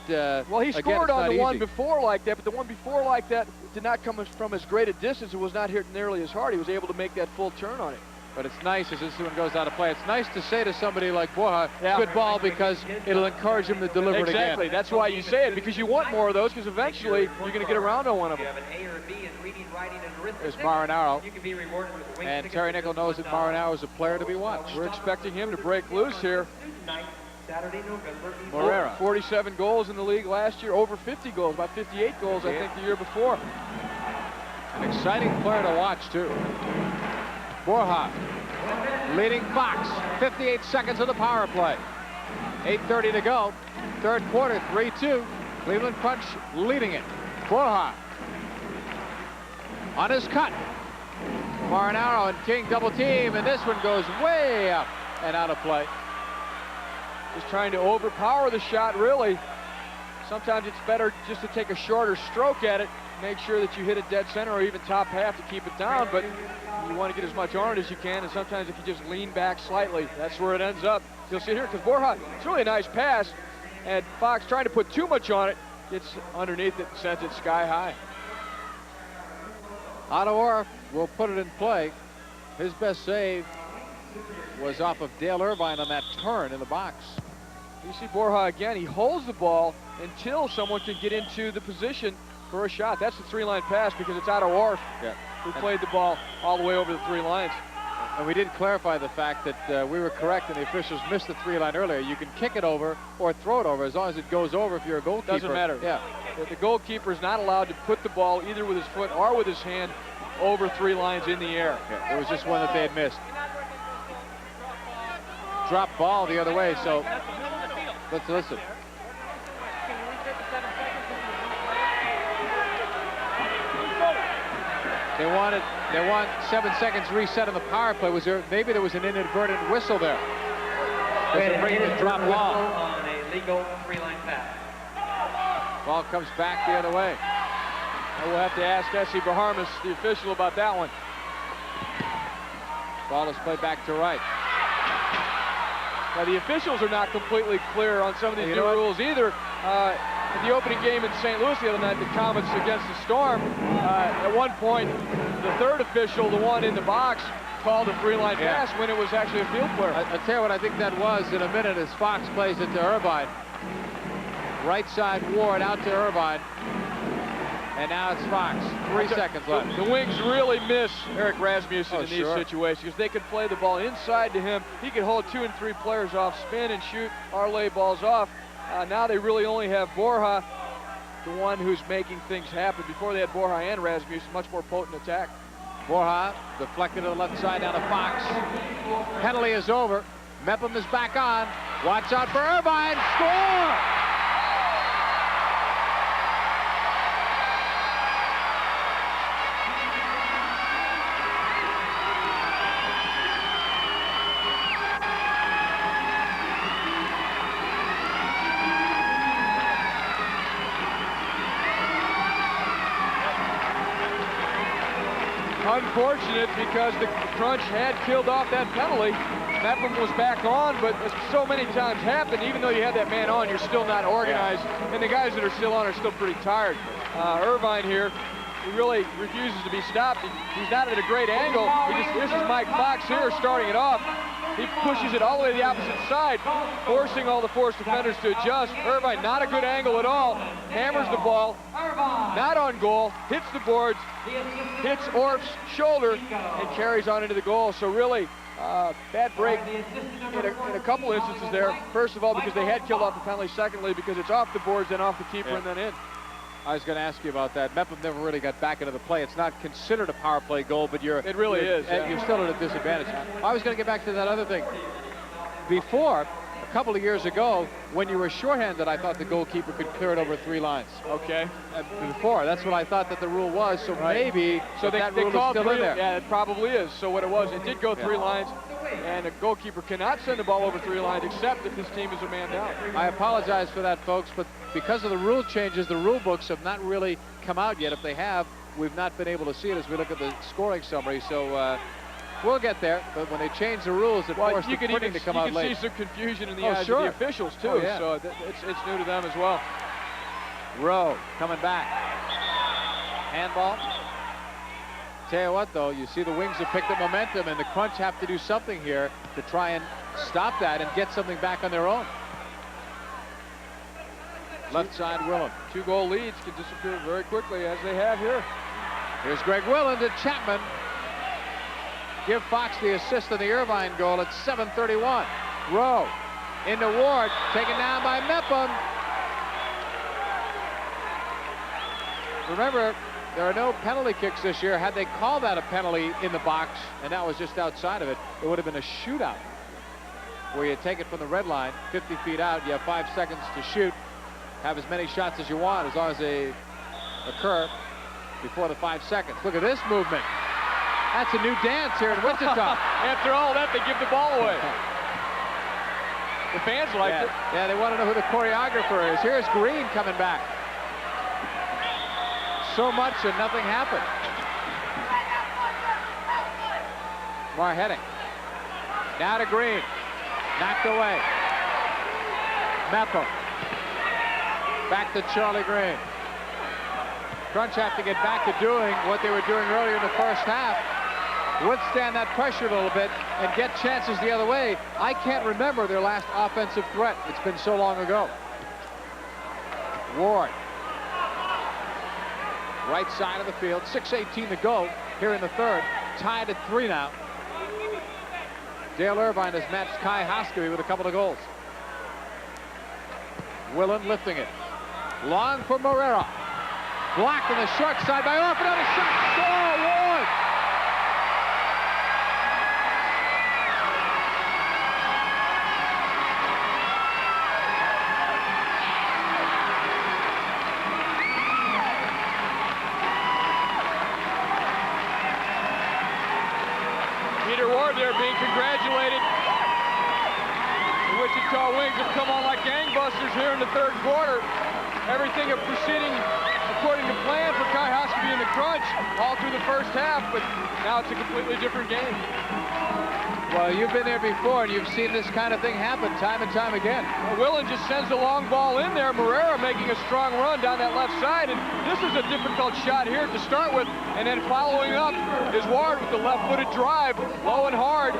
S2: well, he scored on the one before like that, but the one before like that did not come from as great a distance. It was not hit nearly as hard. He was able to make that full turn on it.
S1: But it's nice as this one goes out of play. It's nice to say to somebody like Borja, good ball, because it'll encourage him to deliver it again.
S2: Exactly. That's why you say it, because you want more of those, because eventually you're going to get around on one of them.
S1: There's Marinaro. And Terry Nickel knows that Marinaro is a player to be watched.
S2: We're expecting him to break loose here.
S1: Morera.
S2: 47 goals in the league last year, over 50 goals, about 58 goals, I think, the year before.
S1: An exciting player to watch, too. Borja leading Fox. 58 seconds of the power play. 8:30 to go. Third quarter, 3-2. Cleveland Crunch leading it. Borja on his cut. Marinaro and King double team, and this one goes way up and out of play.
S2: Just trying to overpower the shot, really. Sometimes it's better just to take a shorter stroke at it, make sure that you hit it dead center or even top half to keep it down, but you want to get as much on it as you can, and sometimes if you just lean back slightly, that's where it ends up. You'll see here, because Borja, it's really a nice pass, and Fox trying to put too much on it, gets underneath it and sends it sky high.
S1: Otto Orff will put it in play. His best save was off of Dale Irvine on that turn in the box.
S2: You see Borja again, he holds the ball until someone can get into the position for a shot. That's the three-line pass, because it's Otto Orff who played the ball all the way over the 3 lines.
S1: And we did clarify the fact that we were correct and the officials missed the 3-line earlier. You can kick it over or throw it over as long as it goes over if you're a goalkeeper.
S2: Doesn't matter.
S1: Yeah.
S2: The goalkeeper is not allowed to put the ball either with his foot or with his hand over 3 lines in the air.
S1: Yeah, it was just one that they had missed. Drop ball the other way, so let's listen. They want 7 seconds reset on the power play. Maybe there was an inadvertent whistle there. Doesn't bring the drop ball.
S3: On a legal 3-line pass.
S1: Ball comes back the other way.
S2: We'll have to ask Essie Baharmas, the official, about that one.
S1: Ball is played back to right.
S2: Now, the officials are not completely clear on some of these new rules either. In the opening game in St. Louis the other night, the Comets against the Storm, at one point, the third official, the one in the box, called a 3-line pass when it was actually a field player.
S1: I'll tell you what I think that was in a minute as Fox plays it to Irvine. Right side Ward out to Irvine. And now it's Fox. 3 seconds left.
S2: The Wings really miss Eric Rasmussen in these situations, because they could play the ball inside to him. He could hold 2 and 3 players off, spin and shoot, or lay balls off. Now they really only have Borja, the one who's making things happen. Before they had Borja and Rasmussen, much more potent attack.
S1: Borja deflected to the left side down to Fox. Penalty is over. Mepham is back on. Watch out for Irvine. Score!
S2: Unfortunate, because the Crunch had killed off that penalty. Mepham was back on, but as so many times happen, even though you have that man on, you're still not organized. And the guys that are still on are still pretty tired. Irvine here, he really refuses to be stopped. He's not at a great angle. This is Mike Fox here starting it off. He pushes it all the way to the opposite side, forcing all the Force defenders to adjust. Irvine, not a good angle at all. Hammers the ball, not on goal, hits the boards, hits Orff's shoulder, and carries on into the goal. So really, bad break in a couple instances there. First of all, because they had killed off the penalty. Secondly, because it's off the boards, then off the keeper, and then in.
S1: I was going to ask you about that. Mepham never really got back into the play. It's not considered a power play goal, but
S2: it really is.
S1: You're still at a disadvantage. I was going to get back to that other thing. Before, a couple of years ago, when you were shorthanded, I thought the goalkeeper could clear it over 3 lines.
S2: Okay.
S1: Before, that's what I thought that the rule was. So maybe that rule is still in there.
S2: Yeah, it probably is. So what it was, it did go 3 lines, and a goalkeeper cannot send the ball over 3 lines except if his team is a man down.
S1: I apologize for that, folks, but because of the rule changes, the rule books have not really come out yet. If they have, we've not been able to see it as we look at the scoring summary. So we'll get there. But when they change the rules, it forced the printing to come out late.
S2: You can see some confusion in the eyes of the officials, too. So it's new to them as well.
S1: Rowe coming back. Handball. Tell you what, though, you see the Wings have picked up momentum, and the Crunch have to do something here to try and stop that and get something back on their own. Left side, Willen.
S2: 2-goal leads can disappear very quickly, as they have here.
S1: Here's Greg Willen to Chapman. Give Fox the assist on the Irvine goal at 7:31. Rowe into Ward, taken down by Mepham. Remember, there are no penalty kicks this year. Had they called that a penalty in the box, and that was just outside of it, it would have been a shootout, where you take it from the red line, 50 feet out, you have 5 seconds to shoot, have as many shots as you want, as long as they occur before the 5 seconds. Look at this movement. That's a new dance here in Wichita.
S2: After all that, they give the ball away. The fans liked it.
S1: Yeah, they want to know who the choreographer is. Here's Green coming back. So much and nothing happened. Marhetic. Now to Green. Knocked away. Mepham. Back to Charlie Green. Crunch have to get back to doing what they were doing earlier in the first half. Withstand that pressure a little bit and get chances the other way. I can't remember their last offensive threat. It's been so long ago. Ward. Right side of the field. 6:18 to go here in the third. Tied at 3 now. Dale Irvine has matched Kai Hoskeby with a couple of goals. Willen lifting it. Long for Morera. Blocked on the short side by Orff. Another shot. Oh, Ward.
S2: Peter Ward there being congratulated. The Wichita Wings have come on like gangbusters here in the third quarter. Everything is proceeding according to plan for Kai Hoskeby and the Crunch all through the first half, but now it's a completely different game.
S1: Well, you've been there before, and you've seen this kind of thing happen time and time again.
S2: Well, Willen just sends the long ball in there. Morera making a strong run down that left side, and this is a difficult shot here to start with, and then following up is Ward with the left-footed drive, low and hard,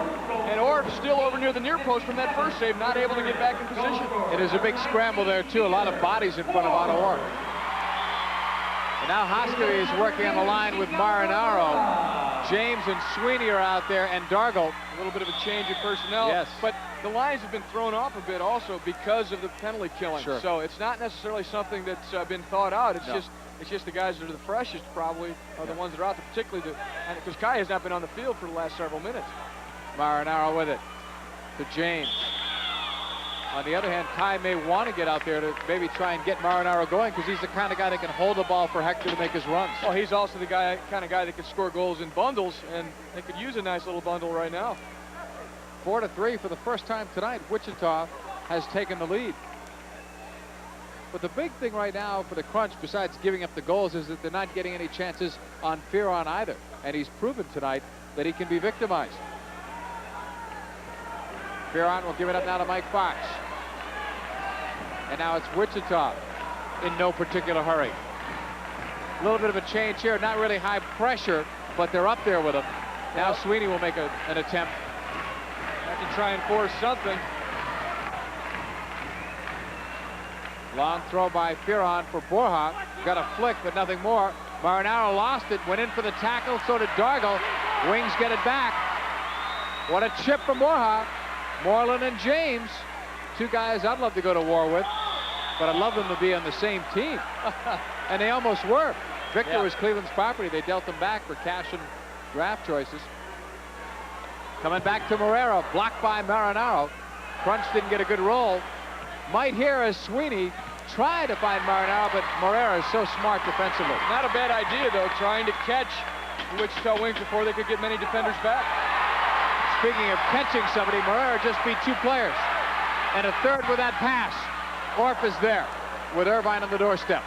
S2: and Orff still over near the near post from that first save, not able to get back in position.
S1: It is a big scramble there, too. A lot of bodies in front of Otto Orff. And now Hoskeby is working on the line with Marinaro. James and Sweeney are out there, and Dargle.
S2: A little bit of a change in personnel.
S1: Yes.
S2: But the lines have been thrown off a bit also because of the penalty killing.
S1: Sure.
S2: So it's not necessarily something that's been thought out. It's just the guys that are the freshest probably are the ones that are out there, particularly because Kai has not been on the field for the last several minutes.
S1: Marinaro with it to James. On the other hand, Kai may want to get out there to maybe try and get Marinaro going, because he's the kind of guy that can hold the ball for Hector to make his runs.
S2: Well, he's also the kind of guy that can score goals in bundles, and they could use a nice little bundle right now.
S1: 4-3 for the first time tonight. Wichita has taken the lead. But the big thing right now for the Crunch, besides giving up the goals, is that they're not getting any chances on Fearon either. And he's proven tonight that he can be victimized. Fearon will give it up now to Mike Fox. And now it's Wichita in no particular hurry. A little bit of a change here. Not really high pressure, but they're up there with him. Now Sweeney will make an attempt.
S2: Have to try and force something.
S1: Long throw by Fearon for Borja. Got a flick, but nothing more. Marinaro lost it, went in for the tackle, so did Dargle. Wings get it back. What a chip from Borja. Moreland and James, two guys I'd love to go to war with, but I'd love them to be on the same team. And they almost were. Victor was Cleveland's property. They dealt them back for cash and draft choices. Coming back to Morera, blocked by Marinaro. Crunch didn't get a good roll. Might here as Sweeney tried to find Marinaro, but Morera is so smart defensively.
S2: Not a bad idea, though, trying to catch the Wichita Wings before they could get many defenders back.
S1: Speaking of catching somebody, Morera just beat two players. And a third with that pass. Orff is there with Irvine on the doorstep.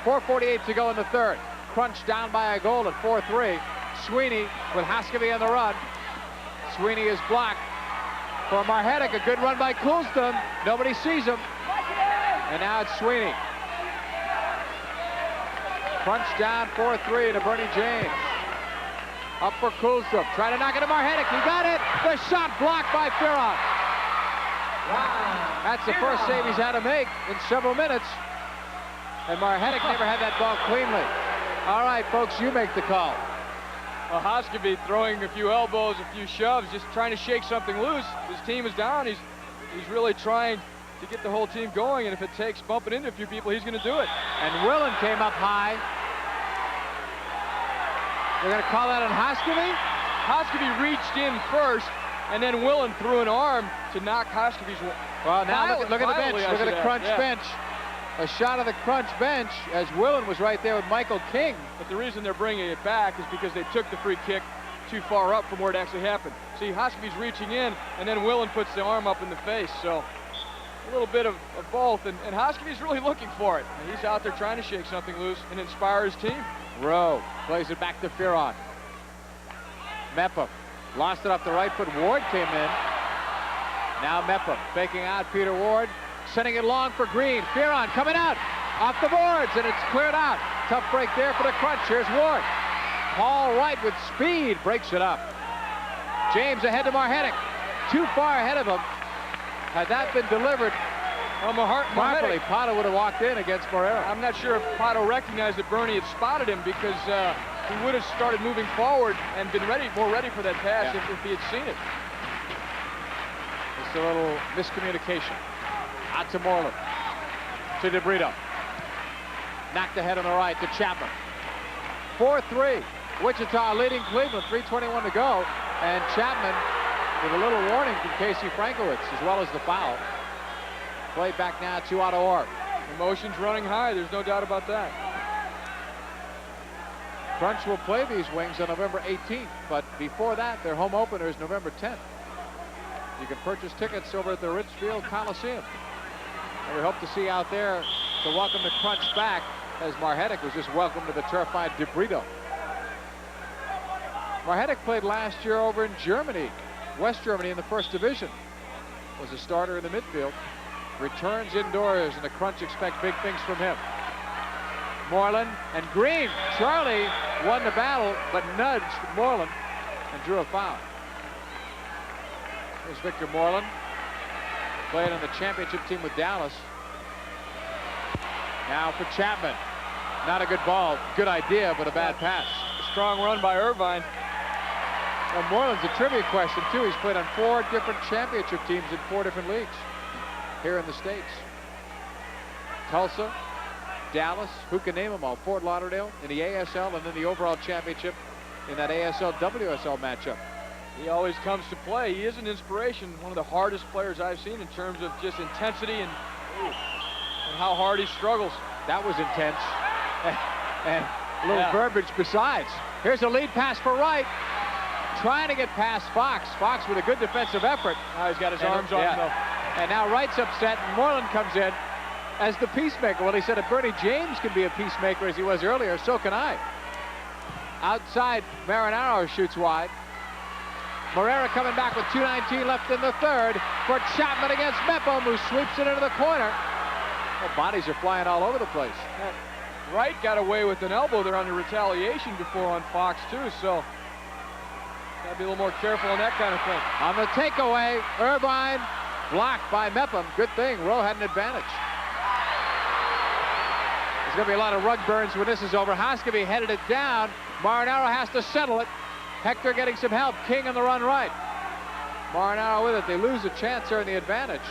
S1: 4:48 to go in the third. Crunch down by a goal at 4-3. Sweeney with Hoskeby on the run. Sweeney is blocked for Marhetic. A good run by Coulston. Nobody sees him. And now it's Sweeney. Crunch down 4-3 to Bernie James. Up for Kulstrup. Try to knock it to Marhetic. He got it. The shot blocked by Fearon. That's the first save he's had to make in several minutes. And Marhetic never had that ball cleanly. All right, folks, you make the call.
S2: Well, Hoskevy throwing a few elbows, a few shoves, just trying to shake something loose. His team is down. He's really trying to get the whole team going, and if it takes bumping into a few people, he's going to do it.
S1: And Willen came up high. They're going to call that on Hoskevy?
S2: Hoskevy reached in first, and then Willen threw an arm to knock Hoskevy's.
S1: Well, now look at the bench. Look at the crunch bench. A shot of the crunch bench as Willen was right there with Michael King.
S2: But the reason they're bringing it back is because they took the free kick too far up from where it actually happened. See, Hoskevy's reaching in, and then Willen puts the arm up in the face. So a little bit of both, and Hoskevy's really looking for it. And he's out there trying to shake something loose and inspire his team.
S1: Rowe plays it back to Fearon. Mepham lost it off the right foot. Ward came in. Now Mepham faking out Peter Ward, sending it long for Green. Fearon coming out off the boards, and it's cleared out. Tough break there for the crunch. Here's Ward. Paul Wright with speed breaks it up. James ahead to Marhetic. Too far ahead of him. Had that been delivered properly, Pato would have walked in against Morera.
S2: I'm not sure if Pato recognized that Bernie had spotted him, because he would have started moving forward and been more ready for that pass if he had seen it.
S1: Just a little miscommunication. Out to Moreland. To DeBrito. Knocked ahead on the right to Chapman. 4-3. Wichita leading Cleveland. 3:21 to go. And Chapman with a little warning from Casey Frankowitz, as well as the foul. Play back now to Otto Orr.
S2: Emotions running high. There's no doubt about that.
S1: Crunch will play these Wings on November 18th, but before that, their home opener is November 10th. You can purchase tickets over at the Richfield Coliseum. And we hope to see you out there to welcome the Crunch back, as Marhetic was just welcomed to the turf-eyed DeBrito. Marhetic played last year over in Germany, West Germany, in the first division. Was a starter in the midfield. Returns indoors, and the Crunch expect big things from him. Moreland and Green. Charlie won the battle, but nudged Moreland and drew a foul. Here's Victor Moreland, playing on the championship team with Dallas. Now for Chapman. Not a good ball. Good idea, but a bad pass.
S2: A strong run by Irvine.
S1: Well, Moreland's a trivia question, too. He's played on 4 different championship teams in 4 different leagues here in the States. Tulsa, Dallas, who can name them all? Fort Lauderdale in the ASL, and then the overall championship in that ASL-WSL matchup.
S2: He always comes to play. He is an inspiration. One of the hardest players I've seen in terms of just intensity and how hard he struggles.
S1: That was intense. And a little verbiage besides. Here's a lead pass for Wright. Trying to get past Fox. Fox with a good defensive effort.
S2: Now he's got his arms on him, though.
S1: And now Wright's upset, and Moreland comes in as the peacemaker. Well, he said if Bernie James can be a peacemaker as he was earlier, so can I. Outside, Marinaro shoots wide. Morera coming back with 2:19 left in the third for Chapman against Mepham, who sweeps it into the corner. Well, bodies are flying all over the place.
S2: Wright got away with an elbow there on the retaliation before on Fox, too, so got to be a little more careful on that kind of thing.
S1: On the takeaway, Irvine blocked by Mepham. Good thing, Rowe had an advantage. There's going to be a lot of rug burns when this is over. Hoskevy headed it down. Marinaro has to settle it. Hector getting some help. King on the run right. Marinaro with it. They lose a chance there in the advantage.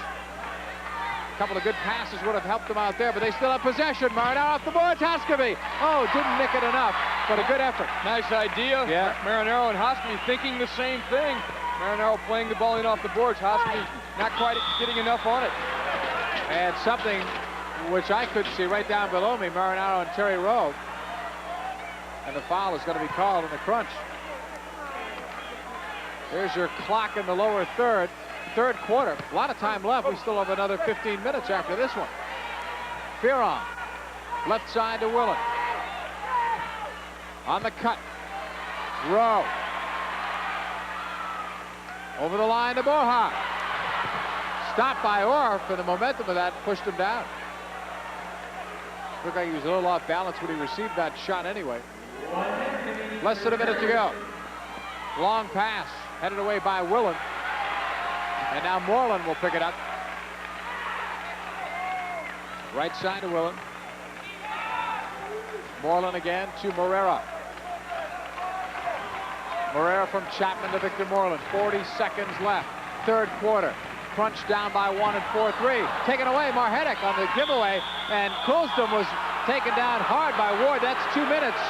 S1: A couple of good passes would have helped them out there, but they still have possession. Marinaro off the boards. Hoskevy. Oh, didn't nick it enough, but a good effort.
S2: Nice idea.
S1: Yeah.
S2: Marinaro and Hoskevy thinking the same thing. Marinaro playing the ball in off the boards. Hoskevy not quite getting enough on it.
S1: And something which I could see right down below me, Marinaro and Terry Rowe. And the foul is going to be called in the Crunch. There's your clock in the lower third quarter. A lot of time left. We still have another 15 minutes after this one. Fearon, left side to Willen. On the cut. Rowe. Over the line to Boha. Stopped by Orr, and the momentum of that pushed him down. Looked like he was a little off balance when he received that shot anyway. Less than a minute to go. Long pass, headed away by Willen. And now Moreland will pick it up. Right side to Willen. Moreland again to Morera. Morera from Chapman to Victor Moreland. 40 seconds left. Third quarter. Crunch down by 1 and 4-3. Taken away, Marhetic on the giveaway. And Coulston was taken down hard by Ward. That's 2 minutes.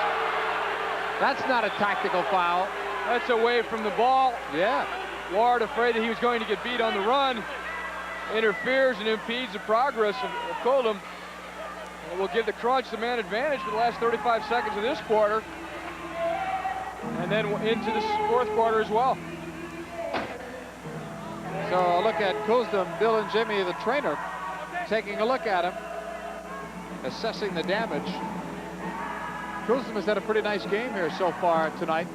S1: That's not a tactical foul.
S2: That's away from the ball.
S1: Yeah.
S2: Ward, afraid that he was going to get beat on the run, interferes and impedes the progress of Coldham. And will give the Crunch the man advantage for the last 35 seconds of this quarter. And then into the fourth quarter as well.
S1: So a look at Coulston, Bill and Jimmy, the trainer, taking a look at him, assessing the damage. Coulston has had a pretty nice game here so far tonight,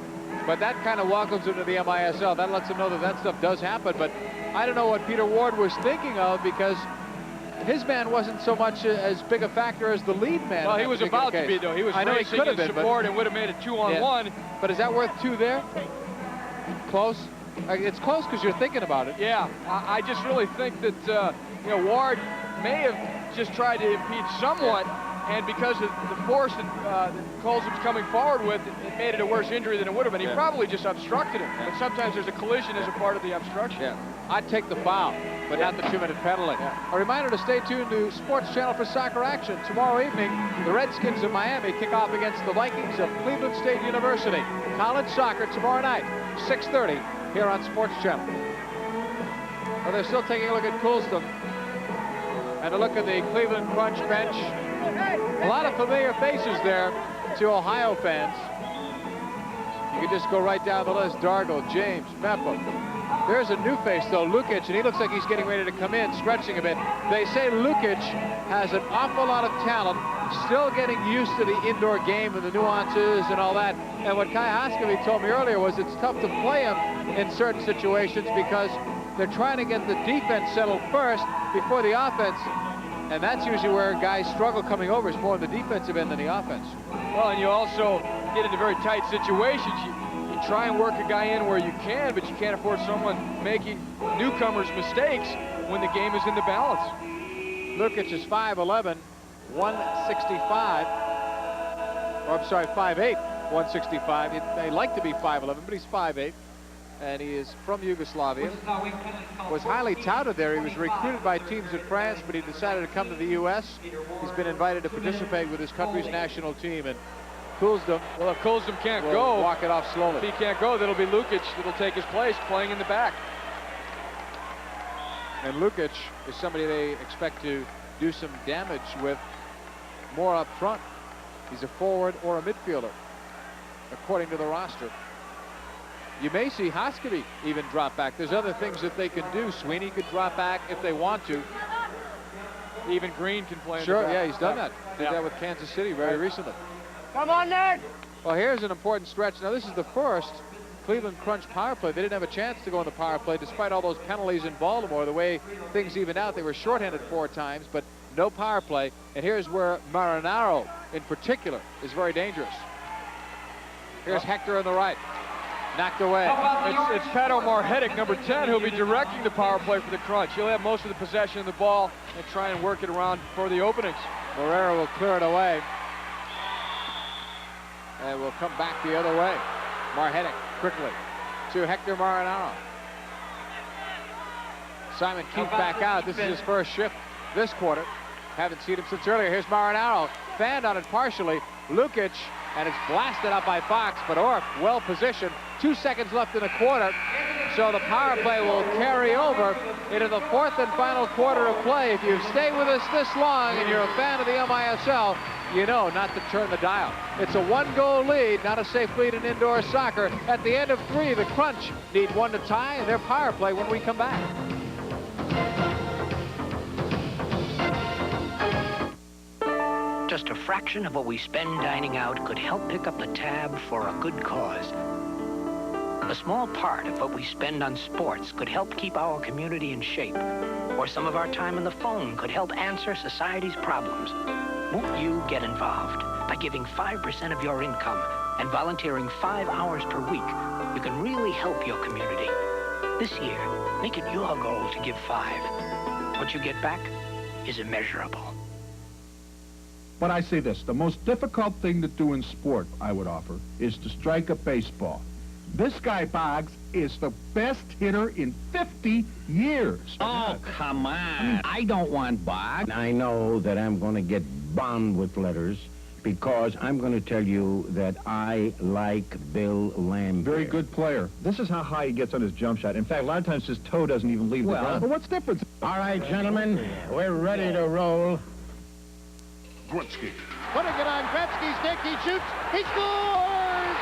S1: but that kind of welcomes him to the MISL. That lets him know that that stuff does happen, but I don't know what Peter Ward was thinking of, because his man wasn't so much as big a factor as the lead man.
S2: Well, he was about to be, though. He was racing in support and would have made it 2-on-1.
S1: Yeah. But is that worth 2 there? Close? It's close because you're thinking about it.
S2: Yeah, I just really think that, you know, Ward may have just tried to impede somewhat, and because of the force that Coulston's coming forward with, it made it a worse injury than it would have been. He probably just obstructed him, but sometimes there's a collision as a part of the obstruction.
S1: Yeah. I'd take the foul, but not the 2-minute penalty. A reminder to stay tuned to Sports Channel for soccer action. Tomorrow evening, the Redskins of Miami kick off against the Vikings of Cleveland State University. College soccer tomorrow night, 6:30, here on Sports Channel. Well, they're still taking a look at Coulston and a look at the Cleveland Crunch bench. A lot of familiar faces there to Ohio fans. You can just go right down the list. Dargo, James, Meppo. There's a new face, though, Lukic, and he looks like he's getting ready to come in, stretching a bit. They say Lukic has an awful lot of talent, still getting used to the indoor game and the nuances and all that. And what Kai Hoskovy told me earlier was it's tough to play him in certain situations because they're trying to get the defense settled first before the offense. And that's usually where guys struggle coming over, is more on the defensive end than the offense.
S2: Well, and you also get into very tight situations. You try and work a guy in where you can, but you can't afford someone making newcomers mistakes when the game is in the balance.
S1: Lukic is 5'11", 165. Or I'm sorry, 5'8", 165. They like to be 5'11", but he's 5'8". And he is from Yugoslavia. Was highly touted there. He was recruited by teams in France, but he decided to come to the U.S. He's been invited to participate with his country's national team. And Coulston,
S2: well, if Coulston can't go,
S1: walk it off slowly.
S2: If he can't go, that'll be Lukic that'll take his place, playing in the back.
S1: And Lukic is somebody they expect to do some damage with more up front. He's a forward or a midfielder, according to the roster. You may see Hoskovy even drop back. There's other things that they can do. Sweeney could drop back if they want to.
S2: Even Green can play.
S1: Sure, yeah, he's done that. Did that with Kansas City very recently.
S10: Come on, Ned!
S1: Well, here's an important stretch. Now, this is the first Cleveland Crunch power play. They didn't have a chance to go in the power play despite all those penalties in Baltimore. The way things evened out, they were shorthanded 4 times, but no power play. And here's where Marinaro, in particular, is very dangerous. Here's Hector on the right. Knocked away.
S2: It's Pato Marhetic, number 10, who'll be directing the power play for the Crunch. He'll have most of the possession of the ball and try and work it around for the openings.
S1: Morera will clear it away. And will come back the other way. Marhetic quickly to Hector Marinaro. Simon Keith back out. This is his first shift this quarter. Haven't seen him since earlier. Here's Marinaro. Fanned on it partially. Lukic, and it's blasted up by Fox, but Orff well positioned. 2 seconds left in the quarter. So the power play will carry over into the 4th and final quarter of play. If you've stayed with us this long and you're a fan of the MISL, you know not to turn the dial. It's a 1-goal lead, not a safe lead in indoor soccer. At the end of 3, the Crunch need 1 to tie, and their power play when we come back.
S16: Just a fraction of what we spend dining out could help pick up the tab for a good cause. A small part of what we spend on sports could help keep our community in shape. Or some of our time on the phone could help answer society's problems. Won't you get involved by giving 5% of your income and volunteering 5 hours per week you can really help your community. This year, make it your goal to give 5. What you get back is immeasurable.
S14: But I say this, the most difficult thing to do in sport, I would offer, is to strike a baseball. This guy, Boggs, is the best hitter in 50 years.
S15: Oh, come on. I don't want Boggs. I know that I'm going to get bombed with letters because I'm going to tell you that I like Bill Lamb.
S17: Very good player. This is how high he gets on his jump shot. In fact, a lot of times his toe doesn't even leave the ground.
S14: Well, what's different?
S15: All right, gentlemen, we're ready to roll.
S9: Gretzky.
S7: Putting it on Gretzky's stick. He shoots. He scores!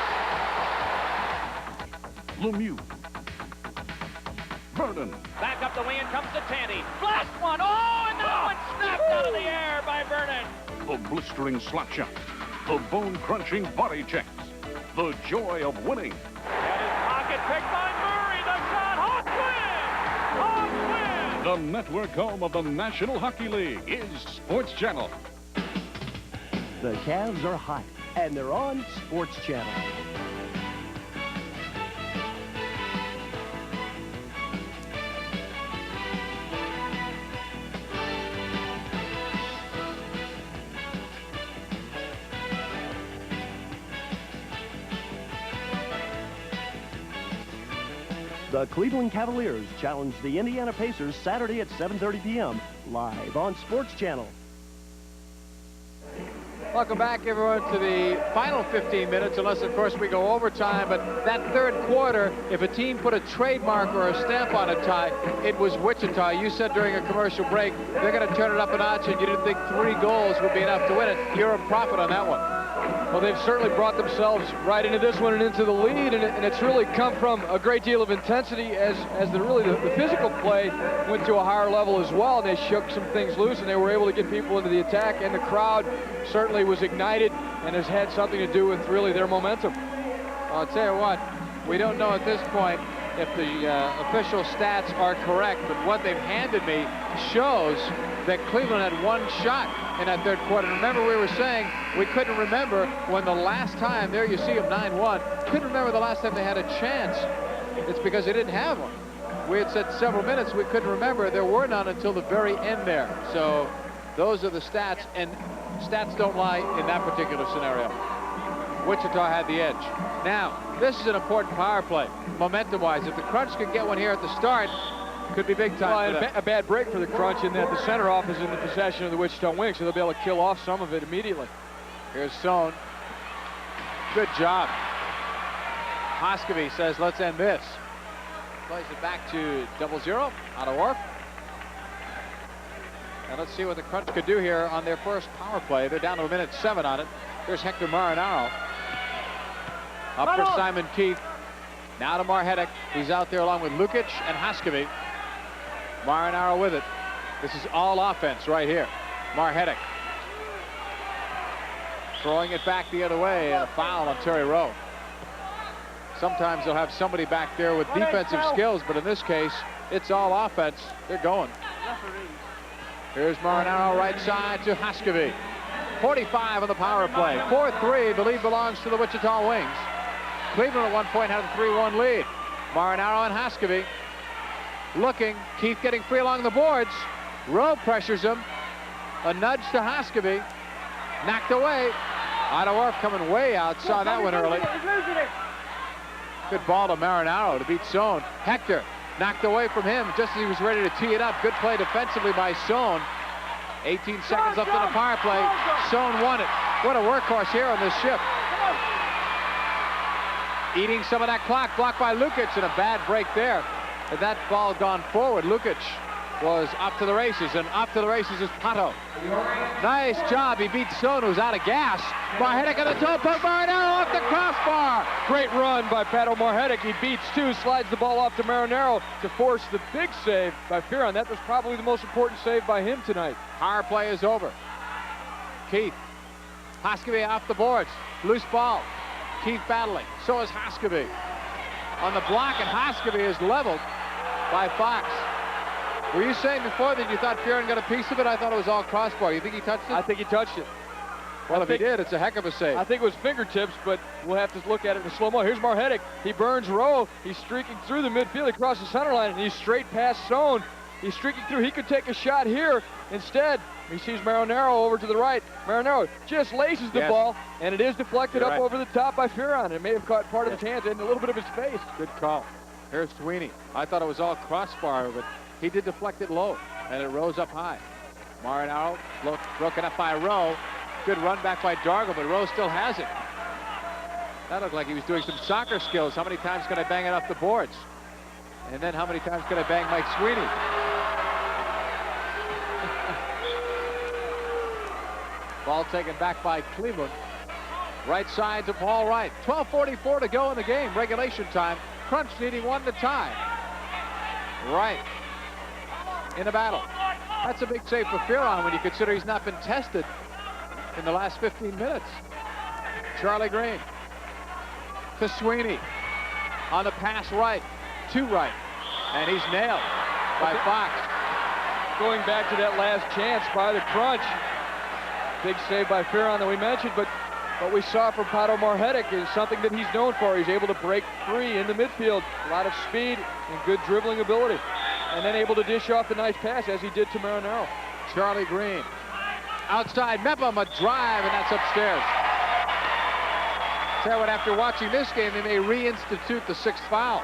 S9: Lemieux. Vernon.
S3: Back up the wing, and comes to Tandy. Blast one. Oh, and that one snapped out of the air by Vernon.
S9: The blistering slap shot. The bone-crunching body checks. The joy of winning.
S3: And his pocket picked by Murray. The shot. Hawks win! Hawks win!
S9: The network home of the National Hockey League is Sports Channel.
S6: The Cavs are hot, and they're on Sports Channel. The Cleveland Cavaliers challenge the Indiana Pacers Saturday at 7:30 p.m. live on Sports Channel.
S1: Welcome back, everyone, to the final 15 minutes, unless, of course, we go overtime. But that third quarter, if a team put a trademark or a stamp on a tie, it was Wichita. You said during a commercial break, they're going to turn it up a notch, and you didn't think 3 goals would be enough to win it. You're a prophet on that one.
S2: Well, they've certainly brought themselves right into this one and into the lead, and it's really come from a great deal of intensity as the physical play went to a higher level as well, and they shook some things loose, and they were able to get people into the attack, and the crowd certainly was ignited and has had something to do with really their momentum.
S1: Well, I'll tell you what, we don't know at this point if the official stats are correct, but what they've handed me shows that Cleveland had 1 shot in that third quarter. Remember, we were saying we couldn't remember when the last time, there you see them 9-1, couldn't remember the last time they had a chance. It's because they didn't have one. We had said several minutes we couldn't remember. There were none until the very end there. So those are the stats, and stats don't lie in that particular scenario. Wichita had the edge. Now, this is an important power play, momentum-wise. If the Crunch can get one here at the start, could be big time.
S2: Well, a bad break for the Crunch in that the center off is in the possession of the Wichita Wings, so they'll be able to kill off some of it immediately.
S1: Here's Sohn. Good job. Hoskevy says, let's end this. Plays it back to 0-0 out of work. And let's see what the Crunch could do here on their first power play. They're down to 1:07 on it. There's Hector Marinaro. Up for Simon Keith. Now to Marhetic. He's out there along with Lukic and Hoskevy. Marinaro with it. This is all offense right here. Marhetic. Throwing it back the other way, and a foul on Terry Rowe. Sometimes they'll have somebody back there with defensive skills, but in this case, it's all offense. They're going. Here's Marinaro right side to Hoskevy. 45 on the power play. 4-3. The lead belongs to the Wichita Wings. Cleveland at one point had a 3-1 lead. Marinaro and Hoskevy looking. Keith getting free along the boards. Rowe pressures him. A nudge to Hoskevy. Knocked away. Ottawa coming way out. Saw that one early. Good ball to Marinaro to beat Sohn. Hector knocked away from him just as he was ready to tee it up. Good play defensively by Sohn. 18 seconds left in the power play. Sohn won it. What a workhorse here on this ship. Eating some of that clock. Blocked by Lukic, and a bad break there. Had that ball gone forward, Lukic was off to the races, and off to the races is Pato. Nice job. He beat Sohn, who's out of gas. Marhetic on the toe poke. Marinaro off the crossbar.
S2: Great run by Pato Marhetic. He beats 2, slides the ball off to Marinaro to force the big save by Fearon. That was probably the most important save by him tonight.
S1: Power play is over. Keith. Hoskevy off the boards. Loose ball. Keith battling. So is Hoskevy. On the block, and Hoskevy is leveled by Fox. Were you saying before that you thought Fearon got a piece of it? I thought it was all crossbar. You think he touched it?
S2: I think he touched it.
S1: Well, if he did, it's a heck of a save.
S2: I think it was fingertips, but we'll have to look at it in slow-mo. Here's Marhetic. He burns Rowe. He's streaking through the midfield. He crosses the center line, and he's straight past zone. He's streaking through. He could take a shot here. Instead, he sees Marinaro over to the right. Marinaro just laces the ball, and it is deflected up over the top by Fearon. It may have caught part of his hands and a little bit of his face.
S1: Good call. Here's Sweeney. I thought it was all crossbar, but he did deflect it low, and it rose up high. Marinaro broken up by Rowe. Good run back by Dargle, but Rowe still has it. That looked like he was doing some soccer skills. How many times can I bang it off the boards? And then how many times can I bang Mike Sweeney? Ball taken back by Cleveland. Right side to Paul Wright. 12:44 to go in the game. Regulation time. Crunch needing one to tie. Wright in a battle. That's a big save for Fearon when you consider he's not been tested in the last 15 minutes. Charlie Green to Sweeney on the pass right to Wright, and he's nailed by Fox.
S2: Going back to that last chance by the Crunch. Big save by Fearon that we mentioned, but what we saw from Pato Marhetic is something that he's known for. He's able to break free in the midfield. A lot of speed and good dribbling ability, and then able to dish off the nice pass as he did to Marinaro.
S1: Charlie Green. Outside, Mepham, a drive, and that's upstairs. Tell you what, after watching this game, they may reinstitute the 6th foul,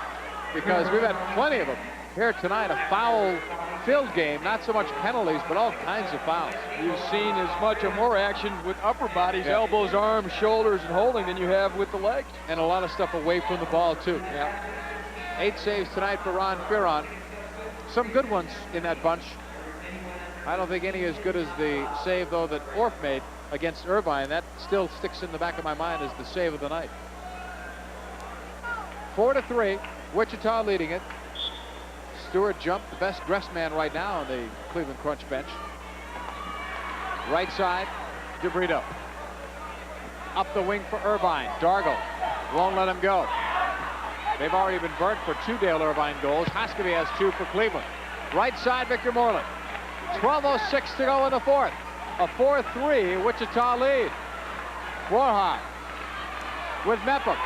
S1: because we've had plenty of them here tonight. A foul-filled game, not so much penalties, but all kinds of fouls.
S2: You've seen as much or more action with upper bodies, elbows, arms, shoulders, and holding than you have with the legs.
S1: And a lot of stuff away from the ball, too. 8 saves tonight for Ron Fearon. Some good ones in that bunch. I don't think any as good as the save, though, that Orff made against Irvine. That still sticks in the back of my mind as the save of the night. 4-3, Wichita leading it. Stewart jumped, the best dressed man right now on the Cleveland Crunch bench. Right side, DeBrito. Up the wing for Irvine. Dargle won't let him go. They've already been burnt for 2 Dale Irvine goals. Hoskovy has 2 for Cleveland. Right side, Victor Moreland. 12:06 to go in the 4th. A 4-3 Wichita lead. Warhawk with Mepham.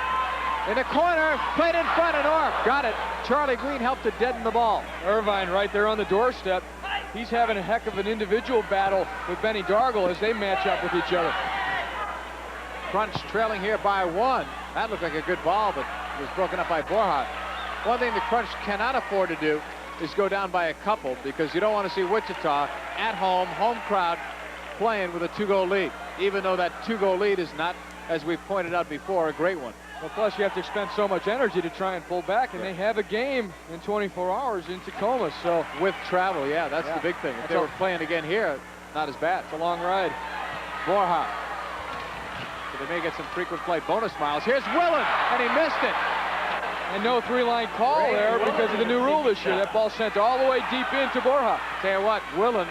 S1: In the corner, played in front, and Orff got it. Charlie Green helped to deaden the ball.
S2: Irvine right there on the doorstep. He's having a heck of an individual battle with Benny Dargle as they match up with each other.
S1: Crunch trailing here by 1. That looked like a good ball, but was broken up by Borja. One thing the Crunch cannot afford to do is go down by a couple, because you don't want to see Wichita at home crowd, playing with a 2-goal lead, even though that 2-goal lead is not, as we've pointed out before, a great one.
S2: Well, plus you have to expend so much energy to try and pull back, and they have a game in 24 hours in Tacoma, so.
S1: With travel, that's the big thing. If they were playing again here, not as bad.
S2: It's a long ride.
S1: Borja. So they may get some frequent play bonus miles. Here's Willen, and he missed it.
S2: And no 3-line call there because of the new rule this year. That ball sent all the way deep into Borja.
S1: Tell you what, Willen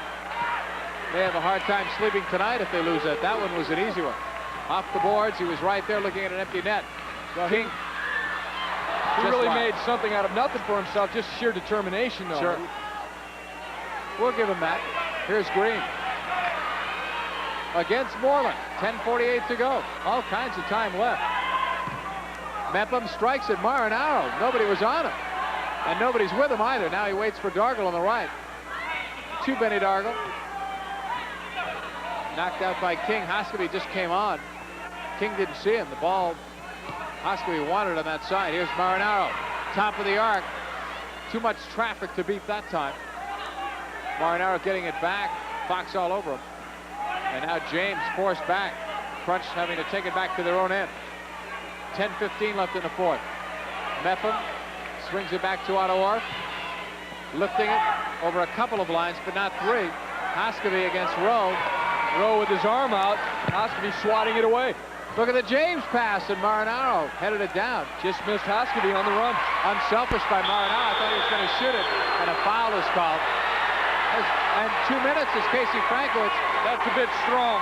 S1: may have a hard time sleeping tonight if they lose that. That one was an easy one. Off the boards, he was right there looking at an empty net.
S2: Well, he really made something out of nothing for himself, just sheer determination, though.
S1: Sure. We'll give him that. Here's Green. Against Moreland. 10:48 to go. All kinds of time left. Mepham strikes at Marinaro. Nobody was on him. And nobody's with him either. Now he waits for Dargle on the right. To Benny Dargle. Knocked out by King. Hoskovy just came on. King didn't see him. The ball, Hoskovy wanted on that side. Here's Marinaro. Top of the arc. Too much traffic to beat that time. Marinaro getting it back. Fox all over him. And now James forced back. Crunch having to take it back to their own end. 10:15 left in the 4th. Mepham swings it back to Otto Orff. Lifting it over a couple of lines, but not 3. Hoskovy against Rowe.
S2: Rowe with his arm out. Hoskovy swatting it away.
S1: Look at the James pass, and Marinaro headed it down.
S2: Just missed Hoskovy on the run.
S1: Unselfish by Marinaro. I thought he was going to shoot it, and a foul is called. And 2 minutes is Casey Frankowitz.
S2: That's a bit strong.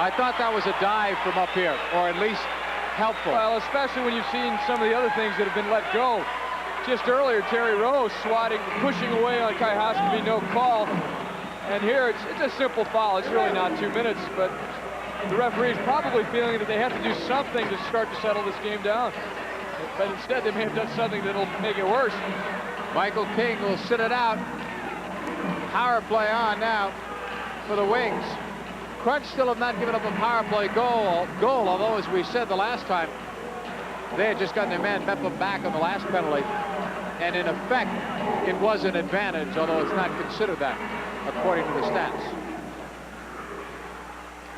S1: I thought that was a dive from up here, or at least helpful.
S2: Well, especially when you've seen some of the other things that have been let go. Just earlier, Terry Rowe swatting, pushing away on Kai Hoskovy, no call. And here, it's a simple foul. It's really not 2 minutes, but the referee's probably feeling that they have to do something to start to settle this game down. But instead, they may have done something that'll make it worse.
S1: Michael King will sit it out. Power play on now for the Wings. Crunch still have not given up a power play goal, although, as we said the last time, they had just gotten their man Mepham back on the last penalty. And in effect, it was an advantage, although it's not considered that, according to the stats.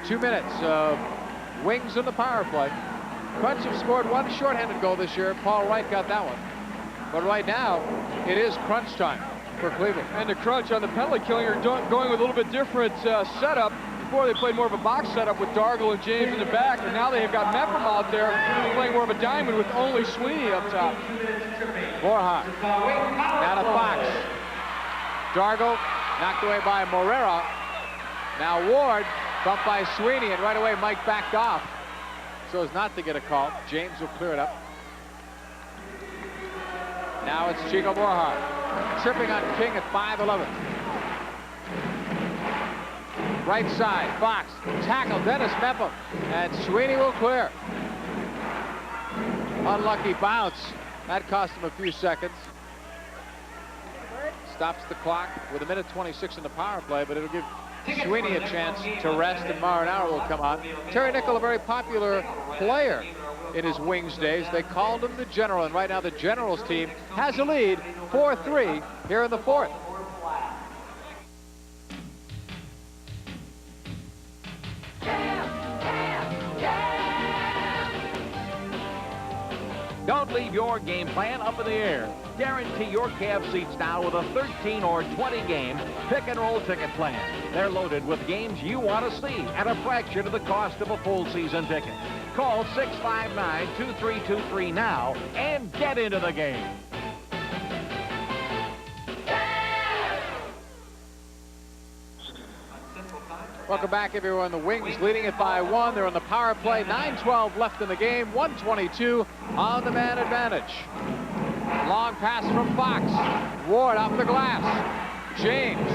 S1: 2 minutes of Wings in the power play. Crunch have scored one shorthanded goal this year. Paul Wright got that one. But right now, it is Crunch time for Cleveland.
S2: And the Crunch on the penalty killing are going with a little bit different setup. Before they played more of a box setup with Dargle and James in the back, and now they have got Mepham out there playing more of a diamond with only Sweeney up top.
S1: Borja, now to Fox. Dargle knocked away by Morera. Now Ward bumped by Sweeney, and right away Mike backed off so as not to get a call. James will clear it up. Now it's Chico Borja tripping on King at 5'11". Right side, Fox, tackle, Dennis Mepham, and Sweeney will clear. Unlucky bounce. That cost him a few seconds. Stops the clock with 1:26 in the power play, but it'll give Sweeney a chance to rest, and Marinaro will come on. Terry Nickel, a very popular player in his Wings days. They called him the General, and right now the Generals team has a lead, 4-3 here in the fourth.
S5: Don't leave your game plan up in the air. Guarantee your Cavs seats now with a 13 or 20 game pick and roll ticket plan. They're loaded with games you want to see at a fraction of the cost of a full season ticket. Call 659-2323 now and get into the game.
S1: Welcome back, everyone. The Wings leading it by 1. They're on the power play. 9:12 left in the game. 1:22 on the man advantage. Long pass from Fox. Ward off the glass. James.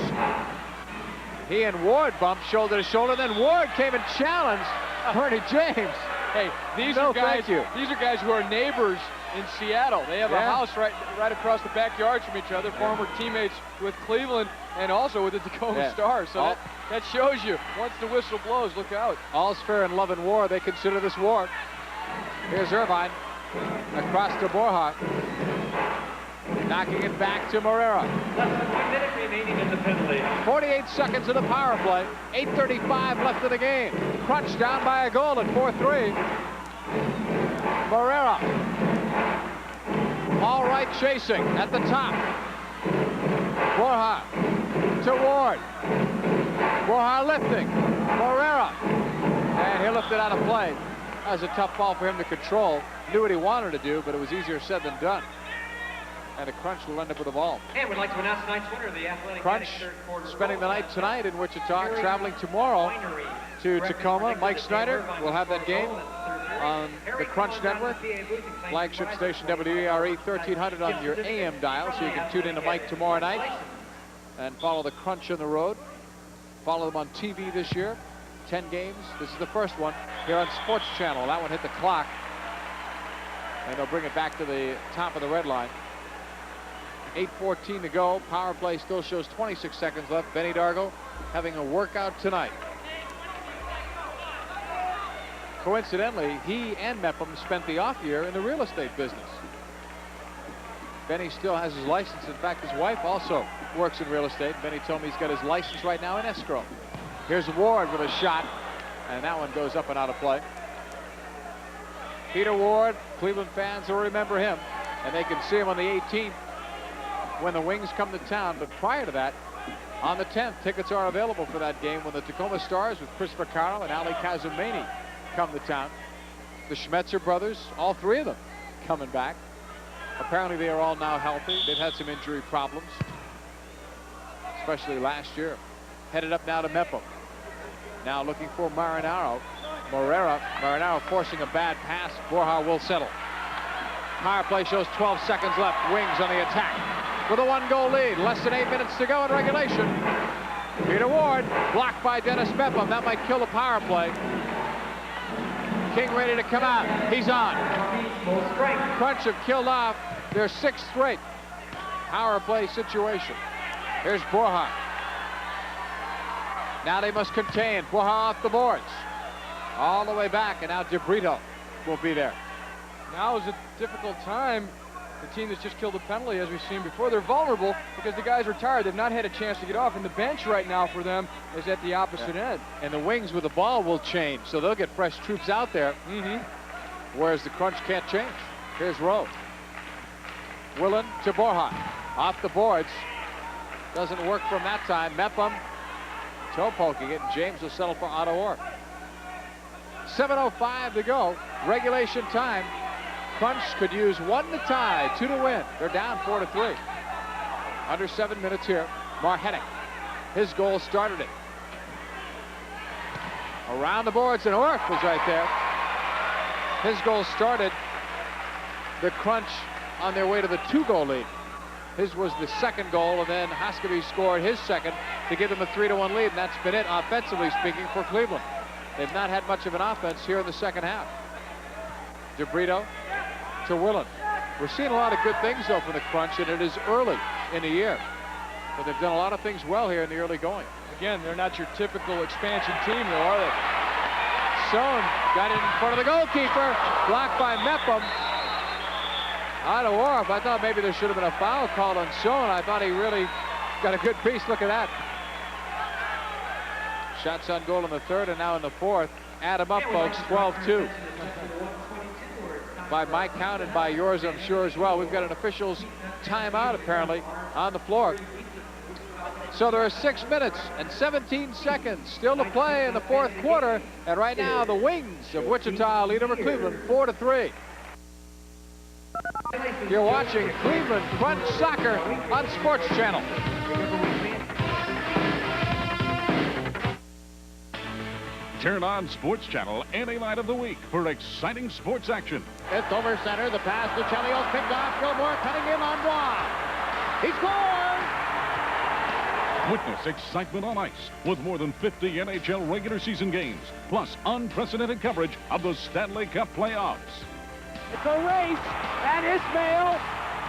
S1: He and Ward bumped shoulder to shoulder. Then Ward came and challenged Bernie James.
S2: Hey, these are guys who are neighbors in Seattle. They have a house right across the backyards from each other, former teammates with Cleveland and also with the Tacoma Stars. So that shows you, once the whistle blows, look out.
S1: All's fair in love and war. They consider this war. Here's Irvine across to Borja. Knocking it back to Morera.
S3: Less than 1 minute remaining in the penalty.
S1: 48 seconds of the power play. 8:35 left in the game. Crunch down by a goal at 4-3. Morera. All right, chasing at the top. Borja to Ward. Borja lifting. Morera. And he lifted out of play. That was a tough ball for him to control. Knew what he wanted to do, but it was easier said than done. And the Crunch will end up with the ball.
S3: And we'd like to announce tonight's winner of the Athletic
S1: Crunch spending the night tonight in Wichita, traveling tomorrow to Tacoma. Mike Snyder will have that game on the Crunch Network, flagship station WERE 1300 on your AM dial, so you can tune in to Mike tomorrow night and follow the Crunch on the road. Follow them on TV this year. 10 games. This is the first one here on Sports Channel. That one hit the clock, and they'll bring it back to the top of the red line. 8:14 to go. Power play still shows 26 seconds left. Benny Dargo having a workout tonight. Coincidentally, he and Mepham spent the off year in the real estate business. Benny still has his license. In fact, his wife also works in real estate. Benny told me he's got his license right now in escrow. Here's Ward with a shot, and that one goes up and out of play. Peter Ward, Cleveland fans will remember him, and they can see him on the 18th when the Wings come to town. But prior to that, on the 10th, tickets are available for that game when the Tacoma Stars with Chris Vaccaro and Ali Kazumani come to town. The Schmetzer brothers, all three of them, coming back. Apparently they are all now healthy. They've had some injury problems, especially last year. Headed up now to Mepham. Now looking for Marinaro. Marinaro forcing a bad pass. Borja will settle. Power play shows 12 seconds left. Wings on the attack with a 1-goal lead. Less than 8 minutes to go in regulation. Peter Ward, blocked by Dennis Mepham. That might kill the power play. King ready to come out. He's on. Crunch have killed off their 6th straight power play situation. Here's Borja. Now they must contain. Borja off the boards. All the way back, and now DeBrito will be there.
S2: Now is a difficult time. The team that's just killed a penalty, as we've seen before, they're vulnerable because the guys are tired. They've not had a chance to get off, and the bench right now for them is at the opposite end.
S1: And the wings with the ball will change, so they'll get fresh troops out there, whereas the Crunch can't change. Here's Rowe. Willen to Borja. Off the boards. Doesn't work from that time. Mepham toe poking it, and James will settle for Otto Orr. 7:05 to go. Regulation time. Crunch could use 1 to tie, 2 to win. They're down 4-3. Under 7 minutes here. Marhetic. His goal started it. Around the boards, and Orff was right there. His goal started the Crunch on their way to the 2-goal lead. His was the 2nd goal, and then Hoskeby scored his 2nd to give them a 3-1 lead, and that's been it, offensively speaking, for Cleveland. They've not had much of an offense here in the 2nd half. DeBrito to Willen. We're seeing a lot of good things, though, from the Crunch, and it is early in the year. But they've done a lot of things well here in the early going.
S2: Again, they're not your typical expansion team, though, are they?
S1: Sohn got it in front of the goalkeeper. Blocked by Mepham. Otto Orff, I thought maybe there should have been a foul called on Sohn. I thought he really got a good piece. Look at that. Shots on goal in the 3rd and now in the 4th. Add them up, folks. 12-2. By my count and by yours, I'm sure, as well. We've got an official's timeout, apparently, on the floor. So there are 6 minutes and 17 seconds still to play in the 4th quarter. And right now, the Wings of Wichita lead over Cleveland 4-3. You're watching Cleveland Crunch Soccer on Sports Channel.
S9: Turn on Sports Channel any night of the week for exciting sports action.
S5: It's over center. The pass to Chelios picked off. Gilmore cutting in on Bois. He scores!
S9: Witness excitement on ice with more than 50 NHL regular season games, plus unprecedented coverage of the Stanley Cup playoffs.
S10: It's a race, and Ismail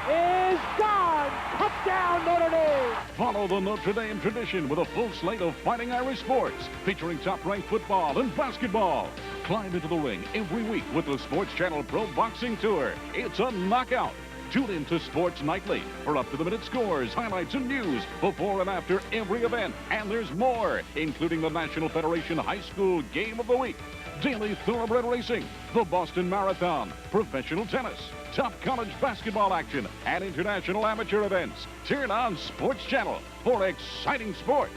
S10: is gone. Touchdown, Notre Dame.
S9: Follow the Notre Dame tradition with a full slate of Fighting Irish sports featuring top-ranked football and basketball. Climb into the ring every week with the Sports Channel Pro Boxing Tour. It's a knockout. Tune in to Sports Nightly for up-to-the-minute scores, highlights, and news before and after every event. And there's more, including the National Federation High School Game of the Week, daily thoroughbred racing, the Boston Marathon, professional tennis, top college basketball action, and international amateur events. Turn on Sports Channel for exciting sports.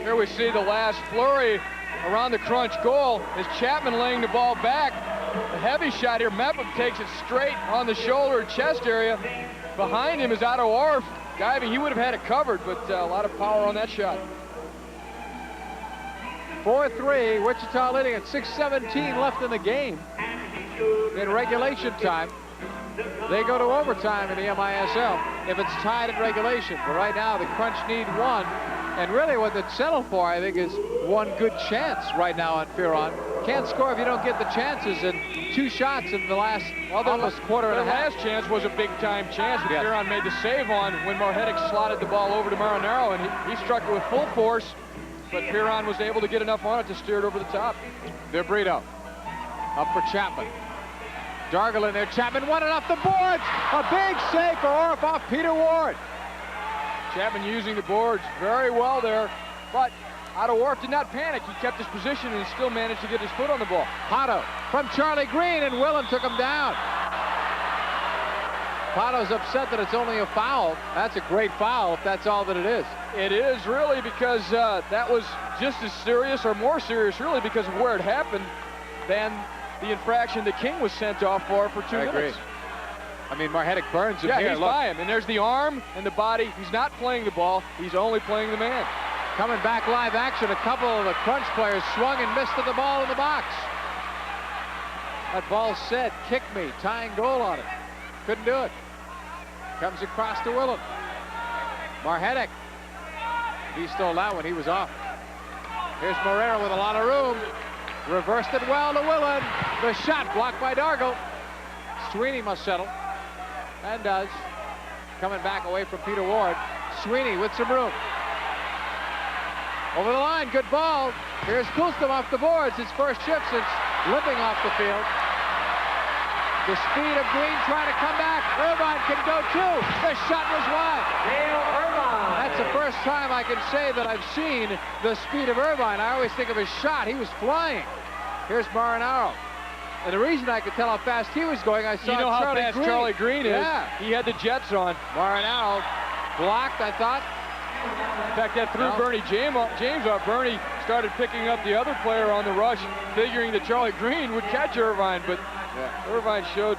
S2: Here we see the last flurry around the Crunch goal. Is Chapman laying the ball back. A heavy shot here. Mepham takes it straight on the shoulder, chest area. Behind him is Otto Orff diving. He would have had it covered, but a lot of power on that shot.
S1: 4-3, Wichita leading at 6:17 left in the game. In regulation time, they go to overtime in the MISL if it's tied in regulation. But right now, the Crunch need 1. And really what they'd settle for, I think, is 1 good chance right now on Fearon. Can't score if you don't get the chances, and 2 shots in the last almost quarter and a half.
S2: Their last chance was a big-time chance that Fearon made the save on when Marhetic slotted the ball over to Marinaro, and he struck it with full force. But Fearon was able to get enough on it to steer it over the top.
S1: DeBrito up for Chapman. Dargle in there. Chapman won it off the boards. A big save for Orff off Peter Ward.
S2: Chapman using the boards very well there, but Otto Orff did not panic. He kept his position and still managed to get his foot on the ball.
S1: Pato from Charlie Green, and Willen took him down. Pato's upset that it's only a foul. That's a great foul if that's all that it is.
S2: It is really, because that was just as serious, or more serious really, because of where it happened, than the infraction that King was sent off for 2 minutes.
S1: Agree. I mean, Marhetic burns him here.
S2: He's by him, and there's the arm and the body. He's not playing the ball. He's only playing the man.
S1: Coming back live action, a couple of the Crunch players swung and missed at the ball in the box. That ball said, kick me, tying goal on it. Couldn't do it. Comes across to Willen. Marhetic. He stole that one. He was off. Here's Morera with a lot of room. Reversed it well to Willen. The shot blocked by Dargle. Sweeney must settle. And does. Coming back away from Peter Ward. Sweeney with some room. Over the line, good ball. Here's Coulston off the boards. His first chip since limping off the field. The speed of Green trying to come back. Irvine can go too. The shot was wide.
S10: Dale Irvine.
S1: That's the first time I can say that I've seen the speed of Irvine. I always think of his shot. He was flying. Here's Marinaro. And the reason I could tell how fast he was going, I saw
S2: you know how
S1: Charlie
S2: fast
S1: Green.
S2: Charlie Green is.
S1: Yeah.
S2: He had the Jets on.
S1: Marinaro blocked, I thought.
S2: In fact, that threw Bernie James off. Bernie started picking up the other player on the rush, figuring that Charlie Green would catch Irvine, but Irvine showed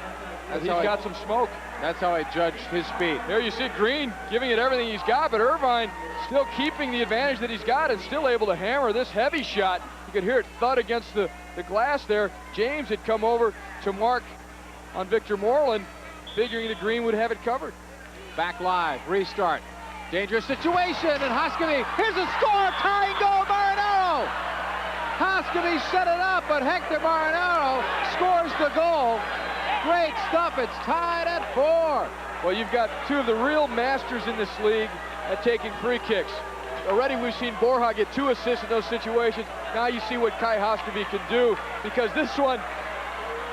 S2: that he's got some smoke.
S1: That's how I judged his speed.
S2: There you see Green giving it everything he's got, but Irvine still keeping the advantage that he's got and still able to hammer this heavy shot. You could hear it thud against the glass there. James had come over to mark on Victor Moreland, figuring that Green would have it covered.
S1: Back live, restart. Dangerous situation, and Hoskevy, here's a score, tying goal, Marinaro! Hoskevy set it up, but Hector Marinaro scores the goal. Great stuff, it's tied at 4.
S2: Well, you've got two of the real masters in this league at taking free kicks. Already we've seen Borja get 2 assists in those situations. Now you see what Kai Hoskevy can do, because this one,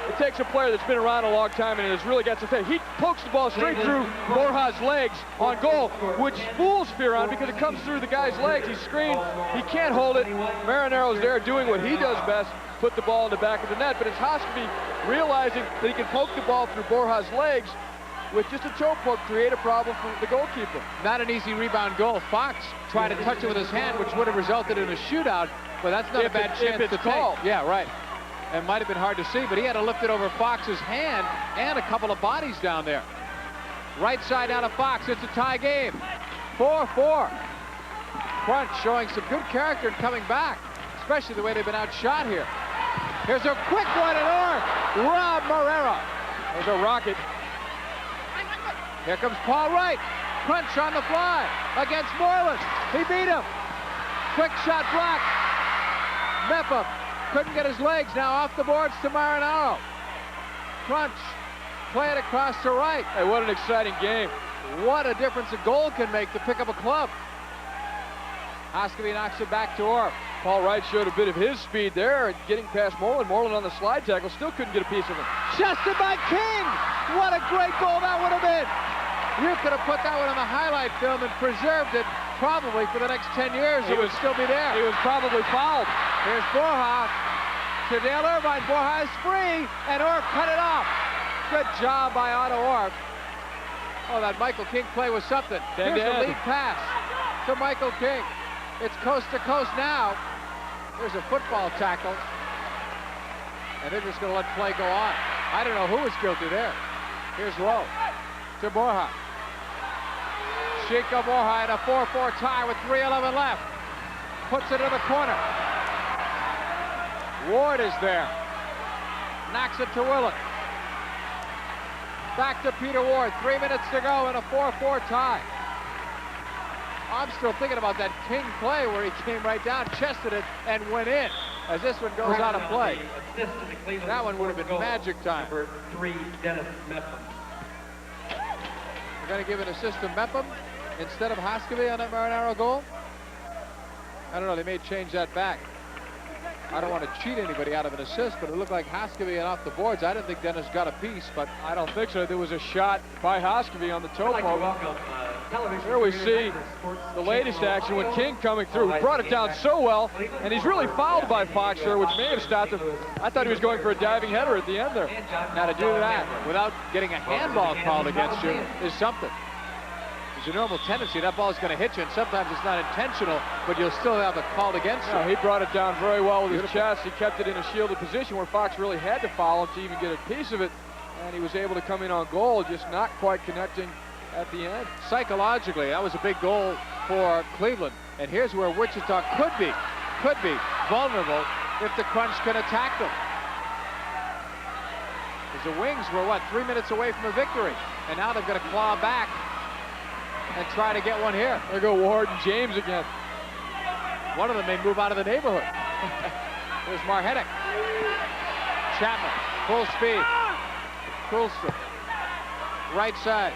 S2: it takes a player that's been around a long time and has really got some faith. He pokes the ball straight through Borja's legs on goal, which fools Fearon because it comes through the guy's legs. He's screened. He can't hold it. Marinaro's there doing what he does best, put the ball in the back of the net. But it's Hoskevy realizing that he can poke the ball through Borja's legs with just a toe poke, create a problem for the goalkeeper.
S1: Not an easy rebound goal. Fox tried to touch it with his hand, which would have resulted in a shootout, but that's not a bad chance to
S2: called.
S1: take. Yeah, right. It might have been hard to see, but he had to lift it over Fox's hand and a couple of bodies down there. Right side down to Fox. It's a tie game. 4-4. Crunch showing some good character and coming back, especially the way they've been outshot here. Here's a quick one at Orr. Rob Morera.
S2: There's a rocket.
S1: Here comes Paul Wright. Crunch on the fly against Moreland. He beat him. Quick shot blocked. Meppa couldn't get his legs. Now off the boards to Marinaro. Crunch. Play it across to Wright.
S2: Hey, what an exciting game.
S1: What a difference a goal can make to pick up a club. Hoskevy knocks it back to Orr.
S2: Paul Wright showed a bit of his speed there, getting past Moreland. Moreland on the slide tackle, still couldn't get a piece of him.
S1: Chested by King! What a great goal that would have been! You could have put that one on the highlight film and preserved it probably for the next 10 years. It would still be there.
S2: He was probably fouled.
S1: Here's Borja to Dale Irvine. Borja is free, and Orr cut it off. Good job by Otto Orr. Oh, that Michael King play was something. Here's the lead pass to Michael King. It's coast to coast now. There's a football tackle. And they're just going to let play go on. I don't know who was guilty there. Here's Lowe to Borja. Chico Borja in a 4-4 tie with 3:11 left. Puts it in the corner. Ward is there. Knocks it to Willett. Back to Peter Ward. 3 minutes to go in a 4-4 tie. I'm still thinking about that King play where he came right down, chested it, and went in. As this one goes out of play. That one would have been magic time.
S10: Number 3, Dennis Mepham.
S1: We're going to give an assist to Mepham instead of Hoskevy on that Marinaro goal. I don't know, they may change that back. I don't want to cheat anybody out of an assist, but it looked like Hoskevy and off the boards. I didn't think Dennis got a piece, but
S2: I don't think so. There was a shot by Hoskevy on the toe poke. Here we see the latest action with King coming through. He brought it down so well, and he's really fouled by Fox there, which may have stopped him. I thought he was going for a diving header at the end there.
S1: Now to do that without getting a handball called against you is something. There's a normal tendency that ball is going to hit you, and sometimes it's not intentional, but you'll still have it called against you.
S2: He brought it down very well with his chest. He kept it in a shielded position where Fox really had to foul him to even get a piece of it, and he was able to come in on goal, just not quite connecting at the end.
S1: Psychologically, that was a big goal for Cleveland, and here's where Wichita could be vulnerable if the Crunch can attack them. Because the Wings were, 3 minutes away from a victory, and now they've got to claw back and try to get one here.
S2: There go Ward and James again.
S1: One of them may move out of the neighborhood. There's Marhetic. Chapman, full speed. Coolstrom, right side.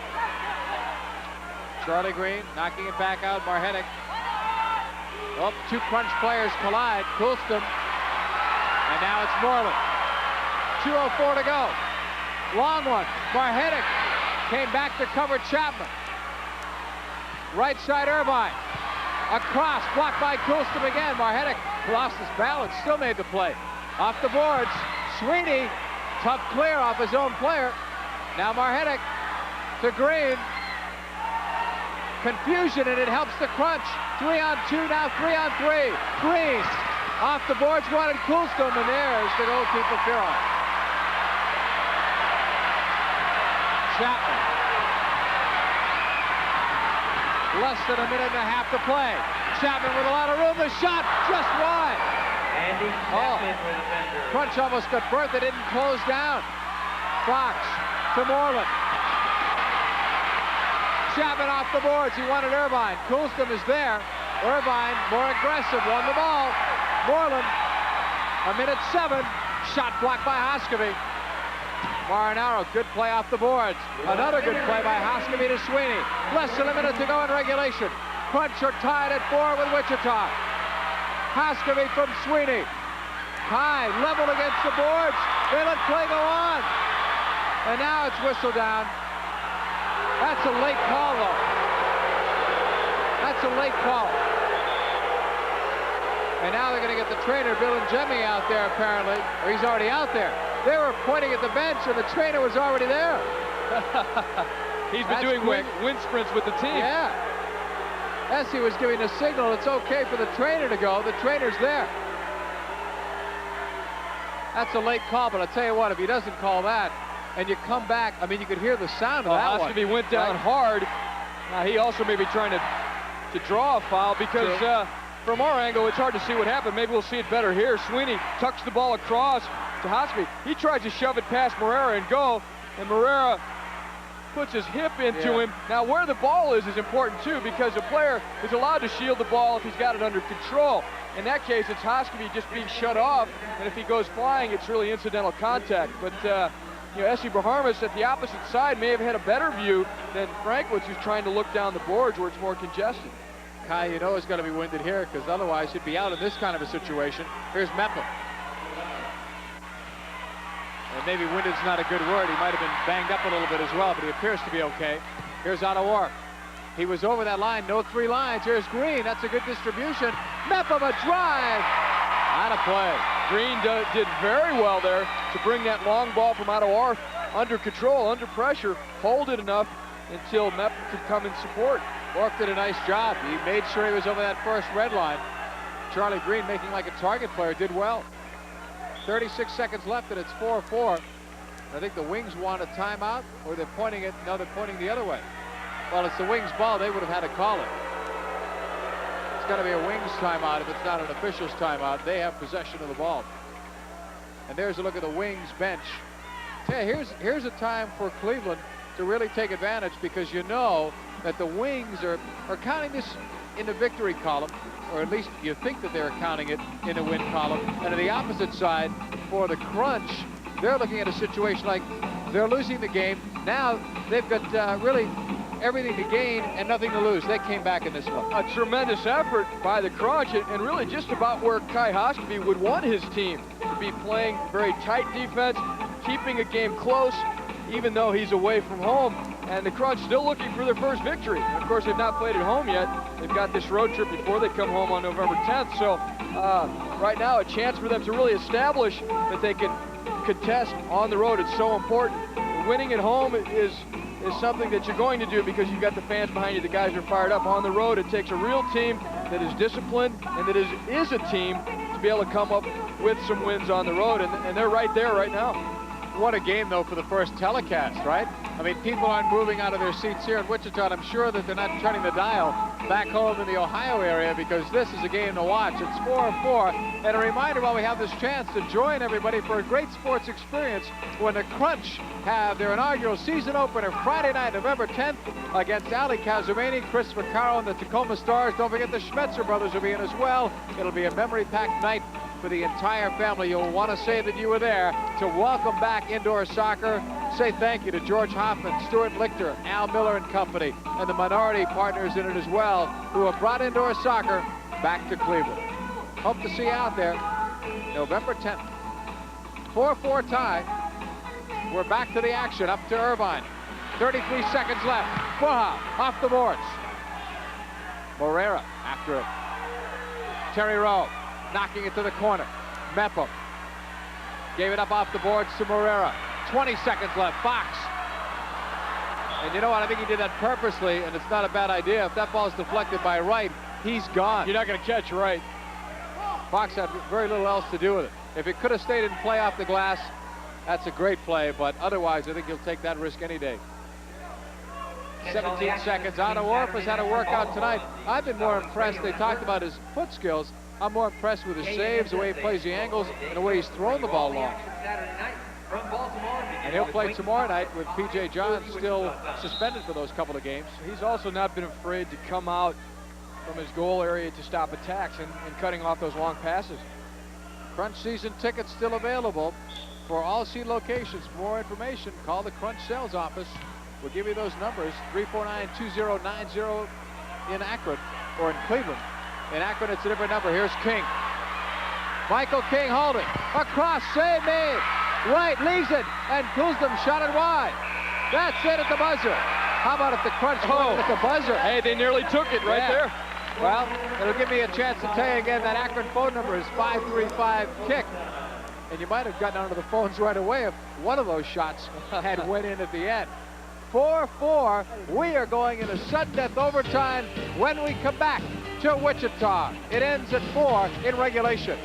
S1: Charlie Green knocking it back out. Marhetic. Oh, two crunch players collide. Coolstrom. And now it's Moreland. 2:04 to go. Long one. Marhetic came back to cover Chapman. Right side Irvine. Across, blocked by Coolstrom again. Marhetic lost his balance, still made the play. Off the boards, Sweeney, tough clear off his own player. Now Marhetic to Green. Confusion, and it helps the crunch. 3-on-2, now 3-on-3. Green off the boards, wanted Coolstrom, and there's the goalkeeper Fearon. Chapman. Less than a minute and a half to play. Chapman with a lot of room. The shot just wide.
S4: Andy Chapman with a bender.
S1: Crunch almost got burnt. They didn't close down. Fox to Moreland. Chapman off the boards. He wanted Irvine. Coolstrom is there. Irvine more aggressive. Won the ball. Moreland. A minute 7. Shot blocked by Hoskovy. Marinaro, good play off the boards. Another good play by Hoskovy to Sweeney. Less than a minute to go in regulation. Crunch are tied at 4 with Wichita. Hoskovy from Sweeney. High, level against the boards. They let play go on. And now it's whistle down. That's a late call, though. That's a late call. And now they're going to get the trainer, Bill and Jemmy, out there, apparently. Or he's already out there. They were pointing at the bench, and the trainer was already there.
S2: He's been doing wind sprints with the team.
S1: Yeah. Essie was giving a signal. It's okay for the trainer to go. The trainer's there. That's a late call, but I'll tell you what, if he doesn't call that, and you come back, I mean, you could hear the sound of that one.
S2: Hoskovy went down hard. Now, he also may be trying to draw a foul because from our angle, it's hard to see what happened. Maybe we'll see it better here. Sweeney tucks the ball across to Hoskovy. He tries to shove it past Morera and go, and Morera puts his hip into him. Now, where the ball is important, too, because a player is allowed to shield the ball if he's got it under control. In that case, it's Hoskovy just being shut off, and if he goes flying, it's really incidental contact. But, you know, Essie Bahamas at the opposite side may have had a better view than Frankwitz, who's trying to look down the boards where it's more congested.
S1: Kai, you know it's going to be winded here, because otherwise he'd be out in this kind of a situation. Here's Meppel. And maybe winded's not a good word. He might have been banged up a little bit as well, but he appears to be okay. Here's Ottawa. He was over that line, no 3 lines. Here's Green, that's a good distribution. Meppel, a drive. Out of play.
S2: Green did very well there to bring that long ball from Ottawa under control, under pressure, hold it enough until Meppel could come in support.
S1: Ork did a nice job. He made sure he was over that first red line. Charlie Green, making like a target player, did well. 36 seconds left, and it's 4-4. I think the Wings want a timeout, or they're pointing it. No, they're pointing the other way. Well, it's the Wings' ball. They would have had to call it. It's got to be a Wings timeout if it's not an official's timeout. They have possession of the ball. And there's a look at the Wings bench. Yeah, here's a time for Cleveland to really take advantage, because you know that the Wings are counting this in the victory column, or at least you think that they're counting it in the win column. And on the opposite side, for the Crunch, they're looking at a situation like they're losing the game. Now they've got really everything to gain and nothing to lose. They came back in this one.
S2: A tremendous effort by the Crunch, and really just about where Kai Hoskovy would want his team to be, playing very tight defense, keeping a game close, even though he's away from home. And the Crunch still looking for their first victory. Of course, they've not played at home yet. They've got this road trip before they come home on November 10th. So right now, a chance for them to really establish that they can contest on the road. It's so important. Winning at home is something that you're going to do because you've got the fans behind you. The guys are fired up. On the road, it takes a real team that is disciplined and that is a team to be able to come up with some wins on the road. And they're right there right now.
S1: What a game, though, for the first telecast, right? I mean, people aren't moving out of their seats here in Wichita. And I'm sure that they're not turning the dial back home in the Ohio area because this is a game to watch. It's 4-4. And a reminder while we have this chance to join everybody for a great sports experience when the Crunch have their inaugural season opener Friday night, November 10th against Ali Kazumani, Chris Vaccaro, and the Tacoma Stars. Don't forget the Schmetzer brothers will be in as well. It'll be a memory-packed night for the entire family. You'll want to say that you were there to welcome back indoor soccer. Say thank you to George Hoffman, Stuart Lichter, Al Miller and company, and the minority partners in it as well, who have brought indoor soccer back to Cleveland. Hope to see you out there November 10th. 4-4 tie. We're back to the action, up to Irvine. 33 seconds left. Boha off the boards. Morera after it. Terry Rowe knocking it to the corner. Mepham gave it up off the boards to Morera. 20 seconds left. Fox. And you know what? I think he did that purposely, and it's not a bad idea. If that ball is deflected by Wright, he's gone.
S2: You're not going to catch Wright.
S1: Fox had very little else to do with it. If it could have stayed in play off the glass, that's a great play, but otherwise, I think he'll take that risk any day. 17 seconds. Otto Orff has had a workout tonight. I've been more impressed. They talked about his foot skills. I'm more impressed with his saves, the way he plays the angles, and the way he's thrown the ball long. And he'll play tomorrow night with P.J. Johns still suspended for those couple of games.
S2: He's also not been afraid to come out from his goal area to stop attacks and cutting off those long passes.
S1: Crunch season tickets still available for all seat locations. For more information, call the Crunch sales office. We'll give you those numbers, 349-2090 in Akron or in Cleveland. In Akron, it's a different number. Here's King. Michael King holding. Across, save made. Wright leaves it, and Kuzum shot it wide. That's it at the buzzer. How about if the Crunch won at the buzzer?
S2: Hey, they nearly took it right there.
S1: Well, it'll give me a chance to tell you again that Akron phone number is 535-KICK. And you might have gotten onto the phones right away if one of those shots had went in at the end. 4-4. We are going into sudden death overtime when we come back to Wichita. It ends at 4 in regulation.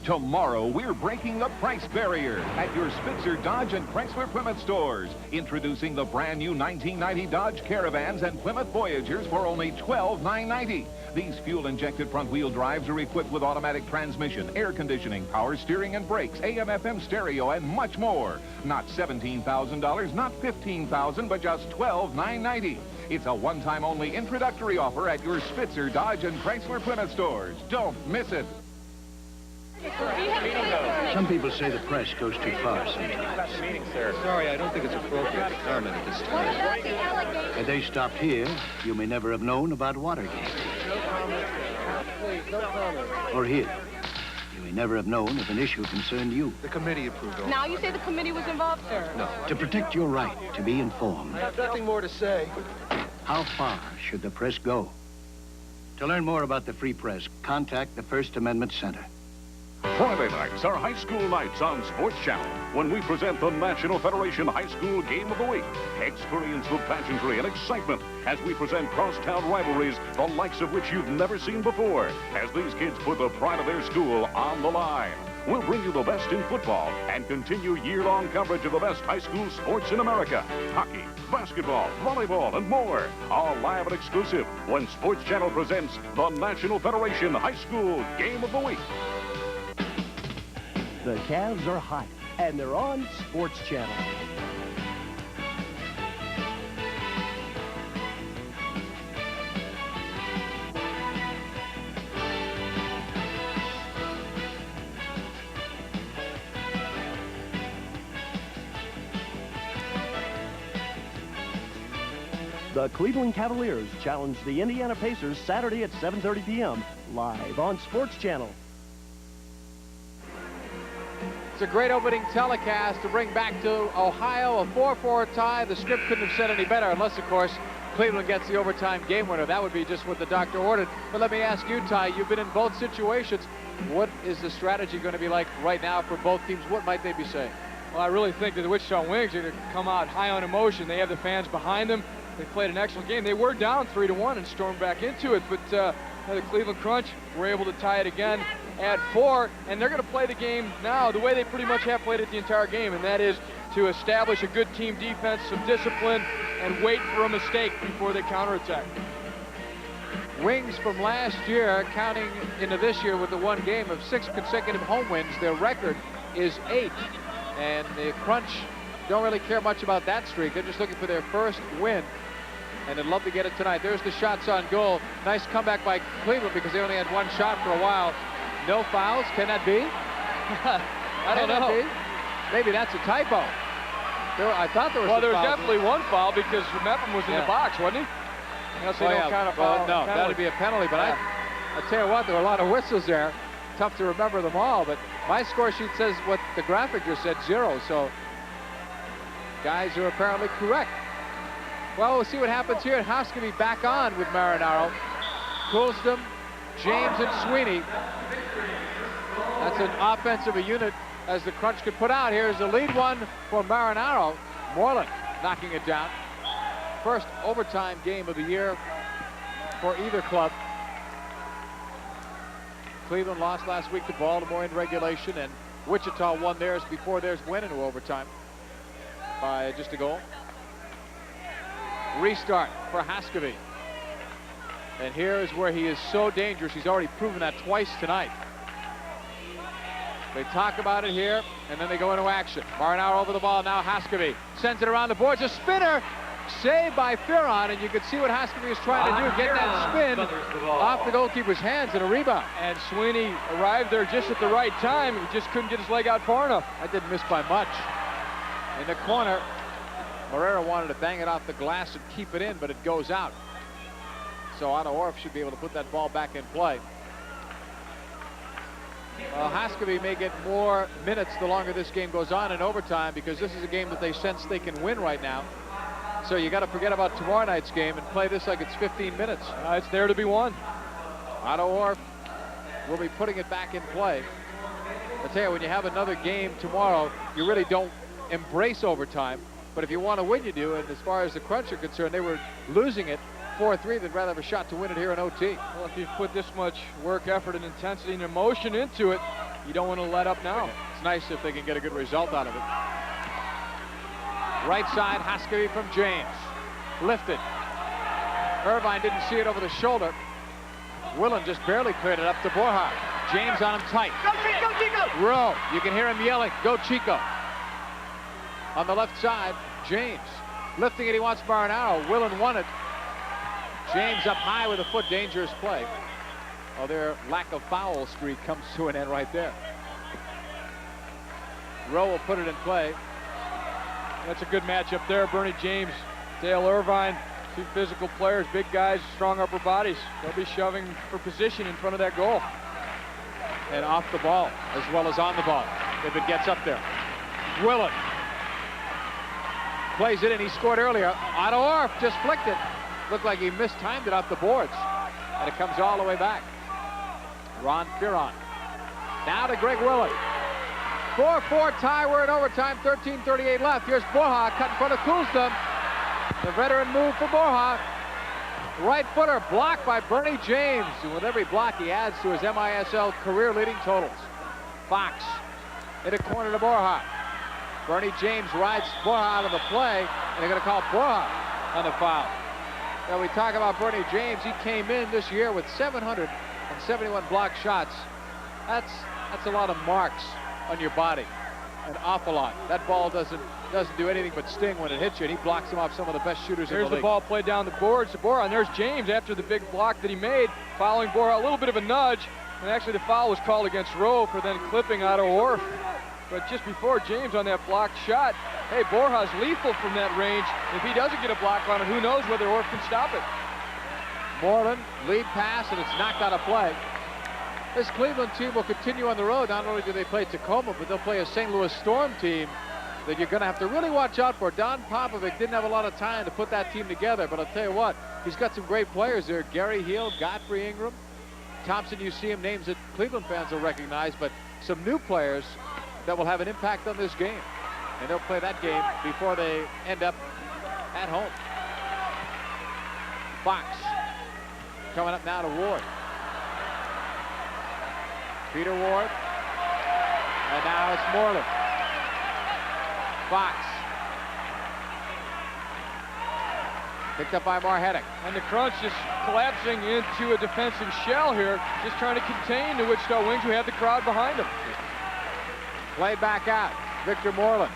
S9: Tomorrow, we're breaking the price barrier at your Spitzer Dodge and Chrysler Plymouth stores. Introducing the brand new 1990 Dodge Caravans and Plymouth Voyagers for only $12,990. These fuel-injected front-wheel drives are equipped with automatic transmission, air conditioning, power steering and brakes, AM/FM stereo, and much more. Not $17,000, not $15,000, but just $12,990. It's a one-time only introductory offer at your Spitzer Dodge and Chrysler Plymouth stores. Don't miss it.
S11: Some people say the press goes too far sometimes.
S22: Sorry, I don't think it's appropriate to comment at this time.
S11: Had they stopped here, you may never have known about Watergate. Or here, you may never have known if an issue concerned you.
S22: The committee approved all.
S23: Now you say the committee was involved, sir?
S22: No.
S11: To protect your right to be informed,
S22: I have nothing more to say.
S11: how far should the press go? To learn more about the Free Press, contact the First Amendment Center.
S9: Friday nights are high school nights on Sports Channel when we present the National Federation High School Game of the Week. Experience the pageantry and excitement as we present crosstown rivalries, the likes of which you've never seen before, as these kids put the pride of their school on the line. We'll bring you the best in football and continue year-long coverage of the best high school sports in America. Hockey, basketball, volleyball, and more. All live and exclusive when Sports Channel presents the National Federation High School Game of the Week.
S6: The Cavs are hot, and they're on Sports Channel. The Cleveland Cavaliers challenge the Indiana Pacers Saturday at 7:30 p.m. live on Sports Channel.
S1: It's a great opening telecast to bring back to Ohio, a 4-4 tie. The script couldn't have said any better unless, of course, Cleveland gets the overtime game winner. That would be just what the doctor ordered. But let me ask you, Ty, you've been in both situations. What is the strategy going to be like right now for both teams? What might they be saying?
S2: Well, I really think that the Wichita Wings are going to come out high on emotion. They have the fans behind them. They played an excellent game. They were down 3-1 and stormed back into it, but the Cleveland Crunch were able to tie it again. add 4, and they're going to play the game now the way they pretty much have played it the entire game, and that is to establish a good team defense, some discipline, and wait for a mistake before they counterattack.
S1: Wings from last year, counting into this year with the one game of 6 consecutive home wins, their record is 8. And the Crunch don't really care much about that streak. They're just looking for their first win, and they'd love to get it tonight. There's the shots on goal. Nice comeback by Cleveland because they only had 1 shot for a while. No fouls. Can that be?
S2: I don't know.
S1: Maybe that's a typo. I thought there was.
S2: Well, there was definitely 1 foul because Mepham was in the box, wasn't he? Unless they don't count a foul.
S1: No, that would be a penalty. But I tell you what, there were a lot of whistles there. Tough to remember them all. But my score sheet says what the graphic just said, 0. So guys are apparently correct. Well, we'll see what happens here. Hoskeby back on with Marinaro. Coolston, James, and Sweeney. That's an offensive unit as the Crunch could put out. Here's the lead one for Marinaro. Moreland knocking it down. First overtime game of the year for either club. Cleveland lost last week to Baltimore in regulation, and Wichita won theirs before theirs went into overtime by just a goal. Restart for Hoskeby. And here is where he is so dangerous. He's already proven that twice tonight. They talk about it here, and then they go into action. Marinaro over the ball. Now Hoskeby sends it around the boards. A spinner saved by Ferron, and you can see what Hoskeby is trying to do. Get that spin off the goalkeeper's hands and a rebound.
S2: And Sweeney arrived there just at the right time. He just couldn't get his leg out far enough.
S1: I didn't miss by much. In the corner, Moreira wanted to bang it off the glass and keep it in, but it goes out. So Otto Orff should be able to put that ball back in play. Well, Hoskeby may get more minutes the longer this game goes on in overtime, because this is a game that they sense they can win right now. So you got to forget about tomorrow night's game and play this like it's 15 minutes.
S2: It's there to be won.
S1: Otto Orff will be putting it back in play. I tell you, when you have another game tomorrow, you really don't embrace overtime. But if you want to win, you do. And as far as the Crunch are concerned, they were losing it 4-3. They'd rather have a shot to win it here in OT.
S2: Well, if you've put this much work, effort, and intensity and emotion into it, you don't want to let up now.
S1: It's nice if they can get a good result out of it. Right side, Hoskeby from James. Lifted. Irvine didn't see it over the shoulder. Willen just barely cleared it up to Borja. James on him tight.
S3: Go Chico!
S1: Rowe, you can hear him yelling, go Chico. On the left side, James. Lifting it, he wants Marinaro. Willen won it. James up high with a foot, dangerous play. Oh, their lack of foul streak comes to an end right there. Rowe will put it in play.
S2: That's a good matchup there. Bernie James, Dale Irvine, 2 physical players, big guys, strong upper bodies. They'll be shoving for position in front of that goal.
S1: And off the ball, as well as on the ball, if it gets up there. Willen plays it in. He scored earlier. Otto Orff just flicked it. Looked like he mistimed it off the boards. And it comes all the way back. Ron Ferron. Now to Greg Willen. 4-4 tie. We're in overtime. 13:38 left. Here's Borja cut in front of Coolston. The veteran move for Borja. Right footer blocked by Bernie James. And with every block he adds to his MISL career leading totals. Fox in a corner to Borja. Bernie James rides Borja out of the play, and they're going to call Borja on the foul. Now we talk about Bernie James. He came in this year with 771 block shots. That's a lot of marks on your body. An awful lot. That ball doesn't do anything but sting when it hits you, and he blocks them off some of the best shooters in the league.
S2: Here's the ball played down the boards to Borja, and there's James after the big block that he made, following Borja. A little bit of a nudge, and actually the foul was called against Rowe for then clipping Otto Orff. But just before James on that blocked shot, hey, Borja's lethal from that range. If he doesn't get a block on it, who knows whether Orff can stop it.
S1: Moreland, lead pass, and it's knocked out of play. This Cleveland team will continue on the road. Not only do they play Tacoma, but they'll play a St. Louis Storm team that you're going to have to really watch out for. Don Popovic didn't have a lot of time to put that team together, but I'll tell you what, he's got some great players there. Gary Hill, Godfrey Ingram, Thompson. You see him, names that Cleveland fans will recognize, but some new players that will have an impact on this game. And they'll play that game before they end up at home. Fox coming up now to Ward. Peter Ward. And now it's Moreland. Fox. Picked up by Marhetic.
S2: And the crunch just collapsing into a defensive shell here, just trying to contain the Wichita Wings who have the crowd behind them.
S1: Play back out. Victor Moreland.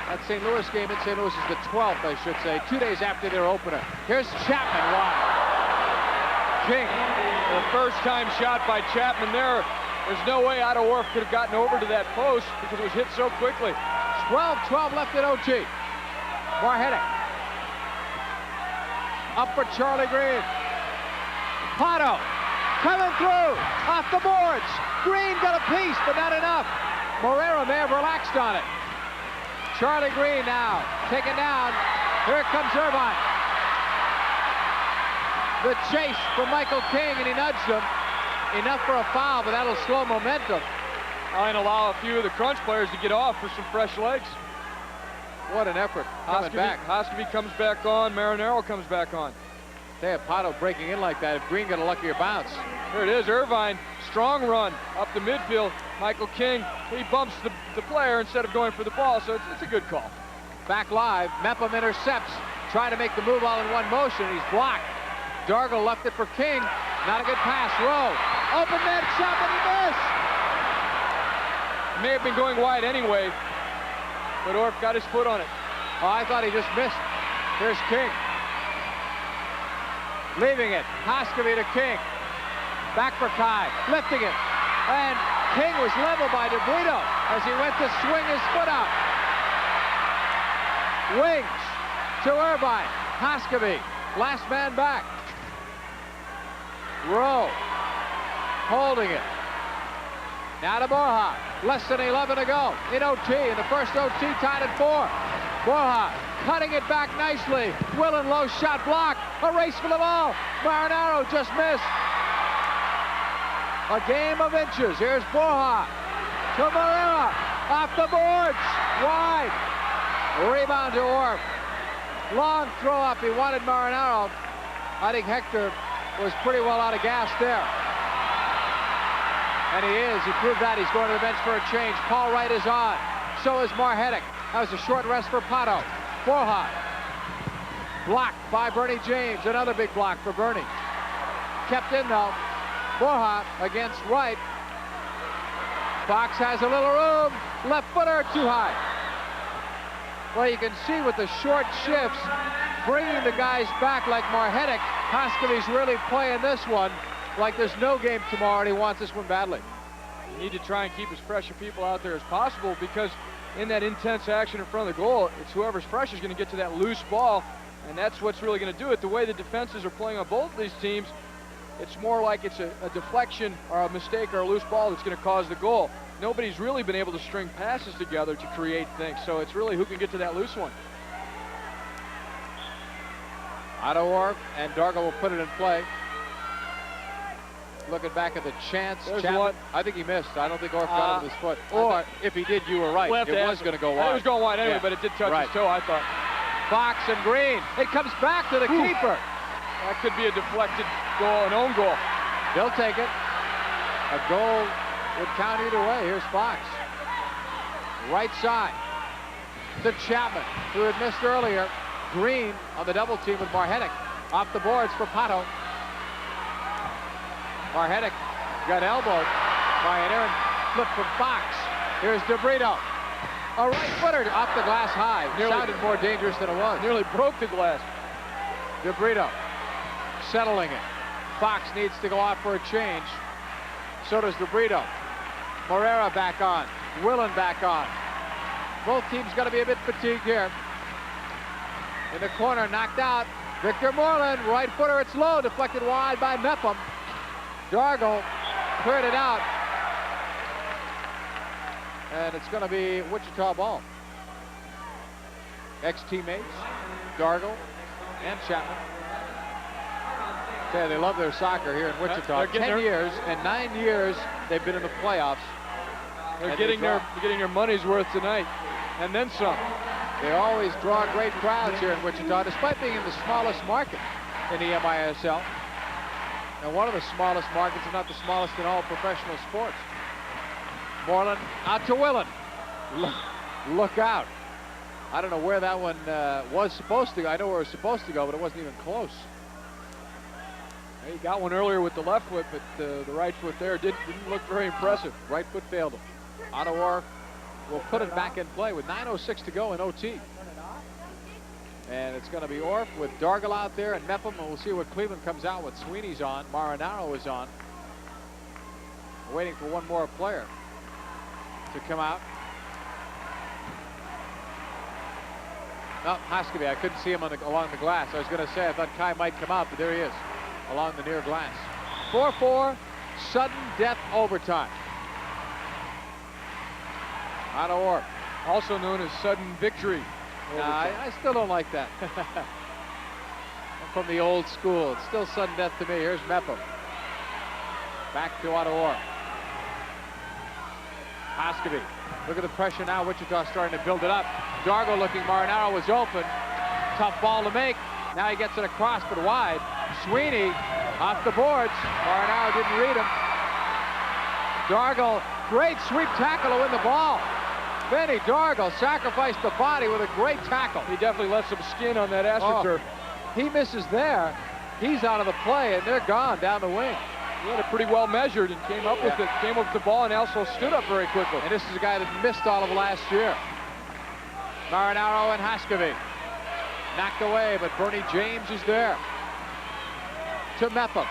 S1: That St. Louis game in St. Louis is the 12th, I should say, 2 days after their opener. Here's Chapman wide. King.
S2: The first time shot by Chapman there. There's no way Otto Orff could have gotten over to that post because it was hit so quickly.
S1: 12-12 left in OT. Marhetic. Up for Charlie Green. Pato coming through. Off the boards. Green got a piece, but not enough. Morera may have relaxed on it. Charlie Green now taken down. Here comes Irvine. The chase from Michael King, and he nudged him. Enough for a foul, but that'll slow momentum.
S2: And allow a few of the crunch players to get off for some fresh legs.
S1: What an effort. Coming back.
S2: Hoskevy comes back on. Marinaro comes back on.
S1: They have Pato breaking in like that. If Green got a luckier bounce.
S2: Here it is. Irvine. Strong run up the midfield. Michael King, he bumps the player instead of going for the ball, so it's a good call.
S1: Back live. Mepham intercepts. Trying to make the move all in one motion. He's blocked. Dargle left it for King. Not a good pass. Rowe. Open net shot, but he missed.
S2: May have been going wide anyway, but Orff got his foot on it.
S1: Oh, I thought he just missed. Here's King. Leaving it. Hoskevy to King. Back for Kai. Lifting it. And King was leveled by DeBrito as he went to swing his foot out. Wings to Irvine. Hoskevy. Last man back. Rowe. Holding it. Now to Borja. Less than 11 to go in OT, and the first OT tied at 4. Borja cutting it back nicely. Willen low shot block. A race for the ball. Marinaro just missed. A game of inches. Here's Borja to Morera. Off the boards. Wide. Rebound to Orff. Long throw up. He wanted Marinaro. I think Hector was pretty well out of gas there. And he is. He proved that. He's going to the bench for a change. Paul Wright is on. So is Marhetic. That was a short rest for Pato. Borja. Blocked by Bernie James. Another big block for Bernie. Kept in, though. Borja against Wright. Fox has a little room. Left footer too high. Well, you can see with the short shifts, bringing the guys back like Marhetic, Hoskevy's really playing this one like there's no game tomorrow, and he wants this one badly.
S2: You need to try and keep as fresh of people out there as possible, because in that intense action in front of the goal, it's whoever's fresh is going to get to that loose ball, and that's what's really going to do it. The way the defenses are playing on both of these teams, it's more like it's a deflection or a mistake or a loose ball that's going to cause the goal. Nobody's really been able to string passes together to create things, so it's really who can get to that loose one.
S1: Otto Orff and Dargle will put it in play. Looking back at the chance. Chapman, I think he missed. I don't think Orff got it with his foot. Or if he did, you were right. It was going to go wide.
S2: It was going wide anyway, but it did touch his toe, I thought.
S1: Fox and Green. It comes back to the keeper.
S2: That could be a deflected goal, an own goal.
S1: They'll take it. A goal would count either way. Here's Fox. Right side to Chapman, who had missed earlier. Green on the double team with Marhetic. Off the boards for Pato. Marhetic got elbowed by an errant flip from Fox. Here's DeBrito. A right footer off the glass high. Sounded more dangerous than it was.
S2: Nearly broke the glass.
S1: DeBrito settling it. Fox needs to go out for a change. So does DeBrito. Morera back on. Willen back on. Both teams got to be a bit fatigued here. In the corner, knocked out. Victor Moreland, right footer, it's low, deflected wide by Mepham. Dargle cleared it out. And it's going to be Wichita ball. Ex-teammates, Dargle and Chapman. Okay, they love their soccer here in Wichita. 10 years, and 9 years they've been in the playoffs.
S2: They're getting their money's worth tonight, and then some.
S1: They always draw great crowds here in Wichita, despite being in the smallest market in the MISL. And one of the smallest markets, if not the smallest in all professional sports. Moreland out to Willen. Look out. I don't know where that one was supposed to go. I know where it was supposed to go, but it wasn't even close.
S2: He got one earlier with the left foot, but the right foot there didn't look very impressive.
S1: Right foot failed him. Ottawa will put it back in play with 9:06 to go in OT. And it's going to be Orff with Dargle out there and Mepham, and we'll see what Cleveland comes out with. Sweeney's on. Marinaro is on. We're waiting for one more player to come out. No, Hoskeby. I couldn't see him along the glass. I was going to say I thought Kai might come out, but there he is along the near glass. 4-4, sudden death overtime. Otto Orff.
S2: Also known as sudden victory.
S1: I still don't like that. I'm from the old school. It's still sudden death to me. Here's Mepham. Back to Otto Orff. Hoskeby. Look at the pressure now. Wichita starting to build it up. Dargo looking. Marinaro was open. Tough ball to make. Now he gets it across, but wide. Sweeney off the boards. Marinaro didn't read him. Dargo, great sweep tackle to win the ball. Benny Dargle sacrificed the body with a great tackle.
S2: He definitely left some skin on that AstroTurf.
S1: He misses there. He's out of the play, and they're gone down the wing.
S2: He had it pretty well measured and came up with it. Came up with the ball and also stood up very quickly.
S1: And this is a guy that missed all of last year. Marinaro and Hoskeby. Knocked away, but Bernie James is there. To Mepham.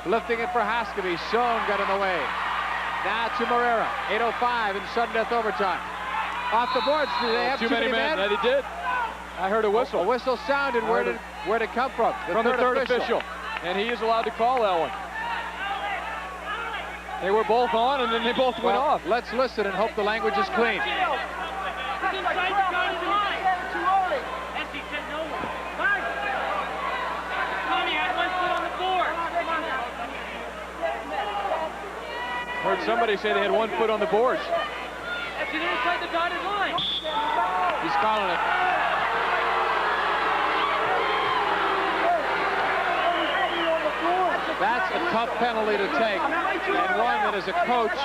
S1: Lifting it for Hoskeby. Sohn got in the way. Now to Marrera. 8:05 in sudden death overtime. Off the boards. Did they have too many men?
S2: They did. I heard a whistle.
S1: A whistle sounded. Where did it come from?
S2: From the third official. And he is allowed to call that one. They were both on, and then they both went off.
S1: Let's listen and hope the language is clean.
S2: Heard somebody say they had 1 foot on the boards.
S3: That's inside the dotted line.
S1: He's calling it. That's a tough penalty to take, and one that as a coach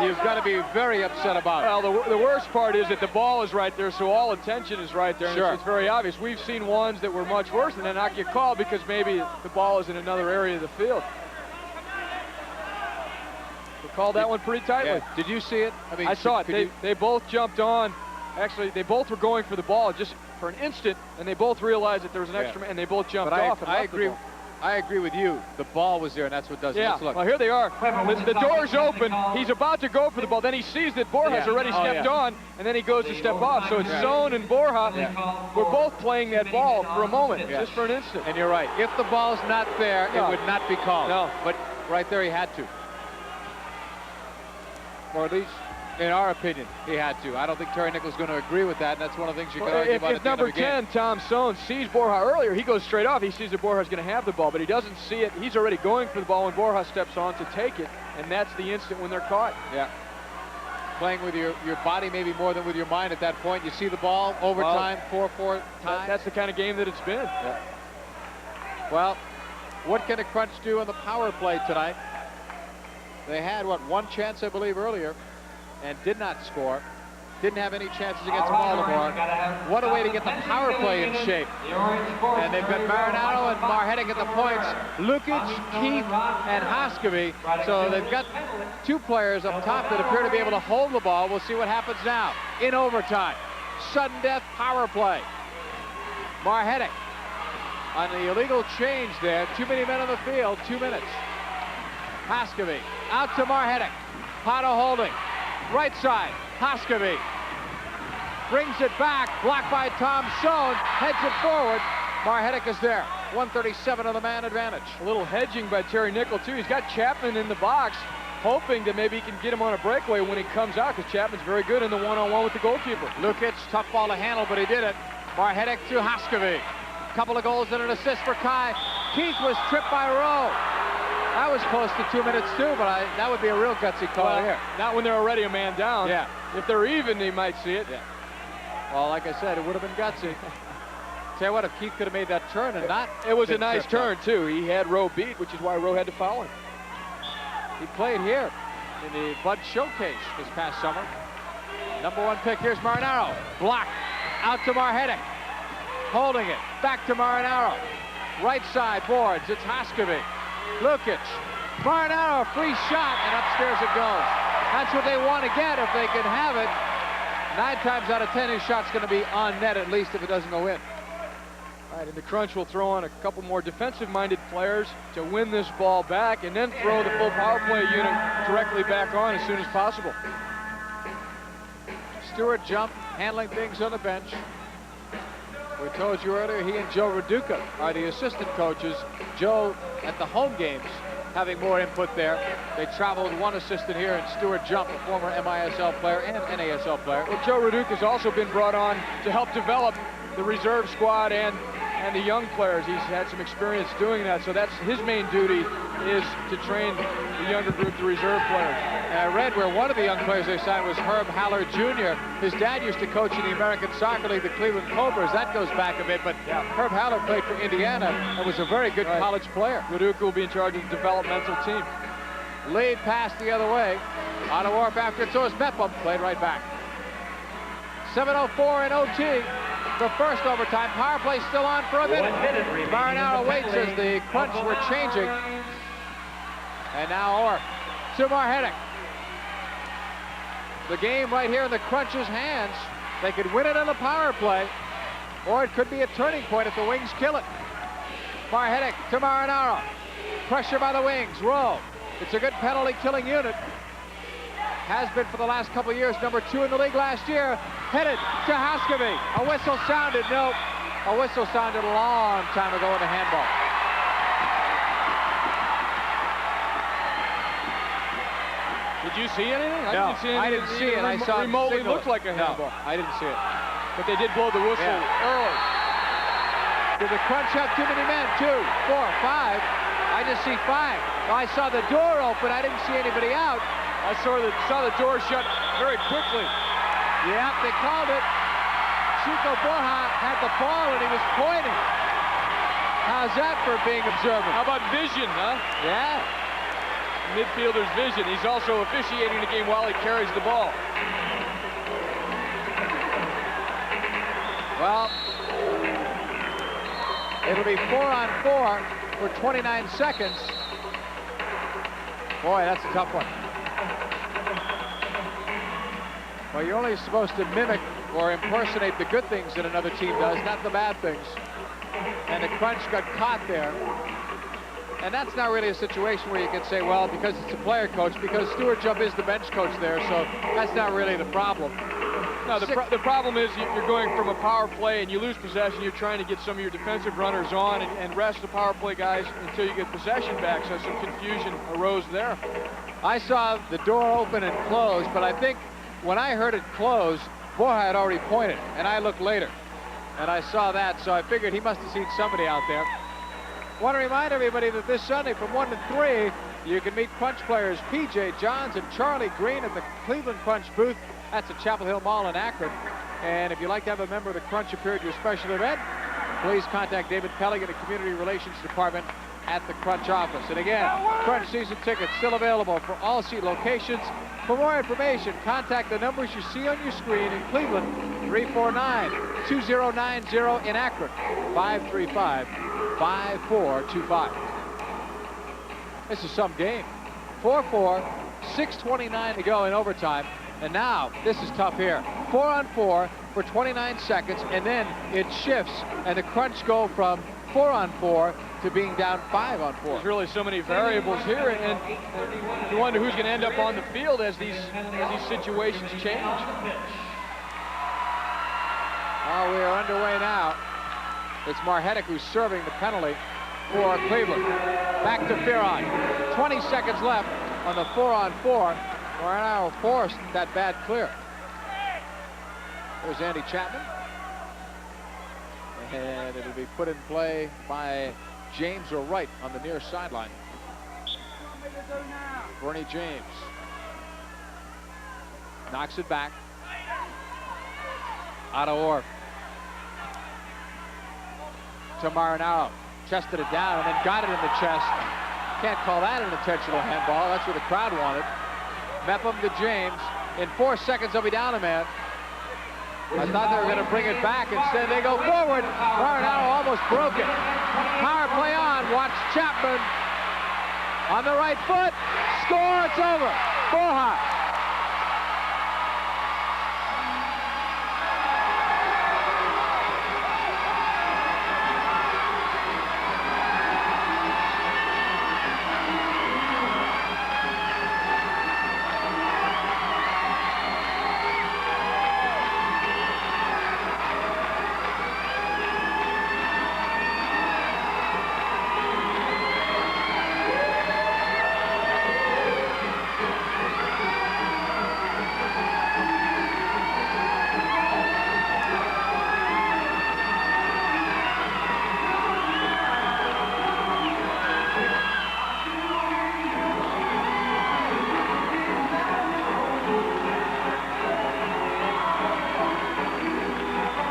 S1: you've got to be very upset about.
S2: Well, the worst part is that the ball is right there, so all attention is right there. And
S1: sure.
S2: It's very obvious. We've seen ones that were much worse and then not get called because maybe the ball is in another area of the field. They called that one pretty tightly.
S1: Yeah. Did you see it?
S2: I saw it. They both jumped on. Actually, they both were going for the ball just for an instant, and they both realized that there was an extra man, and they both jumped off.
S1: I agree. I agree with you. The ball was there, and that's what does it.
S2: Yeah.
S1: Let's look.
S2: Well, here they are. The door's open. He's about to go for the ball. Then he sees that Borja's already stepped on, and then he goes to step off. So it's Sohn and Borja. We're both playing that ball for a moment, just for an instant.
S1: And you're right. If the ball's not there, it would not be called.
S2: No.
S1: But right there, he had to. Or at least, in our opinion, he had to. I don't think Terry Nichols is going to agree with that, and that's one of the things you can argue about.
S2: If number 10, Tom Sohn, sees Borja earlier, he goes straight off. He sees that Borja's going to have the ball, but he doesn't see it. He's already going for the ball when Borja steps on to take it, and that's the instant when they're caught.
S1: Yeah. Playing with your body maybe more than with your mind at that point. You see the ball, overtime, 4-4 tie.
S2: That's the kind of game that it's been.
S1: Yeah. Well, what can the Crunch do on the power play tonight? They had, what, one chance, I believe, earlier, and did not score. Didn't have any chances against Baltimore. What a way to get the power play in shape. And they've got Marinaro and Marhetic at the points. Lukic, Keith, and Hoskeby. So they've got 2 players up top that appear to be able to hold the ball. We'll see what happens now. In overtime. Sudden death power play. Marhetic on the illegal change there. Too many men on the field. 2 minutes. Hoskeby out to Marhetic. Pato holding. Right side. Hoskeby brings it back. Blocked by Tom Sohn. Heads it forward. Marhetic is there. 137 on the man advantage.
S2: A little hedging by Terry Nickel, too. He's got Chapman in the box, hoping that maybe he can get him on a breakaway when he comes out, because Chapman's very good in the one-on-one with the goalkeeper.
S1: Lukic, tough ball to handle, but he did it. Marhetic to Hoskeby. Couple of goals and an assist for Kai. Keith was tripped by Rowe. That was close to 2 minutes, too, but that would be a real gutsy call here.
S2: Not when they're already a man down.
S1: Yeah.
S2: If they're even, they might see it.
S1: Yeah. Well, like I said, it would have been gutsy. Tell you what, if Keith could have made that turn and not...
S2: It was a nice turn, too. He had Rowe beat, which is why Rowe had to foul him.
S1: He played here in the Bud Showcase this past summer. #1 pick, here's Marinaro. Blocked, out to Marhetic. Holding it, back to Marinaro. Right side boards, it's Hoskevy. Lukic, Marinaro, free shot, and upstairs it goes. That's what they want to get if they can have it. 9 times out of 10, his shot's going to be on net, at least if it doesn't go in.
S2: All right, in the crunch, we'll throw on a couple more defensive-minded players to win this ball back and then throw the full power play unit directly back on as soon as possible.
S1: Stewart Jump handling things on the bench. We told you earlier he and Joe Raduca are the assistant coaches. Joe at the home games having more input there. They traveled one assistant here, and Stewart Jump, a former MISL player and NASL player.
S2: Well, Joe Raduca has also been brought on to help develop the reserve squad and the young players. He's had some experience doing that, so that's his main duty, is to train the younger group, the reserve players.
S1: And I read where one of the young players they signed was Herb Haller Jr. His dad used to coach in the American Soccer League, the Cleveland Cobras. That goes back a bit, but Herb Haller played for Indiana and was a very good college player.
S2: Raduca will be in charge of the developmental team.
S1: Lead pass the other way. On a warp after it, so is Mepham. Played right back. 7:04 in OT. The first overtime. Power play still on for a minute. Marinaro waits as the Crunch were changing. And now Orr to Marhetic. The game right here in the Crunch's hands. They could win it on the power play, or it could be a turning point if the Wings kill it. Marhetic to Marinaro. Pressure by the Wings. Rowe. It's a good penalty killing unit. Has been for the last couple of years, #2 in the league last year. Headed to Hoskevy. A whistle sounded. No, a whistle sounded a long time ago in the handball.
S2: Did you see anything?
S1: No, I didn't see it. I saw it
S2: remotely looked like a handball.
S1: No, I didn't see it.
S2: But they did blow the whistle early.
S1: Did the Crunch have too many men? 2, 4, 5. I just see 5. I saw the door open. I didn't see anybody out.
S2: I saw the door shut very quickly.
S1: Yeah, they called it. Chico Borja had the ball and he was pointing. How's that for being observant?
S2: How about vision, huh?
S1: Yeah.
S2: Midfielder's vision. He's also officiating the game while he carries the ball.
S1: Well, it'll be 4-on-4 for 29 seconds. Boy, that's a tough one. Well, you're only supposed to mimic or impersonate the good things that another team does, not the bad things. And the Crunch got caught there. And that's not really a situation where you can say, well, because it's a player coach, because Stewart Jump is the bench coach there, so that's not really the problem.
S2: No, the problem is you're going from a power play and you lose possession. You're trying to get some of your defensive runners on and rest the power play guys until you get possession back, so some confusion arose there.
S1: I saw the door open and close, but I think when I heard it close, Borja had already pointed, and I looked later. And I saw that, so I figured he must have seen somebody out there. Want to remind everybody that this Sunday from 1 to 3, you can meet Crunch players P.J. Johns and Charlie Green at the Cleveland Crunch booth. That's at Chapel Hill Mall in Akron. And if you'd like to have a member of the Crunch appear at your special event, please contact David Pelling in the Community Relations Department at the Crunch office. And again, Crunch season tickets still available for all seat locations. For more information, contact the numbers you see on your screen in Cleveland, 349-2090 in Akron, 535-5425. This is some game. 4-4, 6:29 to go in overtime. And now, this is tough here. 4-on-4 for 29 seconds, and then it shifts, and the Crunch go from 4-on-4 to being down 5-on-4.
S2: There's really so many variables here, and you wonder who's going to end up on the field as these situations change.
S1: Well, we are underway now. It's Marhetic who's serving the penalty for Cleveland. Back to Fearon. 20 seconds left on the 4-on-4. Marinaro forced that bad clear. There's Andy Chapman. And it'll be put in play by James or Wright on the near sideline. Bernie James knocks it back. Otto Orr. to Marinaro. Chested it down and then got it in the chest. Can't call that an intentional handball. That's what the crowd wanted. Mepham to James. In 4 seconds, they'll be down a man. I thought they were going to bring it back. Instead, they go forward. Marinaro almost broke it. Power play on. Watch Chapman on the right foot. Score. It's over. Borja.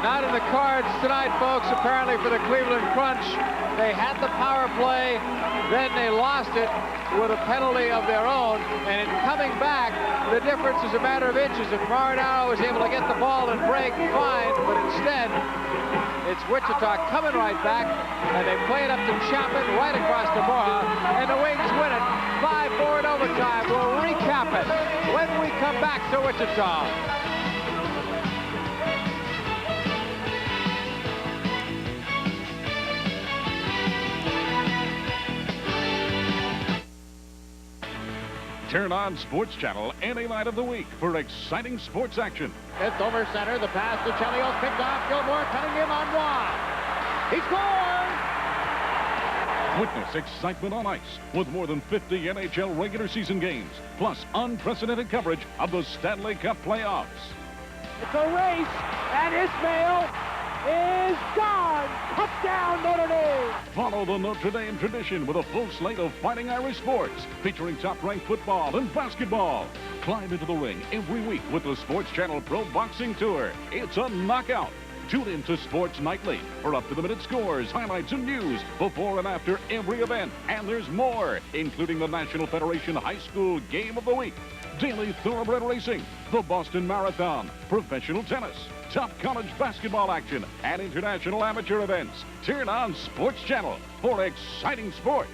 S1: Not in the cards tonight, folks, apparently for the Cleveland Crunch. They had the power play, then they lost it with a penalty of their own, and in coming back, the difference is a matter of inches. If Marinaro was able to get the ball and break, fine, but instead, it's Wichita coming right back, and they play it up to Chapman right across to Borja, and the Wings win it 5-4 in overtime. We'll recap it when we come back to Wichita.
S9: Turn on Sports Channel any night of the week for exciting sports action.
S3: It's over center. The pass to Chelios picked off. Gilmore Cunningham on one. He scores!
S9: Witness excitement on ice with more than 50 NHL regular season games, plus unprecedented coverage of the Stanley Cup playoffs.
S10: It's a race, and Ismail is gone. Touchdown, Notre Dame.
S9: Follow the Notre Dame tradition with a full slate of Fighting Irish sports featuring top-ranked football and basketball. Climb into the ring every week with the Sports Channel Pro Boxing Tour. It's a knockout. Tune in to Sports Nightly for up-to-the-minute scores, highlights, and news before and after every event. And there's more, including the National Federation High School Game of the Week, daily thoroughbred racing, the Boston Marathon, professional tennis, top college basketball action, and international amateur events. Turn on Sports Channel for exciting sports.